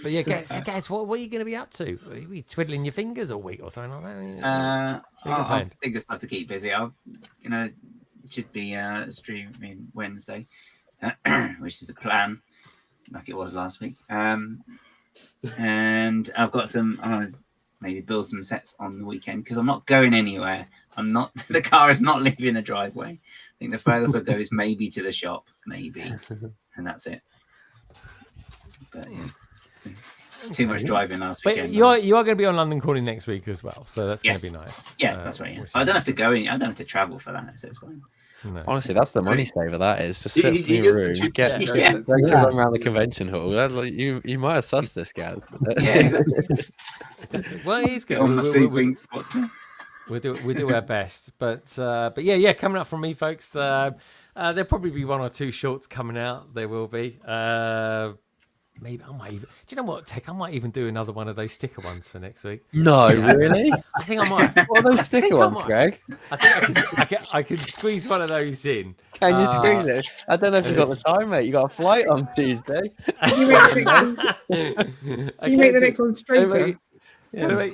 But yeah, guys, what are you going to be up to? Are you twiddling your fingers all week or something like that? I think it's stuff to keep busy. Should be streaming Wednesday, which is the plan, like it was last week. And I've got some. Maybe build some sets on the weekend because I'm not going anywhere. The car is not leaving the driveway. I think the furthest I'll go is maybe to the shop, maybe, and that's it. But yeah, too much driving last weekend. But you are going to be on London Calling next week as well, so that's going to be nice. Yeah, that's right. Yeah. I don't have to go in. I don't have to travel for that, so it's fine. No. Honestly, that's the money saver. That is just sit in your room, get to run around the convention hall. You might have sussed this, guys. Yeah, exactly. Well, it is good. We'll do our best, but yeah. Coming up from me, folks. There'll probably be one or two shorts coming out. There will be. Maybe I might even. Do you know what, Tech? I might even do another one of those sticker ones for next week. No, really? I think I might. What are those sticker ones, Greg? I think I can squeeze one of those in. Can you squeeze it? I don't know if you've got the time, mate. You got a flight on Tuesday. Can you make the next one straighter? Yeah.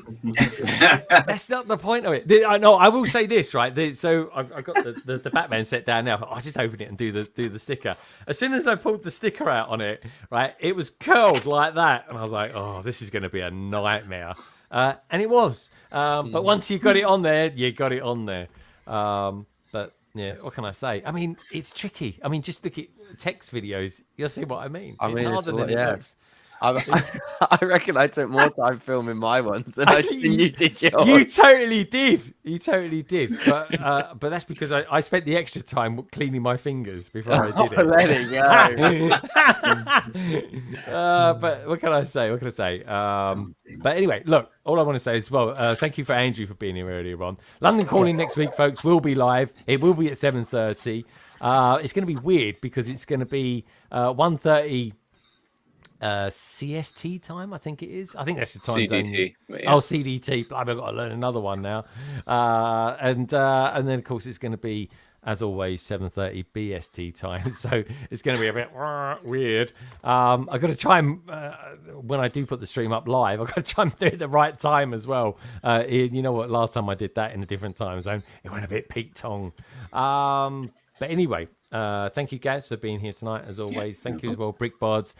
That's not the point of it. I know. I will say this, right? So I've got the Batman set down now. I just open it and do the sticker. As soon as I pulled the sticker out on it, right, it was curled like that, and I was like, "Oh, this is going to be a nightmare." And it was. But once you got it on there, you got it on there. But yeah, what can I say? I mean, it's tricky. I mean, just look at text videos. You'll see what I mean. It's harder than it looks. I reckon I took more time filming my ones than I think you did yours. You totally did. But that's because I spent the extra time cleaning my fingers before I did it. Let it go. But what can I say? But anyway, look, all I want to say is, thank you for Andrew for being here earlier on. London Calling next week, folks, will be live. It will be at 7:30. It's going to be weird because it's going to be 1:30 CST time, I think it is. I think that's the time zone. CDT. Oh, CDT. I've got to learn another one now. And then of course it's going to be, as always, 7:30 BST time. So it's going to be a bit weird. I've got to try and when I do put the stream up live, I've got to try and do it at the right time as well. You know what? Last time I did that in a different time zone, it went a bit Pete Tong. But anyway. Thank you, Gaz, for being here tonight, as always. Thank you as well, Brickbods.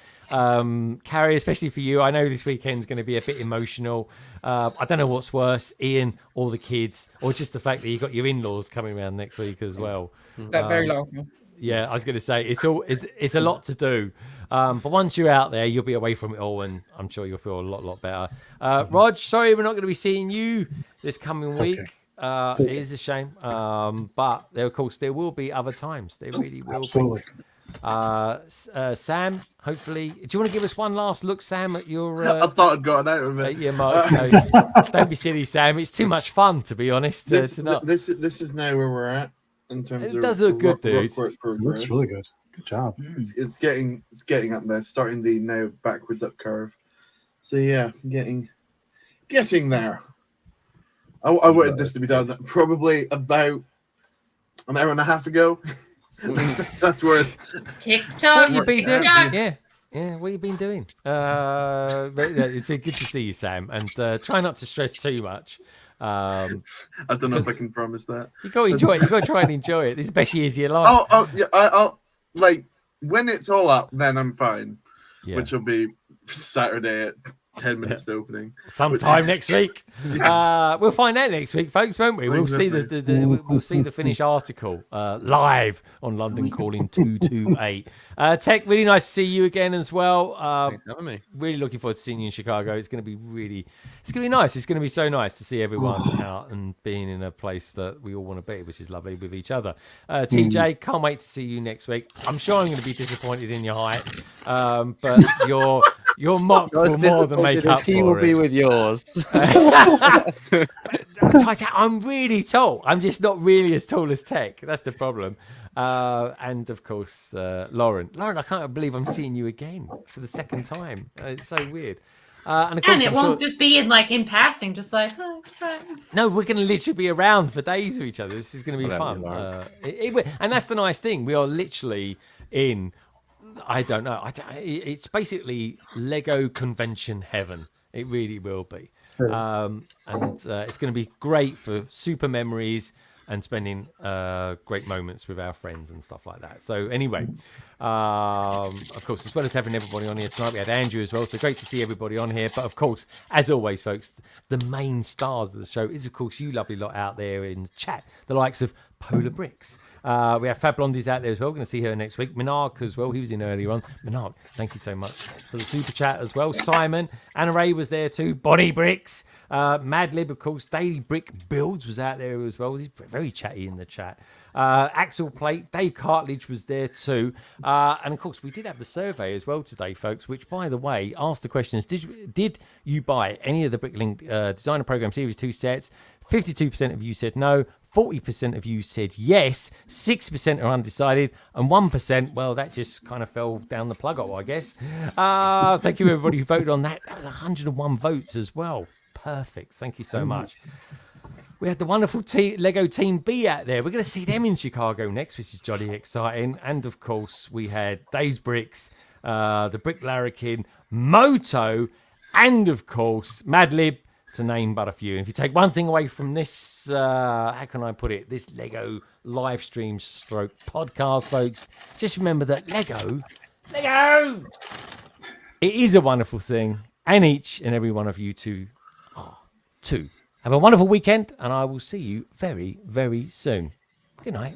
Carrie, especially for you. I know this weekend's going to be a bit emotional. I don't know what's worse, Ian or the kids, or just the fact that you got your in-laws coming around next week as well. That very last one. Yeah, I was going to say it's a lot to do, but once you're out there, you'll be away from it all, and I'm sure you'll feel a lot better. Rog, sorry we're not going to be seeing you this coming week. It is a shame, but there, of course, there will be other times. There really will Absolutely. be. Sam, hopefully, do you want to give us one last look, Sam, at your? I thought I'd gotten out of it. Yeah, Mark. No, don't be silly, Sam. It's too much fun, to be honest. This is now where we're at in terms it of. Does look good, dude. It looks really good. Good job. It's getting up there, starting the now backwards up curve. So yeah, getting there. I wanted this to be done probably about an hour and a half ago. That's where TikTok. What you been doing? Yeah. What you been doing? It's been good to see you, Sam, and try not to stress too much. I don't know if I can promise that. You got to enjoy it. You got to try and enjoy it. This is the best years of your life. Oh yeah. I'll like when it's all up, then I'm fine. Yeah. Which will be Saturday at 10 minutes to opening. Sometime next week. We'll find out next week, folks, won't we? We'll see we'll see the finished article live on London Calling 228. Tech, really nice to see you again as well. Thanks for having me. Really looking forward to seeing you in Chicago. It's going to be nice. It's going to be so nice to see everyone out and being in a place that we all want to be, which is lovely with each other. TJ, can't wait to see you next week. I'm sure I'm going to be disappointed in your height, but your mock will more than make up he for will it. be with yours. I'm really tall. I'm just not really as tall as Tech. That's the problem. And of course, Lauren, I can't believe I'm seeing you again for the second time. It's so weird. And of course, And it won't just be in passing, just like, oh, hi. No, we're going to literally be around for days with each other. This is going to be fun. And that's the nice thing. We are literally in, I don't know. It's basically Lego convention heaven. It really will be. And it's going to be great for super memories and spending great moments with our friends and stuff like that. So anyway, of course, as well as having everybody on here tonight, we had Andrew as well. So great to see everybody on here. But of course, as always, folks, the main stars of the show is, of course, you lovely lot out there in the chat, the likes of Polar Bricks. We have Fab Blondie's out there as well. We're going to see her next week. Minark as well. He was in earlier on. Minark, thank you so much for the super chat as well. Simon, Anna Ray was there too. Body Bricks. Madlib, of course. Daily Brick Builds was out there as well. He's very chatty in the chat. Axel Plate, Dave Cartledge was there too. And of course, we did have the survey as well today, folks, which, by the way, asked the questions. Did you buy any of the Bricklink Designer Program Series 2 sets? 52% of you said no. 40% of you said yes, 6% are undecided, and 1%, well, that just kind of fell down the plug hole, I guess. Thank you, everybody who voted on that. That was 101 votes as well. Perfect. Thank you so much. We had the wonderful Lego Team B out there. We're going to see them in Chicago next, which is jolly exciting. And, of course, we had Dave's Bricks, the Brick Larrikin, Moto, and, of course, Madlib, to name but a few. And if you take one thing away from this, how can I put it, this Lego live stream stroke podcast, folks, just remember that Lego, it is a wonderful thing, and each and every one of you two are too. Have a wonderful weekend, and I will see you very, very soon. Good night.